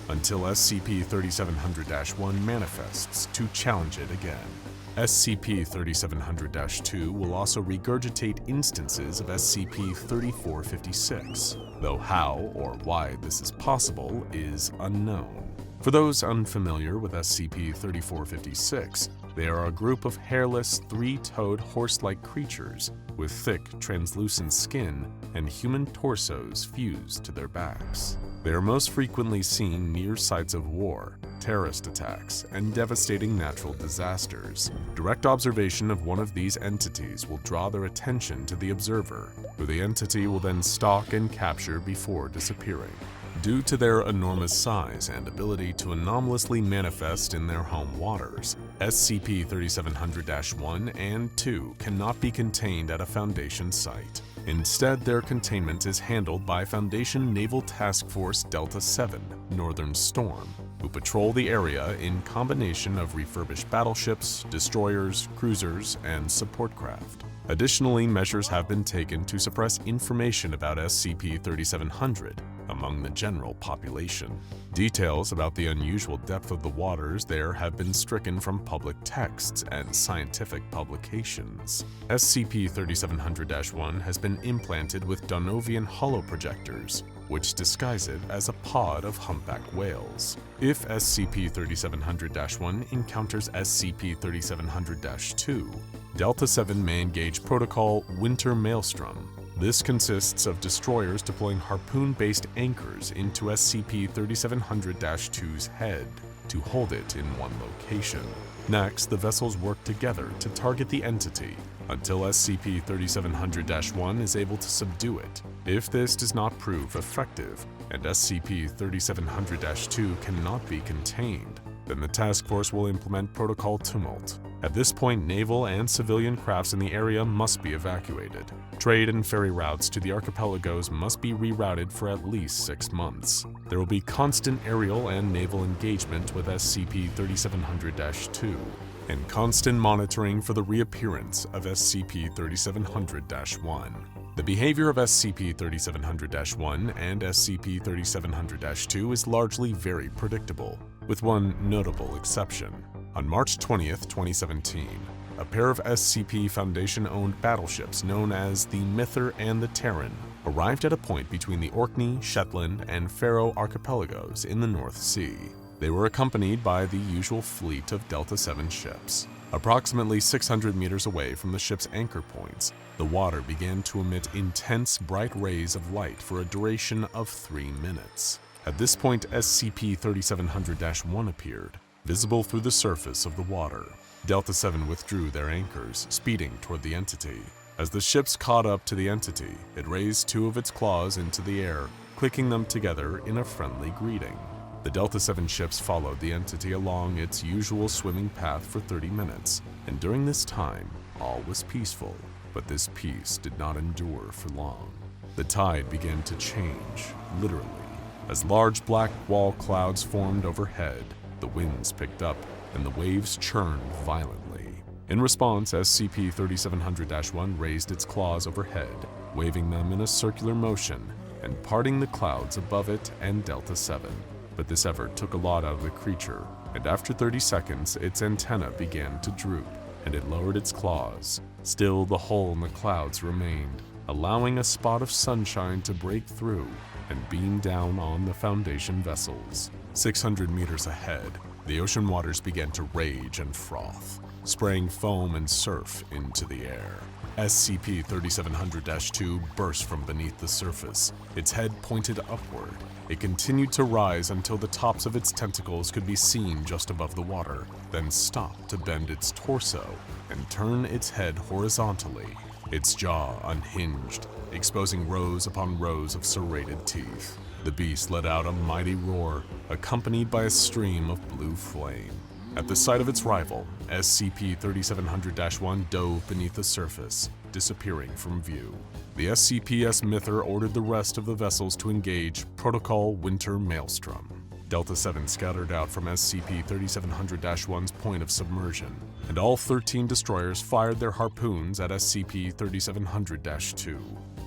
until SCP-3700-1 manifests to challenge it again. SCP-3700-2 will also regurgitate instances of SCP-3456, though how or why this is possible is unknown. For those unfamiliar with SCP-3456, they are a group of hairless, three-toed horse-like creatures with thick, translucent skin and human torsos fused to their backs. They are most frequently seen near sites of war, terrorist attacks, and devastating natural disasters. Direct observation of one of these entities will draw their attention to the observer, who the entity will then stalk and capture before disappearing. Due to their enormous size and ability to anomalously manifest in their home waters, SCP-3700-1 and 2 cannot be contained at a Foundation site. Instead, their containment is handled by Foundation Naval Task Force Delta 7, Northern Storm, who patrol the area in combination of refurbished battleships, destroyers, cruisers, and support craft. Additionally, measures have been taken to suppress information about SCP-3700 among the general population. Details about the unusual depth of the waters there have been stricken from public texts and scientific publications. SCP-3700-1 has been implanted with Donovian holoprojectors, which disguise it as a pod of humpback whales. If SCP-3700-1 encounters SCP-3700-2, Delta 7 may engage Protocol Winter Maelstrom. This consists of destroyers deploying harpoon-based anchors into SCP-3700-2's head to hold it in one location. Next, the vessels work together to target the entity until SCP-3700-1 is able to subdue it. If this does not prove effective and SCP-3700-2 cannot be contained, then the task force will implement Protocol Tumult. At this point, naval and civilian crafts in the area must be evacuated. Trade and ferry routes to the archipelagos must be rerouted for at least 6 months. There will be constant aerial and naval engagement with SCP-3700-2, and constant monitoring for the reappearance of SCP-3700-1. The behavior of SCP-3700-1 and SCP-3700-2 is largely very predictable, with one notable exception. On March 20th, 2017, a pair of SCP Foundation-owned battleships known as the Myther and the Terran arrived at a point between the Orkney, Shetland, and Faroe archipelagos in the North Sea. They were accompanied by the usual fleet of Delta 7 ships. Approximately 600 meters away from the ship's anchor points, the water began to emit intense bright rays of light for a duration of 3 minutes. At this point, SCP-3700-1 appeared, visible through the surface of the water. Delta 7 withdrew their anchors, speeding toward the entity. As the ships caught up to the entity, it raised 2 of its claws into the air, clicking them together in a friendly greeting. The Delta 7 ships followed the entity along its usual swimming path for 30 minutes, and during this time, all was peaceful. But this peace did not endure for long. The tide began to change, literally. As large black wall clouds formed overhead, the winds picked up and the waves churned violently. In response, SCP-3700-1 raised its claws overhead, waving them in a circular motion and parting the clouds above it and Delta 7. But this effort took a lot out of the creature, and after 30 seconds, its antenna began to droop, and it lowered its claws. Still, the hole in the clouds remained, allowing a spot of sunshine to break through and beam down on the Foundation vessels. 600 meters ahead, the ocean waters began to rage and froth, spraying foam and surf into the air. SCP-3700-2 burst from beneath the surface, its head pointed upward. It continued to rise until the tops of its tentacles could be seen just above the water, then stopped to bend its torso and turn its head horizontally. Its jaw unhinged, exposing rows upon rows of serrated teeth. The beast let out a mighty roar, accompanied by a stream of blue flame. At the sight of its rival, SCP-3700-1 dove beneath the surface, disappearing from view. The SCP's Myther ordered the rest of the vessels to engage Protocol Winter Maelstrom. Delta 7 scattered out from SCP-3700-1's point of submersion, and all 13 destroyers fired their harpoons at SCP-3700-2,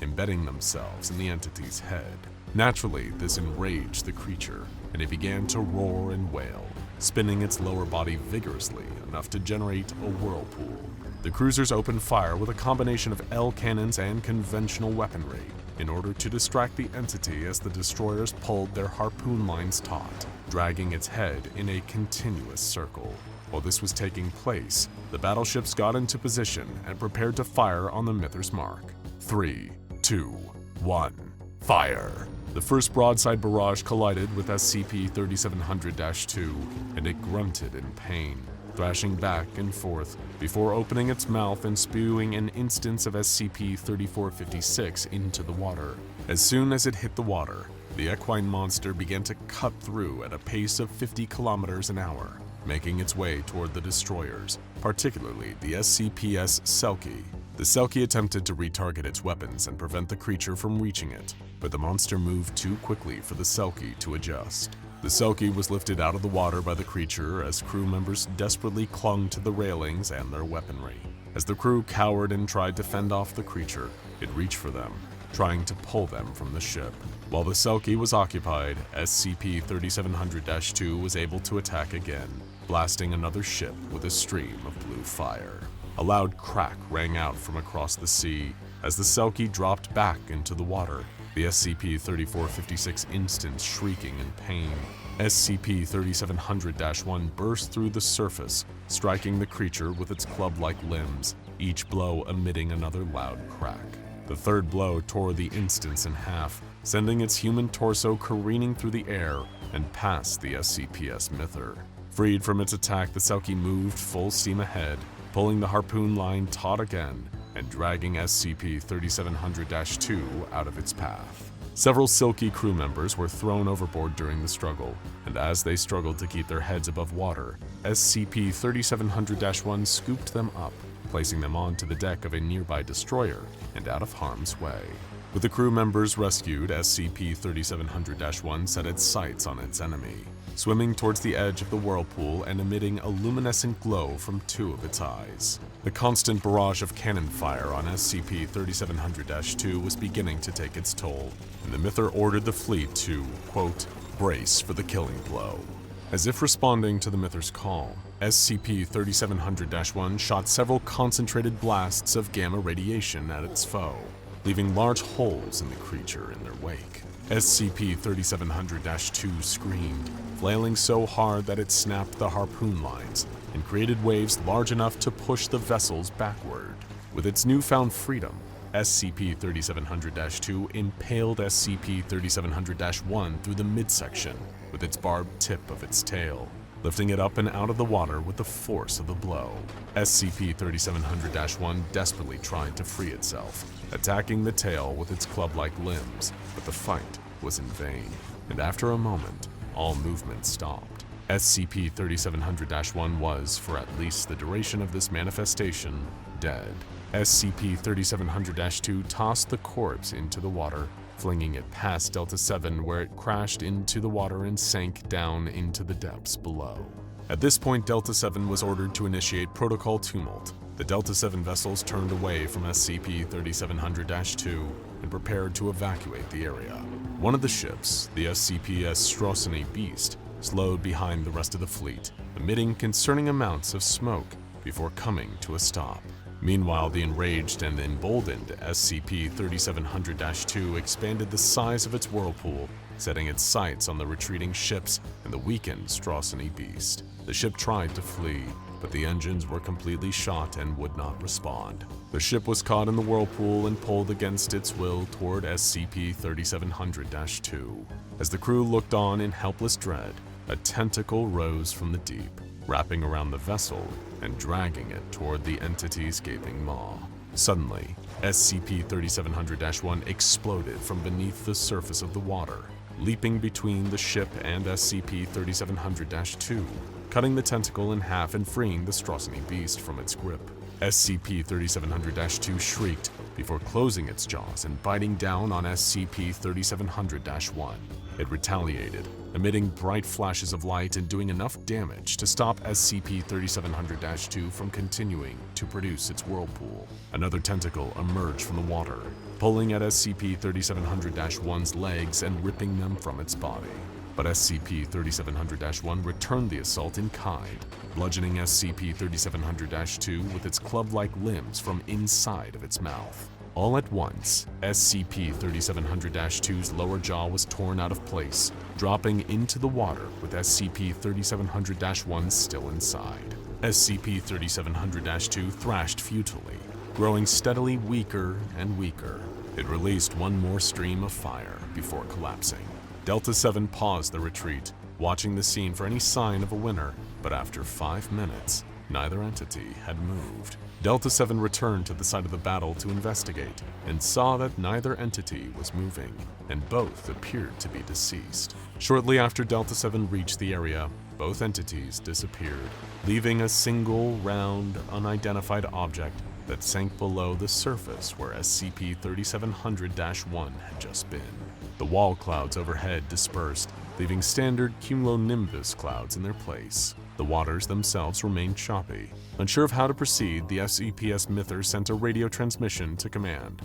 embedding themselves in the entity's head. Naturally, this enraged the creature, and it began to roar and wail, spinning its lower body vigorously enough to generate a whirlpool. The cruisers opened fire with a combination of L cannons and conventional weaponry in order to distract the entity as the destroyers pulled their harpoon lines taut, dragging its head in a continuous circle. While this was taking place, the battleships got into position and prepared to fire on the Myther's mark. 3, 2, 1, fire! The first broadside barrage collided with SCP-3700-2, and it grunted in pain, thrashing back and forth before opening its mouth and spewing an instance of SCP-3456 into the water. As soon as it hit the water, the equine monster began to cut through at a pace of 50 kilometers an hour, making its way toward the destroyers, particularly the SCP-Selkie. The Selkie attempted to retarget its weapons and prevent the creature from reaching it, but the monster moved too quickly for the Selkie to adjust. The Selkie was lifted out of the water by the creature as crew members desperately clung to the railings and their weaponry. As the crew cowered and tried to fend off the creature, it reached for them, trying to pull them from the ship. While the Selkie was occupied, SCP-3700-2 was able to attack again, blasting another ship with a stream of blue fire. A loud crack rang out from across the sea as the Selkie dropped back into the water, the SCP-3456 instance shrieking in pain. SCP-3700-1 burst through the surface, striking the creature with its club-like limbs, each blow emitting another loud crack. The third blow tore the instance in half, sending its human torso careening through the air and past the SCP's Myther. Freed from its attack, the Selkie moved full steam ahead, pulling the harpoon line taut again and dragging SCP-3700-2 out of its path. Several Selkie crew members were thrown overboard during the struggle, and as they struggled to keep their heads above water, SCP-3700-1 scooped them up, placing them onto the deck of a nearby destroyer and out of harm's way. With the crew members rescued, SCP-3700-1 set its sights on its enemy, swimming towards the edge of the whirlpool and emitting a luminescent glow from two of its eyes. The constant barrage of cannon fire on SCP-3700-2 was beginning to take its toll, and the Myther ordered the fleet to, quote, brace for the killing blow. As if responding to the Myther's call, SCP-3700-1 shot several concentrated blasts of gamma radiation at its foe, leaving large holes in the creature in their wake. SCP-3700-2 screamed, flailing so hard that it snapped the harpoon lines and created waves large enough to push the vessels backward. With its newfound freedom, SCP-3700-2 impaled SCP-3700-1 through the midsection with its barbed tip of its tail, lifting it up and out of the water with the force of the blow. SCP-3700-1 desperately tried to free itself, attacking the tail with its club-like limbs, but the fight was in vain, and after a moment, all movement stopped. SCP-3700-1 was, for at least the duration of this manifestation, dead. SCP-3700-2 tossed the corpse into the water, flinging it past Delta-7 where it crashed into the water and sank down into the depths below. At this point, Delta-7 was ordered to initiate Protocol Tumult. The Delta-7 vessels turned away from SCP-3700-2 and prepared to evacuate the area. One of the ships, the SCP-Scarlet Beast, slowed behind the rest of the fleet, emitting concerning amounts of smoke before coming to a stop. Meanwhile, the enraged and emboldened SCP-3700-2 expanded the size of its whirlpool, setting its sights on the retreating ships and the weakened Scarlet Beast. The ship tried to flee, but the engines were completely shot and would not respond. The ship was caught in the whirlpool and pulled against its will toward SCP-3700-2. As the crew looked on in helpless dread, a tentacle rose from the deep, wrapping around the vessel and dragging it toward the entity's gaping maw. Suddenly, SCP-3700-1 exploded from beneath the surface of the water, leaping between the ship and SCP-3700-2, cutting the tentacle in half and freeing the Scarlet Beast from its grip. SCP-3700-2 shrieked before closing its jaws and biting down on SCP-3700-1. It retaliated, emitting bright flashes of light and doing enough damage to stop SCP-3700-2 from continuing to produce its whirlpool. Another tentacle emerged from the water, pulling at SCP-3700-1's legs and ripping them from its body. But SCP-3700-1 returned the assault in kind, bludgeoning SCP-3700-2 with its club-like limbs from inside of its mouth. All at once, SCP-3700-2's lower jaw was torn out of place, dropping into the water with SCP-3700-1 still inside. SCP-3700-2 thrashed futilely, growing steadily weaker and weaker. It released one more stream of fire before collapsing. Delta-7 paused the retreat, watching the scene for any sign of a winner, but after 5 minutes, neither entity had moved. Delta-7 returned to the site of the battle to investigate and saw that neither entity was moving, and both appeared to be deceased. Shortly after Delta-7 reached the area, both entities disappeared, leaving a single, round, unidentified object that sank below the surface where SCP-3700-1 had just been. The wall clouds overhead dispersed, leaving standard cumulonimbus clouds in their place. The waters themselves remained choppy. Unsure of how to proceed, the SCPS Myther sent a radio transmission to Command.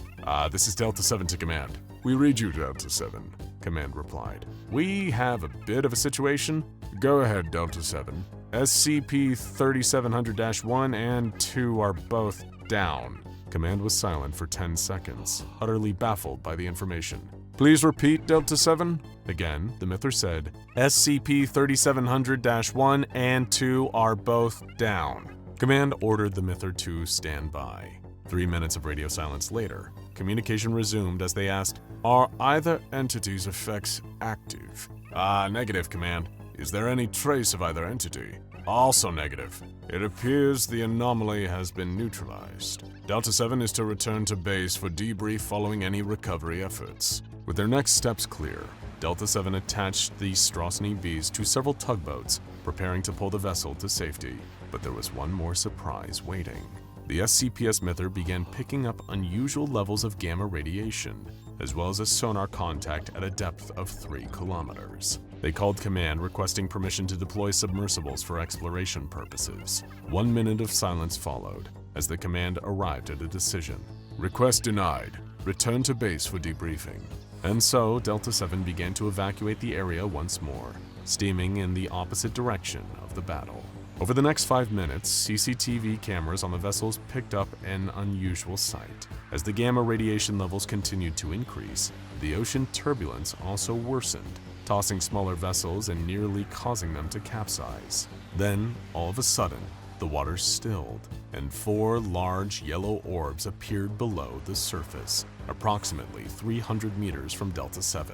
This is Delta-7 to Command. We read you, Delta-7, Command replied. We have a bit of a situation. Go ahead, Delta-7. SCP-3700-1 and 2 are both down. Command was silent for 10 seconds, utterly baffled by the information. Please repeat, Delta-7? Again, the Myther said, SCP-3700-1 and 2 are both down. Command ordered the Myther to stand by. 3 minutes of radio silence later, communication resumed as they asked, Are either entity's effects active? Negative, Command. Is there any trace of either entity? Also negative. It appears the anomaly has been neutralized. Delta-7 is to return to base for debrief following any recovery efforts. With their next steps clear, Delta-7 attached the Strosny Vs to several tugboats, preparing to pull the vessel to safety. But there was one more surprise waiting. The SCPS Myther began picking up unusual levels of gamma radiation, as well as a sonar contact at a depth of 3 kilometers. They called Command requesting permission to deploy submersibles for exploration purposes. 1 minute of silence followed, as the Command arrived at a decision. Request denied. Return to base for debriefing. And so, Delta-7 began to evacuate the area once more, steaming in the opposite direction of the battle. Over the next 5 minutes, CCTV cameras on the vessels picked up an unusual sight. As the gamma radiation levels continued to increase, the ocean turbulence also worsened, tossing smaller vessels and nearly causing them to capsize. Then, all of a sudden, the water stilled, and 4 large yellow orbs appeared below the surface, approximately 300 meters from Delta-7.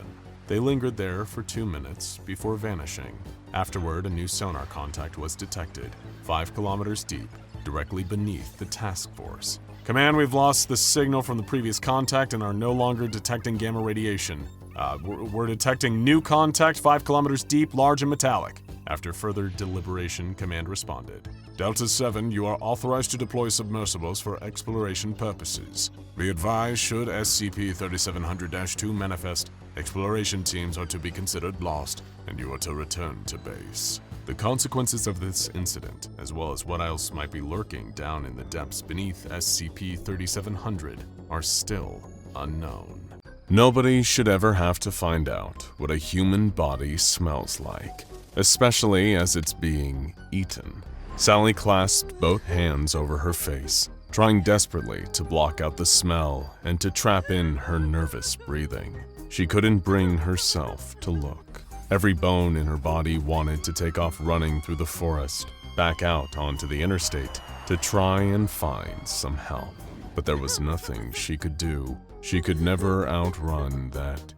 They lingered there for 2 minutes before vanishing. Afterward, a new sonar contact was detected, 5 kilometers deep, directly beneath the task force. Command, we've lost the signal from the previous contact and are no longer detecting gamma radiation. We're detecting new contact 5 kilometers deep, large and metallic. After further deliberation, Command responded. Delta-7, you are authorized to deploy submersibles for exploration purposes. Be advised, should SCP-3700-2 manifest, exploration teams are to be considered lost, and you are to return to base. The consequences of this incident, as well as what else might be lurking down in the depths beneath SCP-3700, are still unknown. Nobody should ever have to find out what a human body smells like, especially as it's being eaten. Sally clasped both hands over her face, trying desperately to block out the smell and to trap in her nervous breathing. She couldn't bring herself to look. Every bone in her body wanted to take off running through the forest, back out onto the interstate, to try and find some help. But there was nothing she could do. She could never outrun that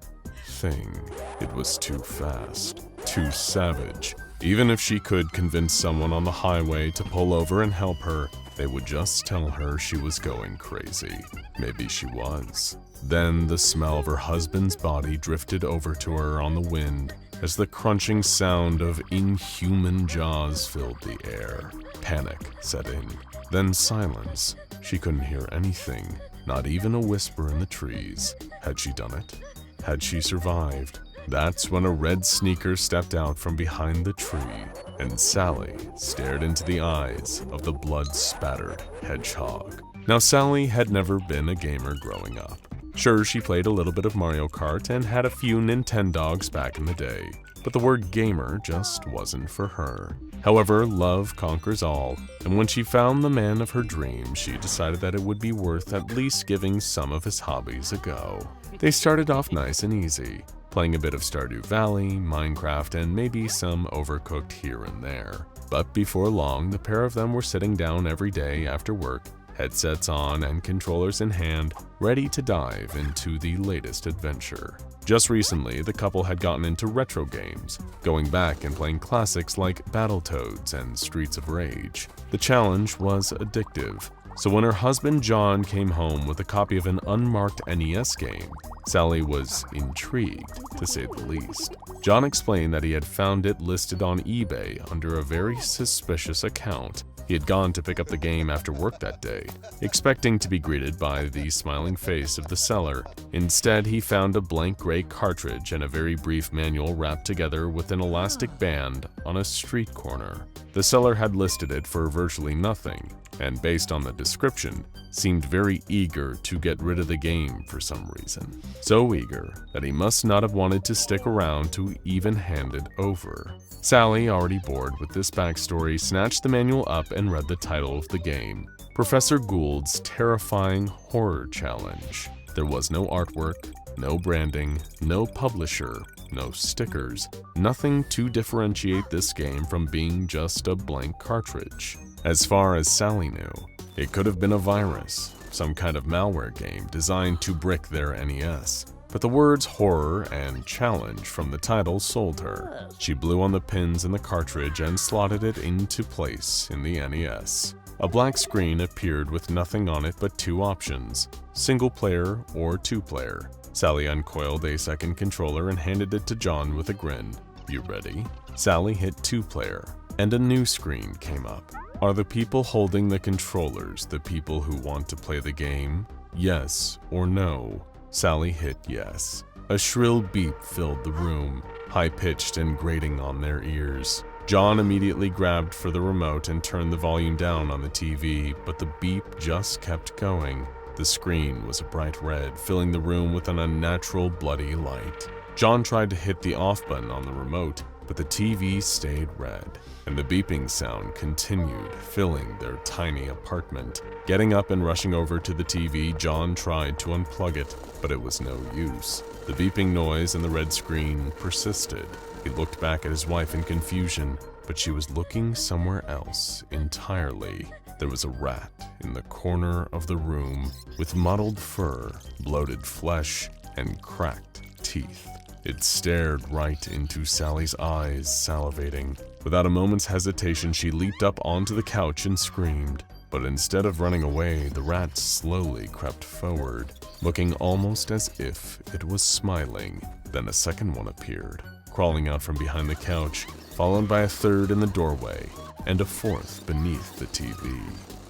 thing. It was too fast, too savage. Even if she could convince someone on the highway to pull over and help her, they would just tell her she was going crazy. Maybe she was. Then the smell of her husband's body drifted over to her on the wind as the crunching sound of inhuman jaws filled the air. Panic set in. Then silence. She couldn't hear anything, not even a whisper in the trees. Had she done it? Had she survived? That's when a red sneaker stepped out from behind the tree, and Sally stared into the eyes of the blood-spattered hedgehog. Now, Sally had never been a gamer growing up. Sure, she played a little bit of Mario Kart and had a few Nintendogs back in the day, but the word gamer just wasn't for her. However, love conquers all, and when she found the man of her dreams, she decided that it would be worth at least giving some of his hobbies a go. They started off nice and easy, playing a bit of Stardew Valley, Minecraft, and maybe some Overcooked here and there. But before long, the pair of them were sitting down every day after work, headsets on and controllers in hand, ready to dive into the latest adventure. Just recently, the couple had gotten into retro games, going back and playing classics like Battletoads and Streets of Rage. The challenge was addictive, so when her husband John came home with a copy of an unmarked NES game, Sally was intrigued, to say the least. John explained that he had found it listed on eBay under a very suspicious account. He had gone to pick up the game after work that day, expecting to be greeted by the smiling face of the seller. Instead, he found a blank gray cartridge and a very brief manual wrapped together with an elastic band on a street corner. The seller had listed it for virtually nothing, and based on the description, seemed very eager to get rid of the game for some reason. So eager that he must not have wanted to stick around to even hand it over. Sally, already bored with this backstory, snatched the manual up and read the title of the game, Professor Gould's Terrifying Horror Challenge. There was no artwork, no branding, no publisher, no stickers, nothing to differentiate this game from being just a blank cartridge. As far as Sally knew, it could have been a virus, some kind of malware game designed to brick their NES. But the words horror and challenge from the title sold her. She blew on the pins in the cartridge and slotted it into place in the NES. A black screen appeared with nothing on it but two options, single player or two player. Sally uncoiled a second controller and handed it to John with a grin. "You ready?" Sally hit two player, and a new screen came up. "Are the people holding the controllers the people who want to play the game? Yes or no?" Sally hit yes. A shrill beep filled the room, high-pitched and grating on their ears. John immediately grabbed for the remote and turned the volume down on the TV, but the beep just kept going. The screen was a bright red, filling the room with an unnatural bloody light. John tried to hit the off button on the remote, but the TV stayed red, and the beeping sound continued, filling their tiny apartment. Getting up and rushing over to the TV, John tried to unplug it, but it was no use. The beeping noise and the red screen persisted. He looked back at his wife in confusion, but she was looking somewhere else entirely. There was a rat in the corner of the room with mottled fur, bloated flesh, and cracked teeth. It stared right into Sally's eyes, salivating. Without a moment's hesitation, she leaped up onto the couch and screamed. But instead of running away, the rat slowly crept forward, looking almost as if it was smiling. Then a second one appeared, crawling out from behind the couch, followed by a third in the doorway, and a fourth beneath the TV.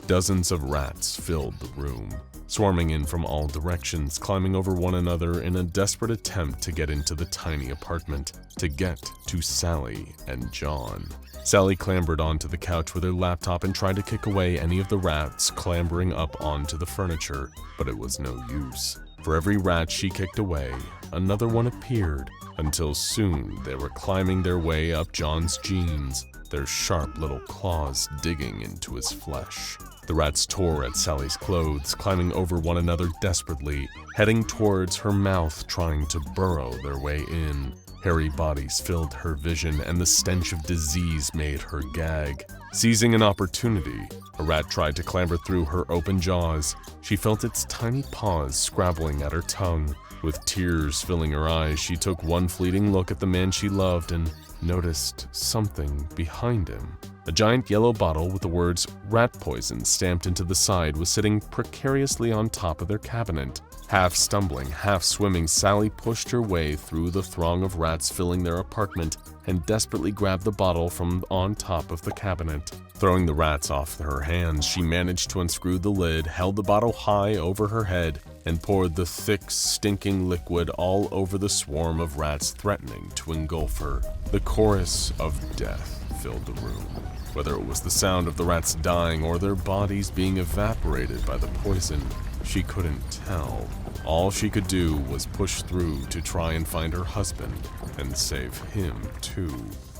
Dozens of rats filled the room, swarming in from all directions, climbing over one another in a desperate attempt to get into the tiny apartment, to get to Sally and John. Sally clambered onto the couch with her laptop and tried to kick away any of the rats clambering up onto the furniture, but it was no use. For every rat she kicked away, another one appeared, until soon they were climbing their way up John's jeans, their sharp little claws digging into his flesh. The rats tore at Sally's clothes, climbing over one another desperately, heading towards her mouth, trying to burrow their way in. Hairy bodies filled her vision, and the stench of disease made her gag. Seizing an opportunity, a rat tried to clamber through her open jaws. She felt its tiny paws scrabbling at her tongue. With tears filling her eyes, she took one fleeting look at the man she loved and noticed something behind him. A giant yellow bottle with the words "rat poison" stamped into the side was sitting precariously on top of their cabinet. Half stumbling, half swimming, Sally pushed her way through the throng of rats filling their apartment and desperately grabbed the bottle from on top of the cabinet. Throwing the rats off her hands, she managed to unscrew the lid, held the bottle high over her head, and poured the thick, stinking liquid all over the swarm of rats threatening to engulf her. The chorus of death filled the room. Whether it was the sound of the rats dying or their bodies being evaporated by the poison, she couldn't tell. All she could do was push through to try and find her husband and save him too.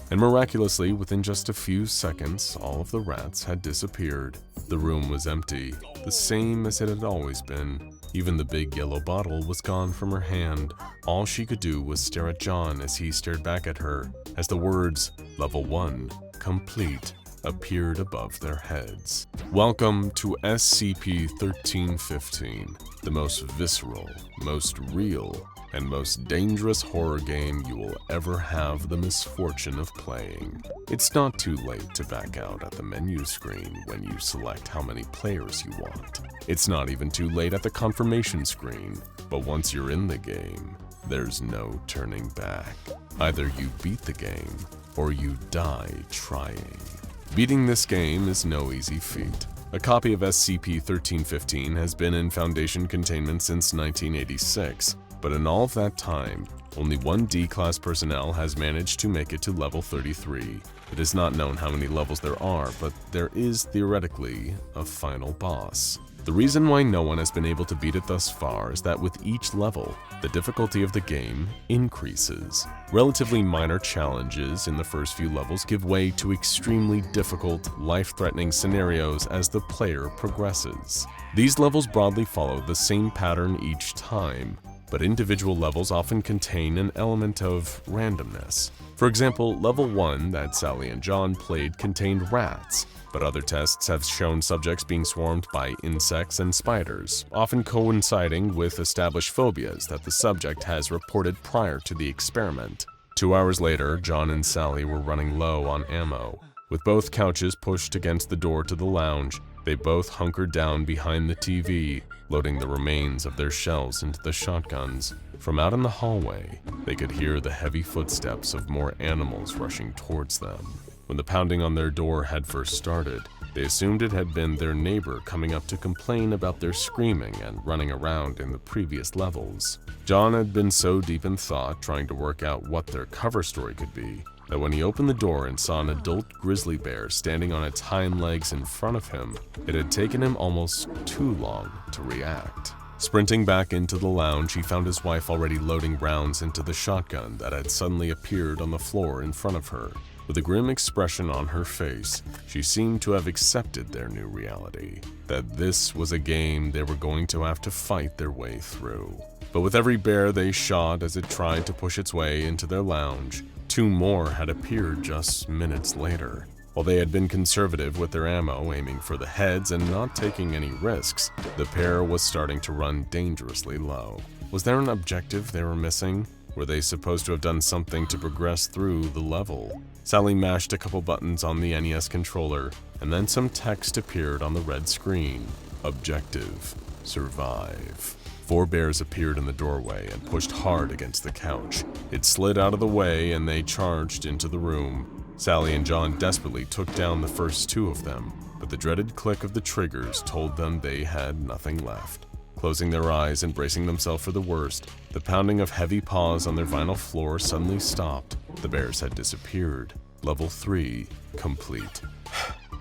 And miraculously, within just a few seconds, all of the rats had disappeared. The room was empty, the same as it had always been. Even the big yellow bottle was gone from her hand. All she could do was stare at John as he stared back at her, as the words "Level 1, complete," appeared above their heads. Welcome to SCP-1315, the most visceral, most real, and most dangerous horror game you will ever have the misfortune of playing. It's not too late to back out at the menu screen when you select how many players you want. It's not even too late at the confirmation screen, but once you're in the game, there's no turning back. Either you beat the game, or you die trying. Beating this game is no easy feat. A copy of SCP-1315 has been in Foundation containment since 1986, but in all of that time, only one D-Class personnel has managed to make it to level 33. It is not known how many levels there are, but there is theoretically a final boss. The reason why no one has been able to beat it thus far is that with each level, the difficulty of the game increases. Relatively minor challenges in the first few levels give way to extremely difficult, life-threatening scenarios as the player progresses. These levels broadly follow the same pattern each time, but individual levels often contain an element of randomness. For example, level 1 that Sally and John played contained rats, but other tests have shown subjects being swarmed by insects and spiders, often coinciding with established phobias that the subject has reported prior to the experiment. 2 hours later, John and Sally were running low on ammo. With both couches pushed against the door to the lounge, they both hunkered down behind the TV, loading the remains of their shells into the shotguns. From out in the hallway, they could hear the heavy footsteps of more animals rushing towards them. When the pounding on their door had first started, they assumed it had been their neighbor coming up to complain about their screaming and running around in the previous levels. John had been so deep in thought trying to work out what their cover story could be, that when he opened the door and saw an adult grizzly bear standing on its hind legs in front of him, it had taken him almost too long to react. Sprinting back into the lounge, he found his wife already loading rounds into the shotgun that had suddenly appeared on the floor in front of her. With a grim expression on her face, she seemed to have accepted their new reality, that this was a game they were going to have to fight their way through. But with every bear they shot as it tried to push its way into their lounge, 2 more had appeared just minutes later. While they had been conservative with their ammo, aiming for the heads and not taking any risks, the pair was starting to run dangerously low. Was there an objective they were missing? Were they supposed to have done something to progress through the level? Sally mashed a couple buttons on the NES controller, and then some text appeared on the red screen. Objective: survive. 4 bears appeared in the doorway and pushed hard against the couch. It slid out of the way and they charged into the room. Sally and John desperately took down the first 2 of them, but the dreaded click of the triggers told them they had nothing left. Closing their eyes and bracing themselves for the worst, the pounding of heavy paws on their vinyl floor suddenly stopped. The bears had disappeared. Level 3 complete.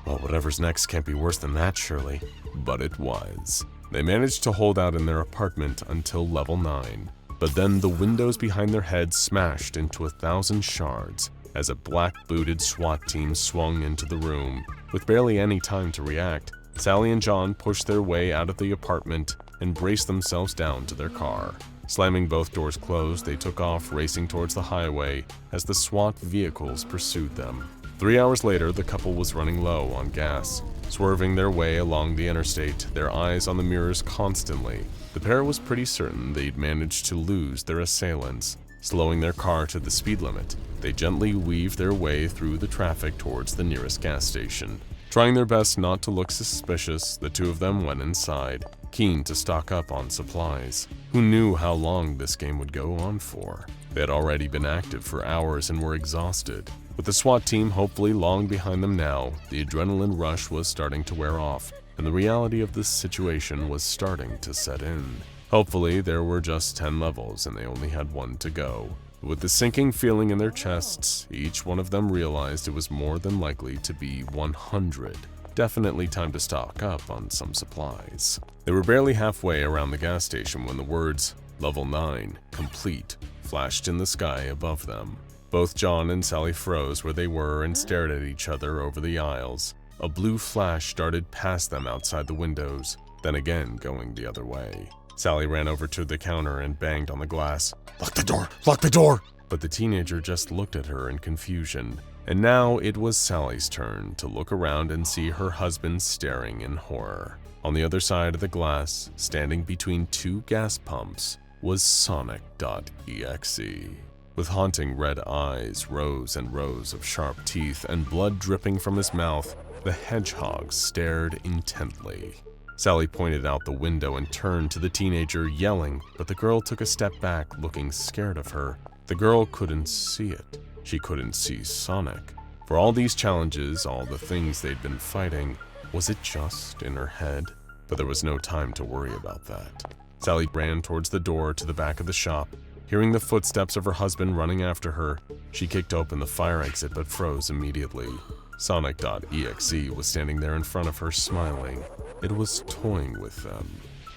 Well, whatever's next can't be worse than that, surely. But it was. They managed to hold out in their apartment until level 9, but then the windows behind their heads smashed into 1,000 shards as a black-booted SWAT team swung into the room. With barely any time to react, Sally and John pushed their way out of the apartment and braced themselves down to their car. Slamming both doors closed, they took off racing towards the highway as the SWAT vehicles pursued them. 3 hours later, the couple was running low on gas. Swerving their way along the interstate, their eyes on the mirrors constantly, the pair was pretty certain they'd managed to lose their assailants. Slowing their car to the speed limit, they gently weaved their way through the traffic towards the nearest gas station. Trying their best not to look suspicious, the 2 of them went inside, keen to stock up on supplies. Who knew how long this game would go on for? They had already been active for hours and were exhausted. With the SWAT team hopefully long behind them now, the adrenaline rush was starting to wear off, and the reality of this situation was starting to set in. Hopefully, there were just 10 levels and they only had 1 to go. With the sinking feeling in their chests, each one of them realized it was more than likely to be 100. Definitely time to stock up on some supplies. They were barely halfway around the gas station when the words, Level 9, complete, flashed in the sky above them. Both John and Sally froze where they were and stared at each other over the aisles. A blue flash darted past them outside the windows, then again going the other way. Sally ran over to the counter and banged on the glass. Lock the door! Lock the door! but the teenager just looked at her in confusion. And now it was Sally's turn to look around and see her husband staring in horror. On the other side of the glass, standing between two gas pumps, was Sonic.EXE. With haunting red eyes, rows and rows of sharp teeth, and blood dripping from his mouth, the hedgehog stared intently. Sally pointed out the window and turned to the teenager, yelling, but the girl took a step back, looking scared of her. The girl couldn't see it. She couldn't see Sonic. For all these challenges, all the things they'd been fighting, was it just in her head? But there was no time to worry about that. Sally ran towards the door to the back of the shop. Hearing the footsteps of her husband running after her, she kicked open the fire exit but froze immediately. Sonic.EXE was standing there in front of her, smiling. It was toying with them.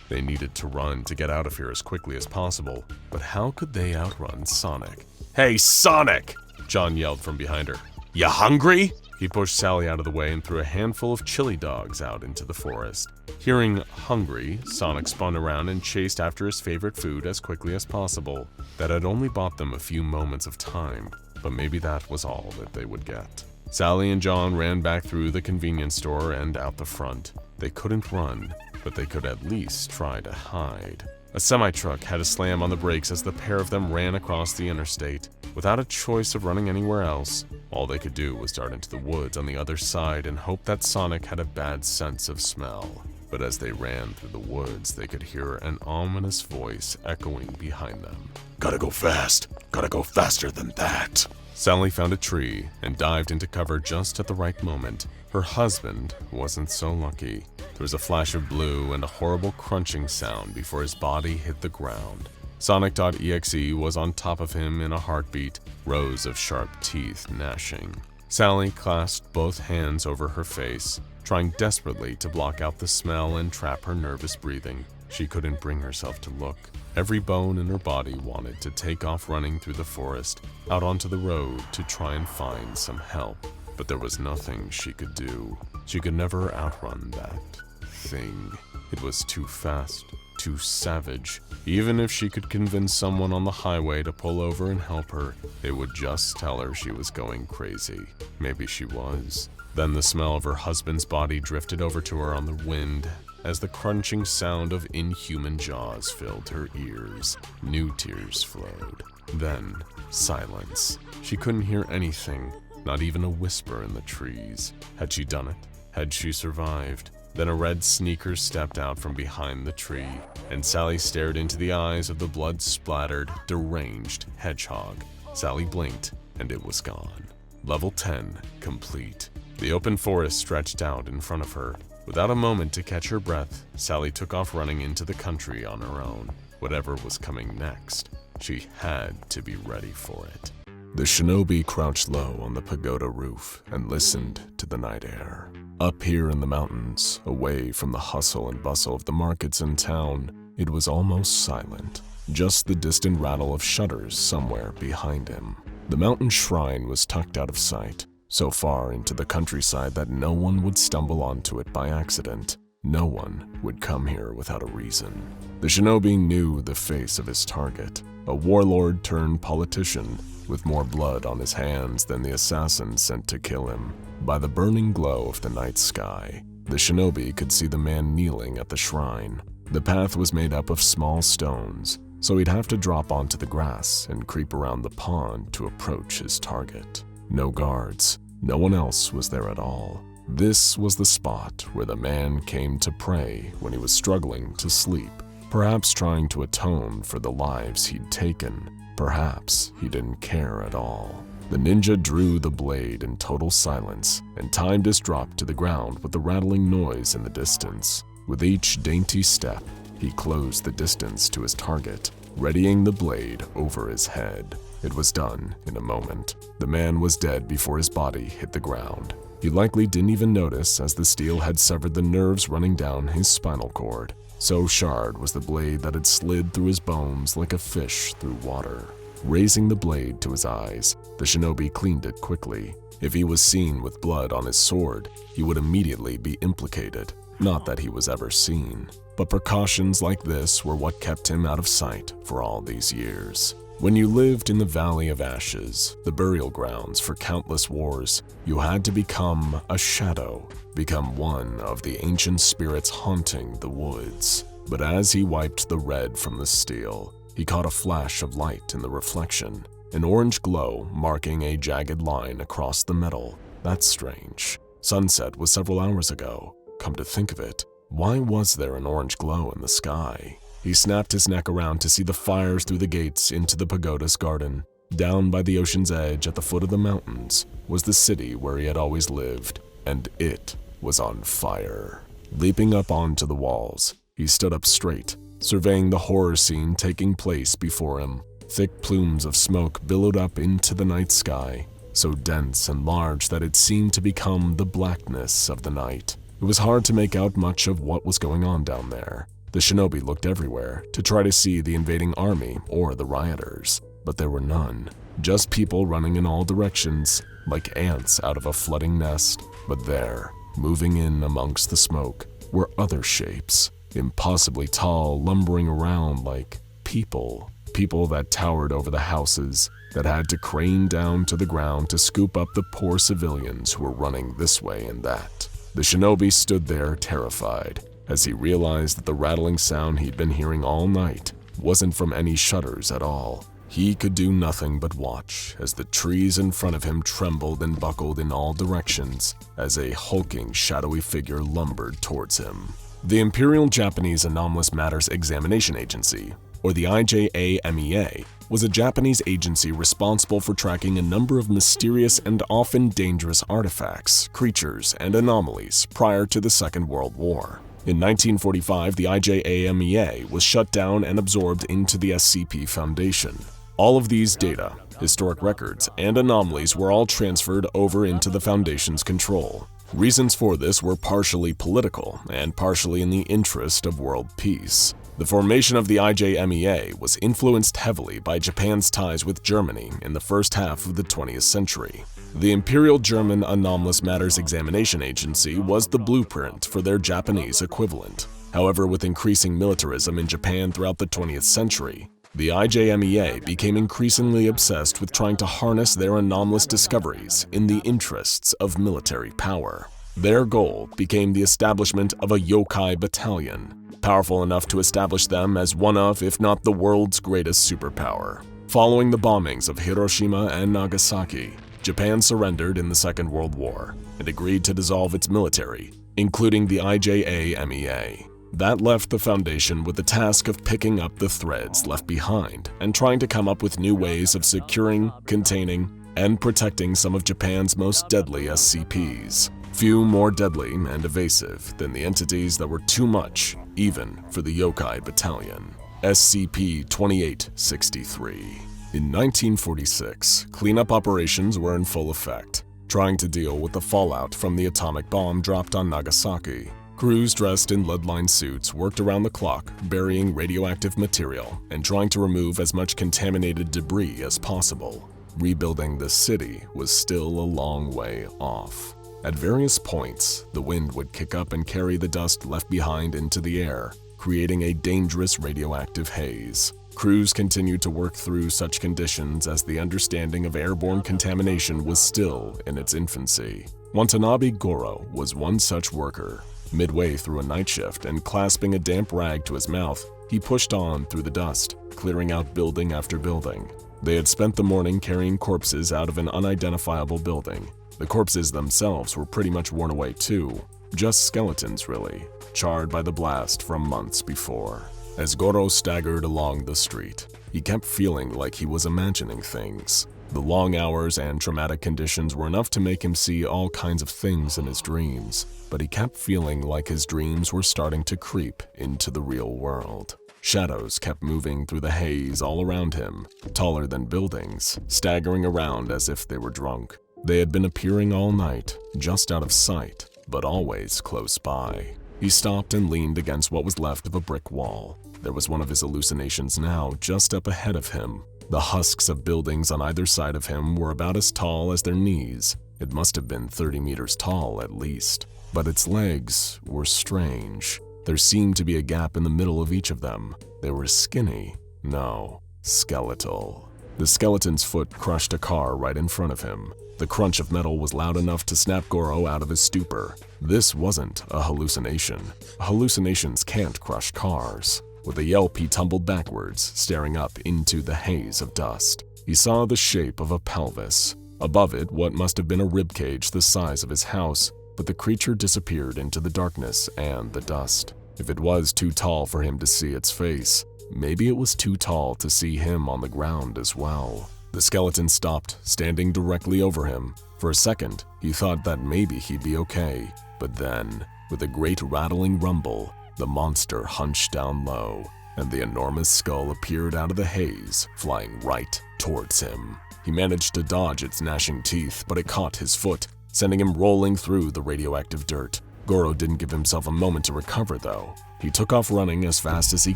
They needed to run to get out of here as quickly as possible, but how could they outrun Sonic? "Hey, Sonic!" John yelled from behind her. "You hungry?" He pushed Sally out of the way and threw a handful of chili dogs out into the forest. Hearing "hungry," Sonic spun around and chased after his favorite food as quickly as possible. That had only bought them a few moments of time, but maybe that was all that they would get. Sally and John ran back through the convenience store and out the front. They couldn't run, but they could at least try to hide. A semi-truck had to slam on the brakes as the pair of them ran across the interstate. Without a choice of running anywhere else, all they could do was dart into the woods on the other side and hope that Sonic had a bad sense of smell. But as they ran through the woods, they could hear an ominous voice echoing behind them. "Gotta go fast. Gotta go faster than that." Sally found a tree and dived into cover just at the right moment. Her husband wasn't so lucky. There was a flash of blue and a horrible crunching sound before his body hit the ground. Sonic.EXE was on top of him in a heartbeat, rows of sharp teeth gnashing. Sally clasped both hands over her face, trying desperately to block out the smell and trap her nervous breathing. She couldn't bring herself to look. Every bone in her body wanted to take off running through the forest, out onto the road to try and find some help. But there was nothing she could do. She could never outrun that thing. It was too fast, too savage. Even if she could convince someone on the highway to pull over and help her, they would just tell her she was going crazy. Maybe she was. Then the smell of her husband's body drifted over to her on the wind as the crunching sound of inhuman jaws filled her ears. New tears flowed. Then, silence. She couldn't hear anything, not even a whisper in the trees. Had she done it? Had she survived? Then a red sneaker stepped out from behind the tree, and Sally stared into the eyes of the blood-splattered, deranged hedgehog. Sally blinked, and it was gone. Level 10 complete. The open forest stretched out in front of her. Without a moment to catch her breath, Sally took off running into the country on her own. Whatever was coming next, she had to be ready for it. The shinobi crouched low on the pagoda roof and listened to the night air. Up here in the mountains, away from the hustle and bustle of the markets in town, it was almost silent. Just the distant rattle of shutters somewhere behind him. The mountain shrine was tucked out of sight, so far into the countryside that no one would stumble onto it by accident. No one would come here without a reason. The shinobi knew the face of his target, a warlord turned politician with more blood on his hands than the assassin sent to kill him. By the burning glow of the night sky, the shinobi could see the man kneeling at the shrine. The path was made up of small stones, so he'd have to drop onto the grass and creep around the pond to approach his target. No guards. No one else was there at all. This was the spot where the man came to pray when he was struggling to sleep, perhaps trying to atone for the lives he'd taken. Perhaps he didn't care at all. The ninja drew the blade in total silence and timed his drop to the ground with the rattling noise in the distance. With each dainty step, he closed the distance to his target, readying the blade over his head. It was done in a moment. The man was dead before his body hit the ground. He likely didn't even notice as the steel had severed the nerves running down his spinal cord. So sharp was the blade that had slid through his bones like a fish through water. Raising the blade to his eyes, the shinobi cleaned it quickly. If he was seen with blood on his sword, he would immediately be implicated. Not that he was ever seen, but precautions like this were what kept him out of sight for all these years. When you lived in the Valley of Ashes, the burial grounds for countless wars, you had to become a shadow, become one of the ancient spirits haunting the woods. But as he wiped the red from the steel, he caught a flash of light in the reflection, an orange glow marking a jagged line across the metal. That's strange. Sunset was several hours ago. Come to think of it, why was there an orange glow in the sky? He snapped his neck around to see the fires through the gates into the pagoda's garden. Down by the ocean's edge at the foot of the mountains was the city where he had always lived, and it was on fire. Leaping up onto the walls, he stood up straight, surveying the horror scene taking place before him. Thick plumes of smoke billowed up into the night sky, so dense and large that it seemed to become the blackness of the night. It was hard to make out much of what was going on down there. The shinobi looked everywhere to try to see the invading army or the rioters, but there were none. Just people running in all directions, like ants out of a flooding nest. But there, moving in amongst the smoke, were other shapes, impossibly tall, lumbering around like people. People that towered over the houses, that had to crane down to the ground to scoop up the poor civilians who were running this way and that. The shinobi stood there terrified, as he realized that the rattling sound he'd been hearing all night wasn't from any shutters at all. He could do nothing but watch as the trees in front of him trembled and buckled in all directions as a hulking, shadowy figure lumbered towards him. The Imperial Japanese Anomalous Matters Examination Agency, or the IJAMEA, was a Japanese agency responsible for tracking a number of mysterious and often dangerous artifacts, creatures, and anomalies prior to the Second World War. In 1945, the IJAMEA was shut down and absorbed into the SCP Foundation. All of these data, historic records, and anomalies were all transferred over into the Foundation's control. Reasons for this were partially political and partially in the interest of world peace. The formation of the IJMEA was influenced heavily by Japan's ties with Germany in the first half of the 20th century. The Imperial German Anomalous Matters Examination Agency was the blueprint for their Japanese equivalent. However, with increasing militarism in Japan throughout the 20th century, the IJMEA became increasingly obsessed with trying to harness their anomalous discoveries in the interests of military power. Their goal became the establishment of a yokai battalion, powerful enough to establish them as one of, if not the world's greatest superpower. Following the bombings of Hiroshima and Nagasaki, Japan surrendered in the Second World War and agreed to dissolve its military, including the IJAMEA. That left the Foundation with the task of picking up the threads left behind and trying to come up with new ways of securing, containing, and protecting some of Japan's most deadly SCPs. Few more deadly and evasive than the entities that were too much, even for the Yokai Battalion. SCP-2863. In 1946, cleanup operations were in full effect, trying to deal with the fallout from the atomic bomb dropped on Nagasaki. Crews dressed in lead-lined suits worked around the clock, burying radioactive material and trying to remove as much contaminated debris as possible. Rebuilding the city was still a long way off. At various points, the wind would kick up and carry the dust left behind into the air, creating a dangerous radioactive haze. Crews continued to work through such conditions as the understanding of airborne contamination was still in its infancy. Watanabe Goro was one such worker. Midway through a night shift and clasping a damp rag to his mouth, he pushed on through the dust, clearing out building after building. They had spent the morning carrying corpses out of an unidentifiable building. The corpses themselves were pretty much worn away too, just skeletons really, charred by the blast from months before. As Goro staggered along the street, he kept feeling like he was imagining things. The long hours and traumatic conditions were enough to make him see all kinds of things in his dreams, but he kept feeling like his dreams were starting to creep into the real world. Shadows kept moving through the haze all around him, taller than buildings, staggering around as if they were drunk. They had been appearing all night, just out of sight, but always close by. He stopped and leaned against what was left of a brick wall. There was one of his hallucinations now just up ahead of him. The husks of buildings on either side of him were about as tall as their knees. It must have been 30 meters tall at least. But its legs were strange. There seemed to be a gap in the middle of each of them. They were skinny. No, skeletal. The skeleton's foot crushed a car right in front of him. The crunch of metal was loud enough to snap Goro out of his stupor. This wasn't a hallucination. Hallucinations can't crush cars. With a yelp, he tumbled backwards, staring up into the haze of dust. He saw the shape of a pelvis. Above it, what must have been a ribcage the size of his house, but the creature disappeared into the darkness and the dust. If it was too tall for him to see its face, maybe it was too tall to see him on the ground as well. The skeleton stopped, standing directly over him. For a second, he thought that maybe he'd be okay, but then, with a great rattling rumble, the monster hunched down low, and the enormous skull appeared out of the haze, flying right towards him. He managed to dodge its gnashing teeth, but it caught his foot, sending him rolling through the radioactive dirt. Goro didn't give himself a moment to recover, though. He took off running as fast as he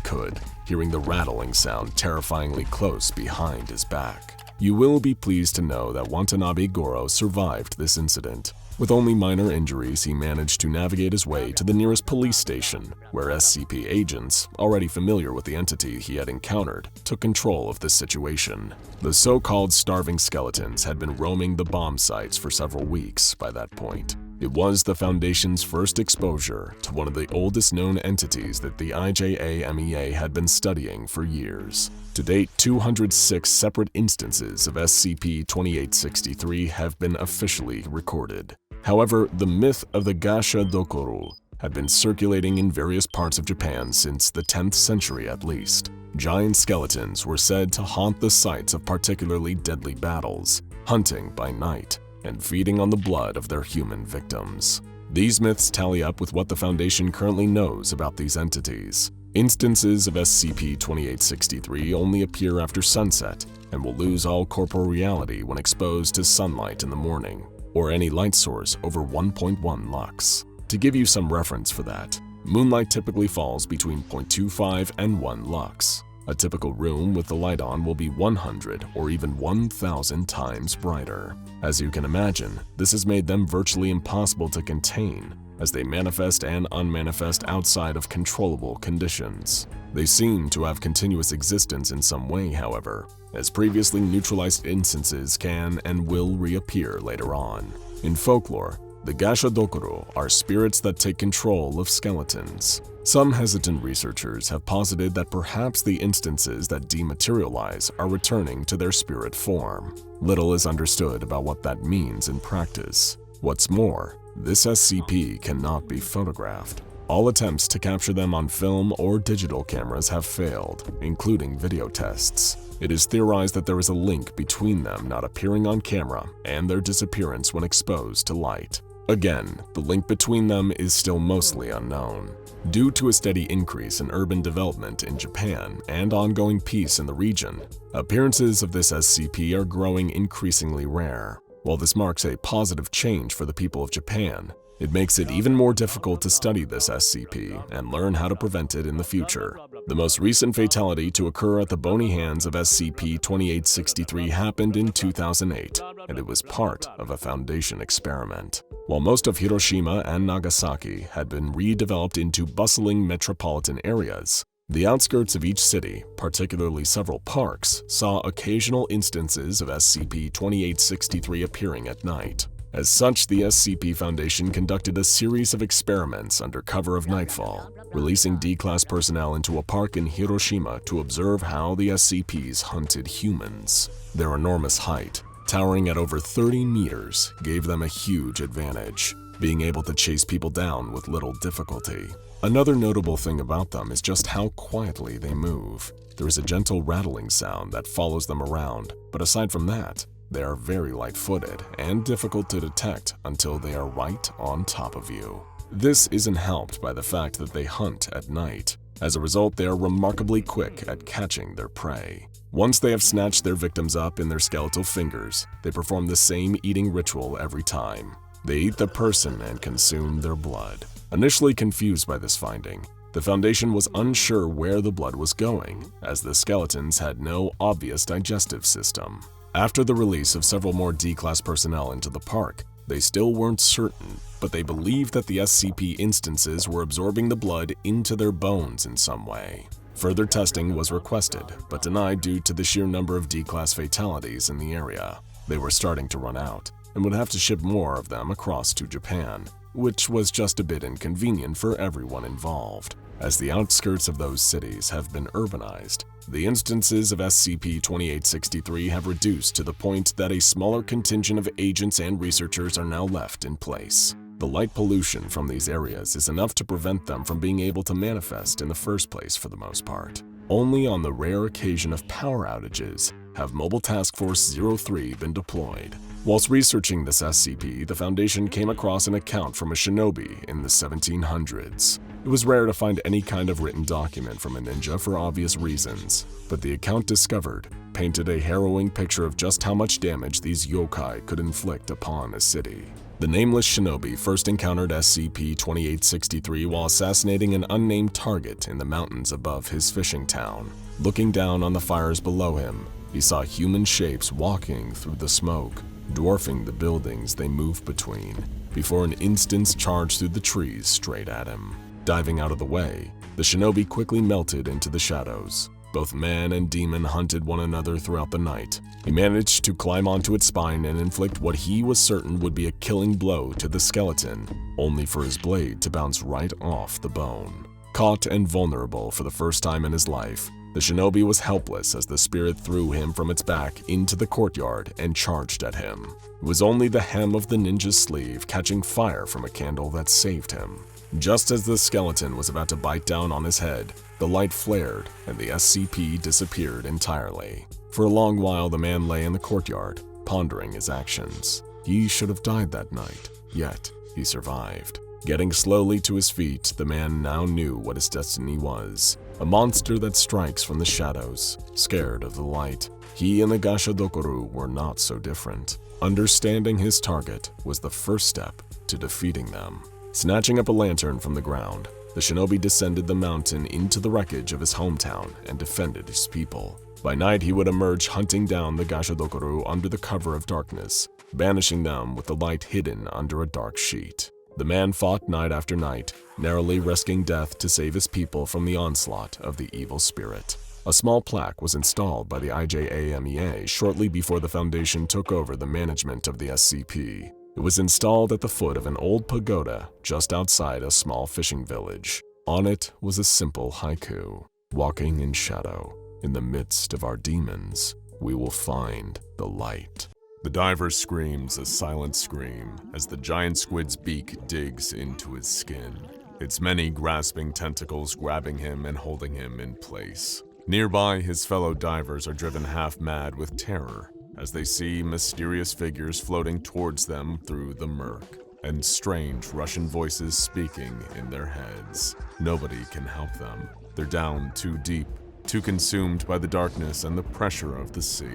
could, hearing the rattling sound terrifyingly close behind his back. You will be pleased to know that Watanabe Goro survived this incident. With only minor injuries, he managed to navigate his way to the nearest police station, where SCP agents, already familiar with the entity he had encountered, took control of the situation. The so-called starving skeletons had been roaming the bomb sites for several weeks by that point. It was the Foundation's first exposure to one of the oldest known entities that the IJAMEA had been studying for years. To date, 206 separate instances of SCP-2863 have been officially recorded. However, the myth of the Gasha Dokoru had been circulating in various parts of Japan since the 10th century at least. Giant skeletons were said to haunt the sites of particularly deadly battles, hunting by night, and feeding on the blood of their human victims. These myths tally up with what the Foundation currently knows about these entities. Instances of SCP-2863 only appear after sunset and will lose all corporeality when exposed to sunlight in the morning, or any light source over 1.1 lux. To give you some reference for that, moonlight typically falls between 0.25 and 1 lux. A typical room with the light on will be 100 or even 1,000 times brighter. As you can imagine, this has made them virtually impossible to contain, as they manifest and unmanifest outside of controllable conditions. They seem to have continuous existence in some way, however, as previously neutralized instances can and will reappear later on. In folklore, the Gasha Dokoru are spirits that take control of skeletons. Some hesitant researchers have posited that perhaps the instances that dematerialize are returning to their spirit form. Little is understood about what that means in practice. What's more, this SCP cannot be photographed. All attempts to capture them on film or digital cameras have failed, including video tests. It is theorized that there is a link between them not appearing on camera and their disappearance when exposed to light. Again, the link between them is still mostly unknown. Due to a steady increase in urban development in Japan and ongoing peace in the region, appearances of this SCP are growing increasingly rare. While this marks a positive change for the people of Japan, it makes it even more difficult to study this SCP and learn how to prevent it in the future. The most recent fatality to occur at the bony hands of SCP-2863 happened in 2008, and it was part of a Foundation experiment. While most of Hiroshima and Nagasaki had been redeveloped into bustling metropolitan areas, the outskirts of each city, particularly several parks, saw occasional instances of SCP-2863 appearing at night. As such, the SCP Foundation conducted a series of experiments under cover of nightfall, releasing D-Class personnel into a park in Hiroshima to observe how the SCPs hunted humans. Their enormous height, towering at over 30 meters, gave them a huge advantage, being able to chase people down with little difficulty. Another notable thing about them is just how quietly they move. There is a gentle rattling sound that follows them around, but aside from that, they are very light-footed and difficult to detect until they are right on top of you. This isn't helped by the fact that they hunt at night. As a result, they are remarkably quick at catching their prey. Once they have snatched their victims up in their skeletal fingers, they perform the same eating ritual every time. They eat the person and consume their blood. Initially confused by this finding, the Foundation was unsure where the blood was going, as the skeletons had no obvious digestive system. After the release of several more D-Class personnel into the park, they still weren't certain, but they believed that the SCP instances were absorbing the blood into their bones in some way. Further testing was requested, but denied due to the sheer number of D-Class fatalities in the area. They were starting to run out, and would have to ship more of them across to Japan, which was just a bit inconvenient for everyone involved. As the outskirts of those cities have been urbanized, the instances of SCP-2863 have reduced to the point that a smaller contingent of agents and researchers are now left in place. The light pollution from these areas is enough to prevent them from being able to manifest in the first place for the most part. Only on the rare occasion of power outages have Mobile Task Force 03 been deployed. Whilst researching this SCP, the Foundation came across an account from a shinobi in the 1700s. It was rare to find any kind of written document from a ninja for obvious reasons, but the account discovered painted a harrowing picture of just how much damage these yokai could inflict upon a city. The nameless shinobi first encountered SCP-2863 while assassinating an unnamed target in the mountains above his fishing town. Looking down on the fires below him, he saw human shapes walking through the smoke, dwarfing the buildings they moved between, before an instance charged through the trees straight at him. Diving out of the way, the shinobi quickly melted into the shadows. Both man and demon hunted one another throughout the night. He managed to climb onto its spine and inflict what he was certain would be a killing blow to the skeleton, only for his blade to bounce right off the bone. Caught and vulnerable for the first time in his life, the shinobi was helpless as the spirit threw him from its back into the courtyard and charged at him. It was only the hem of the ninja's sleeve catching fire from a candle that saved him. Just as the skeleton was about to bite down on his head, the light flared and the SCP disappeared entirely. For a long while, the man lay in the courtyard, pondering his actions. He should have died that night, yet he survived. Getting slowly to his feet, the man now knew what his destiny was. A monster that strikes from the shadows, scared of the light. He and the Gashodokoru were not so different. Understanding his target was the first step to defeating them. Snatching up a lantern from the ground, the shinobi descended the mountain into the wreckage of his hometown and defended his people. By night, he would emerge hunting down the Gashodokoru under the cover of darkness, banishing them with the light hidden under a dark sheet. The man fought night after night, narrowly risking death to save his people from the onslaught of the evil spirit. A small plaque was installed by the IJAMEA shortly before the Foundation took over the management of the SCP. It was installed at the foot of an old pagoda just outside a small fishing village. On it was a simple haiku: "Walking in shadow, in the midst of our demons, we will find the light." The diver screams a silent scream as the giant squid's beak digs into his skin, its many grasping tentacles grabbing him and holding him in place. Nearby, his fellow divers are driven half-mad with terror as they see mysterious figures floating towards them through the murk, and strange Russian voices speaking in their heads. Nobody can help them. They're down too deep, too consumed by the darkness and the pressure of the sea.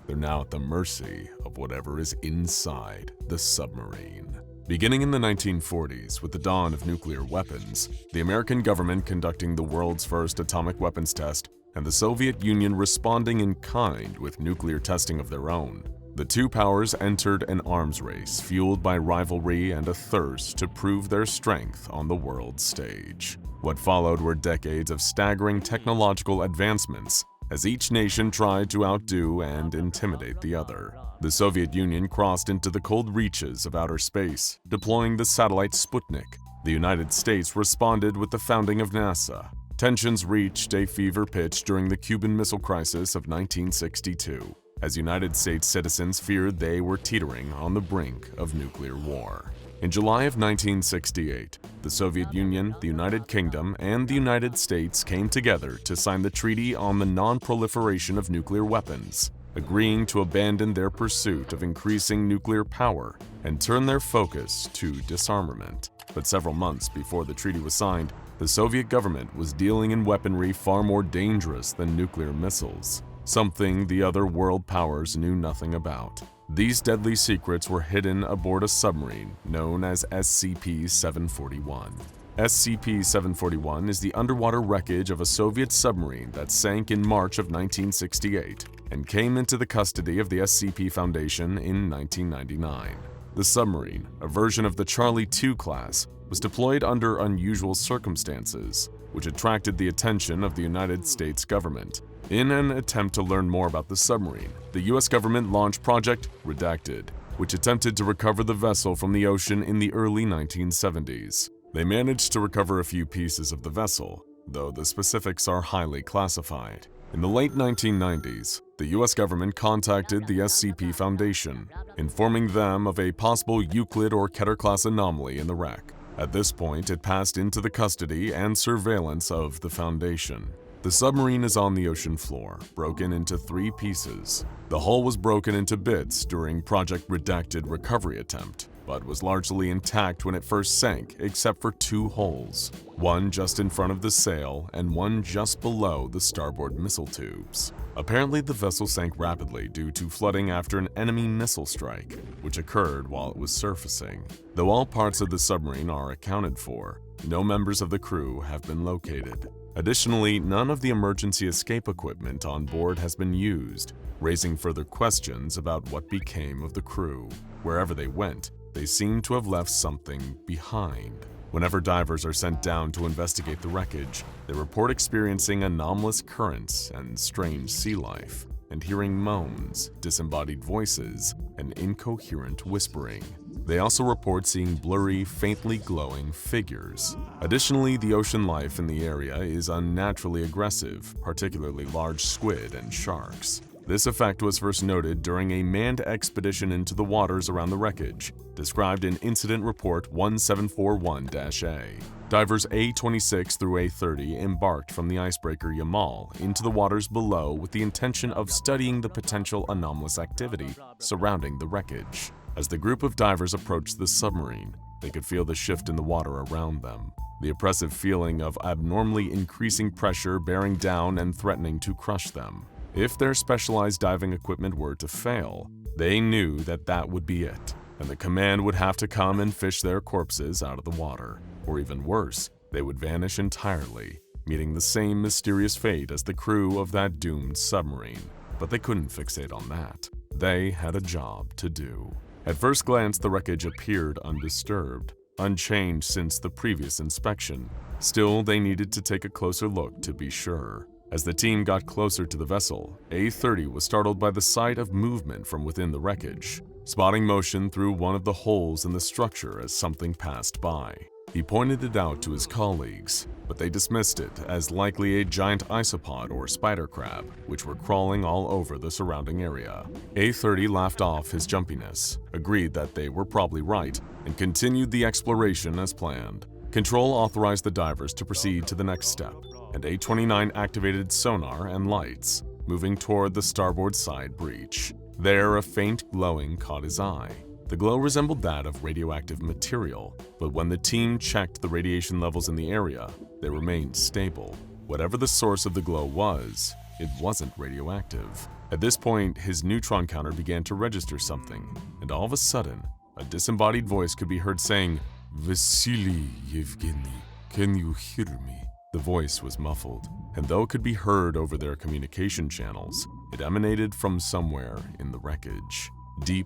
They're now at the mercy of whatever is inside the submarine. Beginning in the 1940s, with the dawn of nuclear weapons, the American government conducting the world's first atomic weapons test, and the Soviet Union responding in kind with nuclear testing of their own, the two powers entered an arms race fueled by rivalry and a thirst to prove their strength on the world stage. What followed were decades of staggering technological advancements as each nation tried to outdo and intimidate the other. The Soviet Union crossed into the cold reaches of outer space, deploying the satellite Sputnik. The United States responded with the founding of NASA. Tensions reached a fever pitch during the Cuban Missile Crisis of 1962, as United States citizens feared they were teetering on the brink of nuclear war. In July of 1968, the Soviet Union, the United Kingdom, and the United States came together to sign the Treaty on the Non-Proliferation of Nuclear Weapons, agreeing to abandon their pursuit of increasing nuclear power and turn their focus to disarmament. But several months before the treaty was signed, the Soviet government was dealing in weaponry far more dangerous than nuclear missiles, something the other world powers knew nothing about. These deadly secrets were hidden aboard a submarine known as SCP-741. SCP-741 is the underwater wreckage of a Soviet submarine that sank in March of 1968 and came into the custody of the SCP Foundation in 1999. The Submarine, a version of the Charlie II class, was deployed under unusual circumstances, which attracted the attention of the United States government. In an attempt to learn more about the submarine, the US government launched Project Redacted, which attempted to recover the vessel from the ocean in the early 1970s. They managed to recover a few pieces of the vessel, though the specifics are highly classified. In the late 1990s, the US government contacted the SCP Foundation, informing them of a possible Euclid or Keter-class anomaly in the wreck. At this point, it passed into the custody and surveillance of the Foundation. The submarine is on the ocean floor, broken into 3 pieces. The hull was broken into bits during Project Redacted recovery attempt, but was largely intact when it first sank except for 2 holes, one just in front of the sail and one just below the starboard missile tubes. Apparently, the vessel sank rapidly due to flooding after an enemy missile strike, which occurred while it was surfacing. Though all parts of the submarine are accounted for, no members of the crew have been located. Additionally, none of the emergency escape equipment on board has been used, raising further questions about what became of the crew. Wherever they went, they seem to have left something behind. Whenever divers are sent down to investigate the wreckage, they report experiencing anomalous currents and strange sea life, and hearing moans, disembodied voices, and incoherent whispering. They also report seeing blurry, faintly glowing figures. Additionally, the ocean life in the area is unnaturally aggressive, particularly large squid and sharks. This effect was first noted during a manned expedition into the waters around the wreckage, described in Incident Report 1741-A. Divers A-26 through A-30 embarked from the icebreaker Yamal into the waters below with the intention of studying the potential anomalous activity surrounding the wreckage. As the group of divers approached the submarine, they could feel the shift in the water around them, the oppressive feeling of abnormally increasing pressure bearing down and threatening to crush them. If their specialized diving equipment were to fail, they knew that that would be it, and the command would have to come and fish their corpses out of the water. Or even worse, they would vanish entirely, meeting the same mysterious fate as the crew of that doomed submarine. But they couldn't fixate on that. They had a job to do. At first glance, the wreckage appeared undisturbed, unchanged since the previous inspection. Still, they needed to take a closer look to be sure. As the team got closer to the vessel, A-30 was startled by the sight of movement from within the wreckage, spotting motion through one of the holes in the structure as something passed by. He pointed it out to his colleagues, but they dismissed it as likely a giant isopod or spider crab, which were crawling all over the surrounding area. A-30 laughed off his jumpiness, agreed that they were probably right, and continued the exploration as planned. Control authorized the divers to proceed to the next step, and A-29 activated sonar and lights, moving toward the starboard side breach. There, a faint glowing caught his eye. The glow resembled that of radioactive material, but when the team checked the radiation levels in the area, they remained stable. Whatever the source of the glow was, it wasn't radioactive. At this point, his neutron counter began to register something, and all of a sudden, a disembodied voice could be heard saying, "Vasily Yevgeny, can you hear me?" The voice was muffled, and though it could be heard over their communication channels, it emanated from somewhere in the wreckage, deep,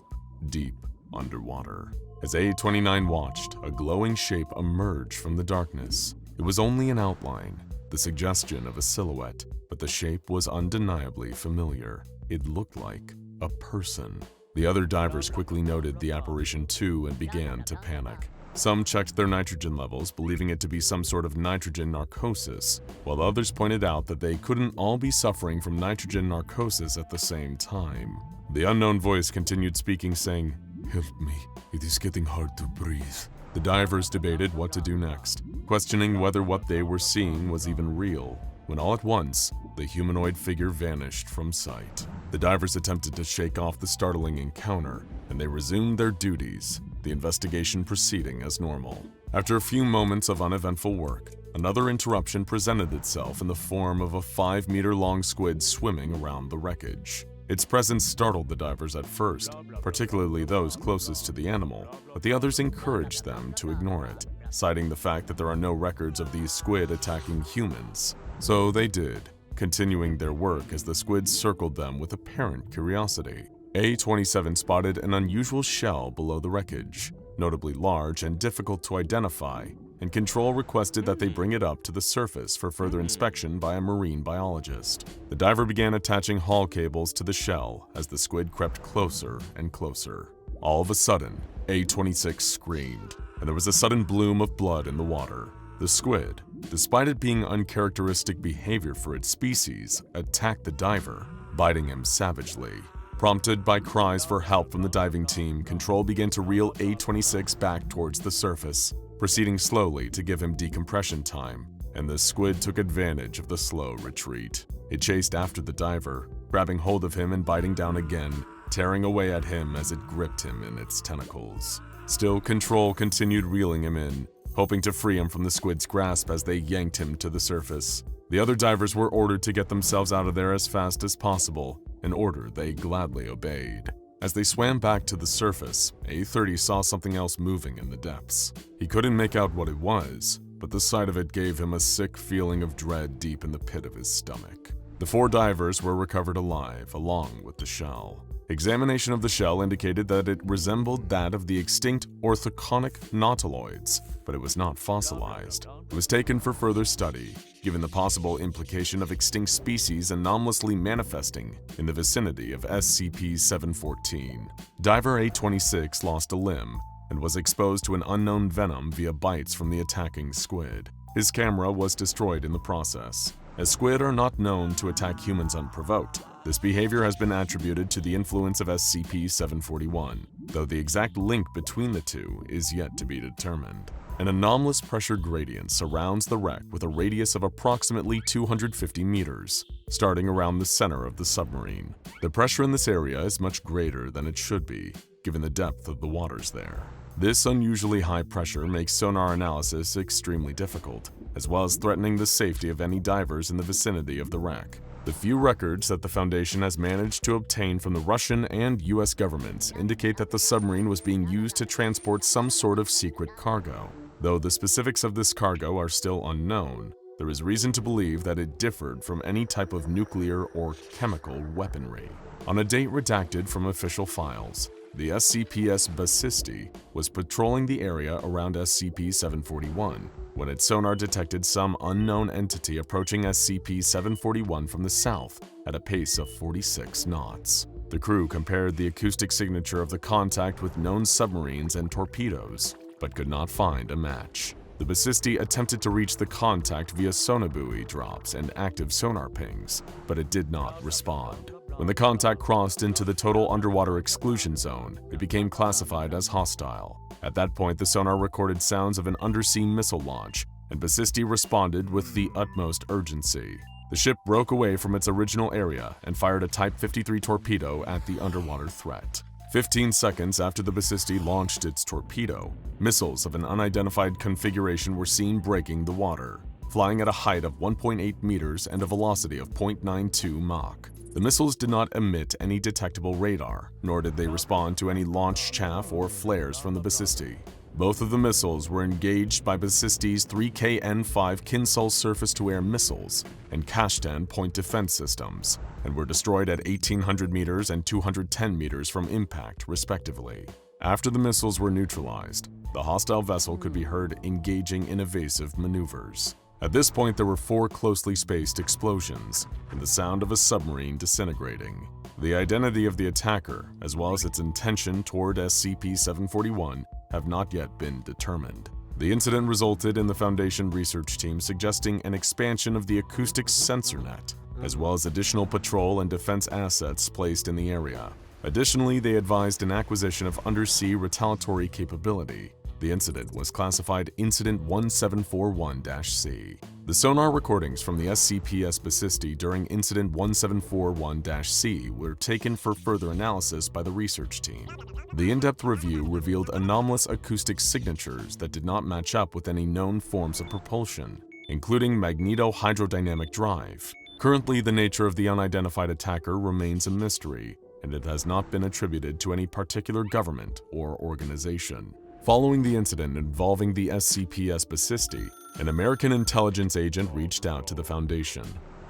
deep underwater. As A-29 watched, a glowing shape emerged from the darkness. It was only an outline, the suggestion of a silhouette, but the shape was undeniably familiar. It looked like a person. The other divers quickly noted the apparition too and began to panic. Some checked their nitrogen levels, believing it to be some sort of nitrogen narcosis, while others pointed out that they couldn't all be suffering from nitrogen narcosis at the same time. The unknown voice continued speaking, saying, "Help me, it is getting hard to breathe." The divers debated what to do next, questioning whether what they were seeing was even real, when all at once, the humanoid figure vanished from sight. The divers attempted to shake off the startling encounter, and they resumed their duties, the investigation proceeding as normal. After a few moments of uneventful work, another interruption presented itself in the form of a 5-meter-long squid swimming around the wreckage. Its presence startled the divers at first, particularly those closest to the animal, but the others encouraged them to ignore it, citing the fact that there are no records of these squid attacking humans. So they did, continuing their work as the squid circled them with apparent curiosity. A-27 spotted an unusual shell below the wreckage, notably large and difficult to identify, and Control requested that they bring it up to the surface for further inspection by a marine biologist. The diver began attaching haul cables to the shell as the squid crept closer and closer. All of a sudden, A-26 screamed, and there was a sudden bloom of blood in the water. The squid, despite it being uncharacteristic behavior for its species, attacked the diver, biting him savagely. Prompted by cries for help from the diving team, Control began to reel A-26 back towards the surface, proceeding slowly to give him decompression time, and the squid took advantage of the slow retreat. It chased after the diver, grabbing hold of him and biting down again, tearing away at him as it gripped him in its tentacles. Still, Control continued reeling him in, hoping to free him from the squid's grasp as they yanked him to the surface. The other divers were ordered to get themselves out of there as fast as possible, an order they gladly obeyed. As they swam back to the surface, A-30 saw something else moving in the depths. He couldn't make out what it was, but the sight of it gave him a sick feeling of dread deep in the pit of his stomach. The 4 divers were recovered alive, along with the shell. Examination of the shell indicated that it resembled that of the extinct orthoconic nautiloids, but it was not fossilized. It was taken for further study, given the possible implication of extinct species anomalously manifesting in the vicinity of SCP-714. Diver A-26 lost a limb and was exposed to an unknown venom via bites from the attacking squid. His camera was destroyed in the process. As squid are not known to attack humans unprovoked, this behavior has been attributed to the influence of SCP-741, though the exact link between the two is yet to be determined. An anomalous pressure gradient surrounds the wreck with a radius of approximately 250 meters, starting around the center of the submarine. The pressure in this area is much greater than it should be, given the depth of the waters there. This unusually high pressure makes sonar analysis extremely difficult, as well as threatening the safety of any divers in the vicinity of the wreck. The few records that the Foundation has managed to obtain from the Russian and US governments indicate that the submarine was being used to transport some sort of secret cargo. Though the specifics of this cargo are still unknown, there is reason to believe that it differed from any type of nuclear or chemical weaponry. On a date redacted from official files, the SCP-6661 was patrolling the area around SCP-741 when its sonar detected some unknown entity approaching SCP-741 from the south at a pace of 46 knots. The crew compared the acoustic signature of the contact with known submarines and torpedoes, but could not find a match. The SCP-6661 attempted to reach the contact via sonobuoy drops and active sonar pings, but it did not respond. When the contact crossed into the total underwater exclusion zone, it became classified as hostile. At that point, the sonar recorded sounds of an undersea missile launch, and SCP-6661 responded with the utmost urgency. The ship broke away from its original area and fired a Type 53 torpedo at the underwater threat. 15 seconds after the SCP-6661 launched its torpedo, missiles of an unidentified configuration were seen breaking the water, flying at a height of 1.8 meters and a velocity of 0.92 Mach. The missiles did not emit any detectable radar, nor did they respond to any launch chaff or flares from the SCP-6661. Both of the missiles were engaged by SCP-6661's 3KN-5 Kinsul surface-to-air missiles and Kashtan point defense systems, and were destroyed at 1,800 meters and 210 meters from impact, respectively. After the missiles were neutralized, the hostile vessel could be heard engaging in evasive maneuvers. At this point, there were 4 closely spaced explosions and the sound of a submarine disintegrating. The identity of the attacker, as well as its intention toward SCP-741, have not yet been determined. The incident resulted in the Foundation research team suggesting an expansion of the acoustic sensor net, as well as additional patrol and defense assets placed in the area. Additionally, they advised an acquisition of undersea retaliatory capability. The incident was classified Incident 1741-C. The sonar recordings from the SCP-6661 during Incident 1741-C were taken for further analysis by the research team. The in-depth review revealed anomalous acoustic signatures that did not match up with any known forms of propulsion, including magneto-hydrodynamic drive. Currently, the nature of the unidentified attacker remains a mystery, and it has not been attributed to any particular government or organization. Following the incident involving the SCP-6661, an American intelligence agent reached out to the Foundation.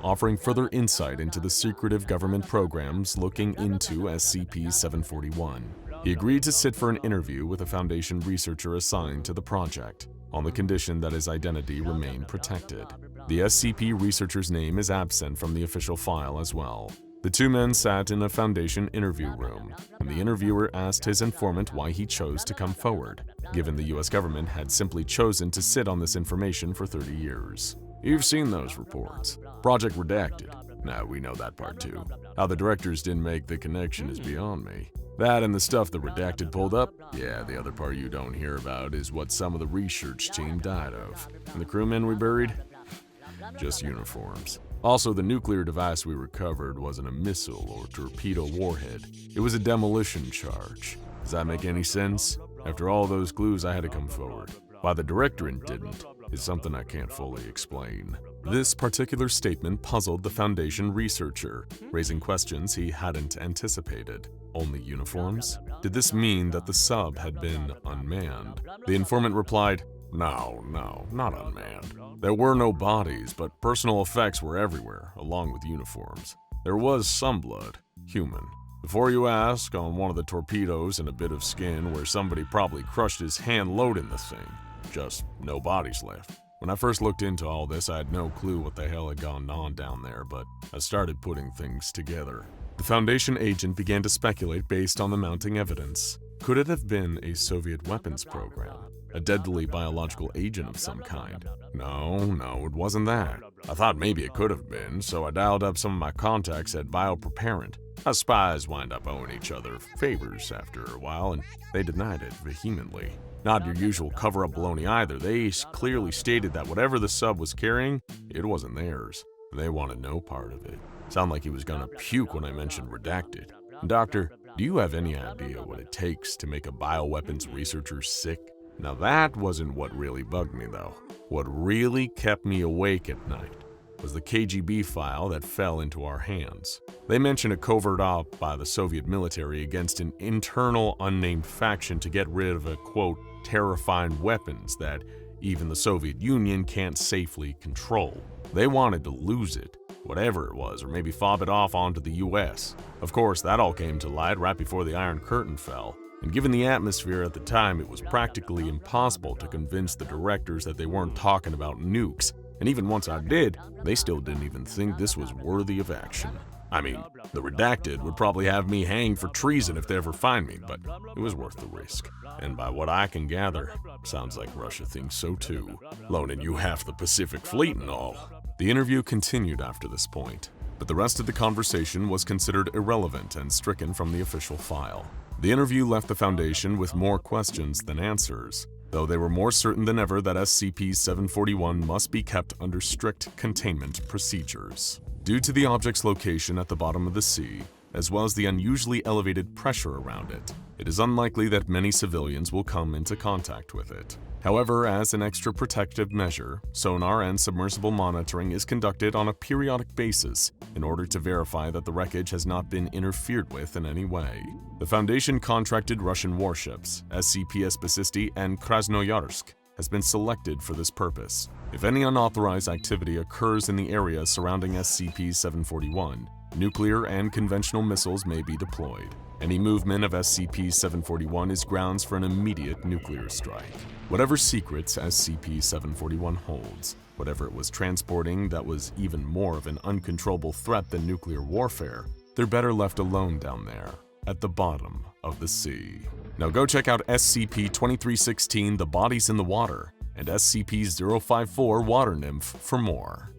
offering further insight into the secretive government programs looking into SCP-741. He agreed to sit for an interview with a Foundation researcher assigned to the project, on the condition that his identity remain protected. The SCP researcher's name is absent from the official file as well. The two men sat in a Foundation interview room, and the interviewer asked his informant why he chose to come forward, given the US government had simply chosen to sit on this information for 30 years. You've seen those reports. Project Redacted. Now we know that part too. How the directors didn't make the connection is beyond me. That and the stuff the Redacted pulled up, yeah, the other part you don't hear about is what some of the research team died of. And the crewmen we buried? Just uniforms. Also, the nuclear device we recovered wasn't a missile or torpedo warhead. It was a demolition charge. Does that make any sense? After all those clues, I had to come forward. Why the directorate didn't is something I can't fully explain. This particular statement puzzled the Foundation researcher, raising questions he hadn't anticipated. Only uniforms? Did this mean that the sub had been unmanned? The informant replied, No, not unmanned. There were no bodies, but personal effects were everywhere, along with uniforms. There was some blood, human. Before you ask, on one of the torpedoes and a bit of skin where somebody probably crushed his hand loading the thing. Just no bodies left. When I first looked into all this, I had no clue what the hell had gone on down there, but I started putting things together. The Foundation agent began to speculate based on the mounting evidence. Could it have been a Soviet weapons program? A deadly biological agent of some kind? No, it wasn't that. I thought maybe it could have been, so I dialed up some of my contacts at Biopreparant. Us spies wind up owing each other favors after a while, and they denied it vehemently. Not your usual cover-up baloney either. They clearly stated that whatever the sub was carrying, it wasn't theirs. They wanted no part of it. Sounded like he was gonna puke when I mentioned Redacted. Doctor, do you have any idea what it takes to make a bioweapons researcher sick? Now that wasn't what really bugged me though. What really kept me awake at night was the KGB file that fell into our hands. They mentioned a covert op by the Soviet military against an internal unnamed faction to get rid of a, quote, terrifying weapons that even the Soviet Union can't safely control. They wanted to lose it, whatever it was, or maybe fob it off onto the US. Of course, that all came to light right before the Iron Curtain fell, and given the atmosphere at the time, it was practically impossible to convince the directors that they weren't talking about nukes. And even once I did, they still didn't even think this was worthy of action. I mean, the Redacted would probably have me hanged for treason if they ever find me, but it was worth the risk. And by what I can gather, sounds like Russia thinks so too, loaning you half the Pacific Fleet and all. The interview continued after this point, but the rest of the conversation was considered irrelevant and stricken from the official file. The interview left the Foundation with more questions than answers, though they were more certain than ever that SCP-741 must be kept under strict containment procedures. Due to the object's location at the bottom of the sea, as well as the unusually elevated pressure around it, it is unlikely that many civilians will come into contact with it. However, as an extra protective measure, sonar and submersible monitoring is conducted on a periodic basis in order to verify that the wreckage has not been interfered with in any way. The Foundation contracted Russian warships, SCP-6661 and Krasnoyarsk, has been selected for this purpose. If any unauthorized activity occurs in the area surrounding SCP-741, nuclear and conventional missiles may be deployed. Any movement of SCP-741 is grounds for an immediate nuclear strike. Whatever secrets SCP-741 holds, whatever it was transporting that was even more of an uncontrollable threat than nuclear warfare, they're better left alone down there, at the bottom of the sea. Now go check out SCP-2316 The Bodies in the Water and SCP-054 Water Nymph for more.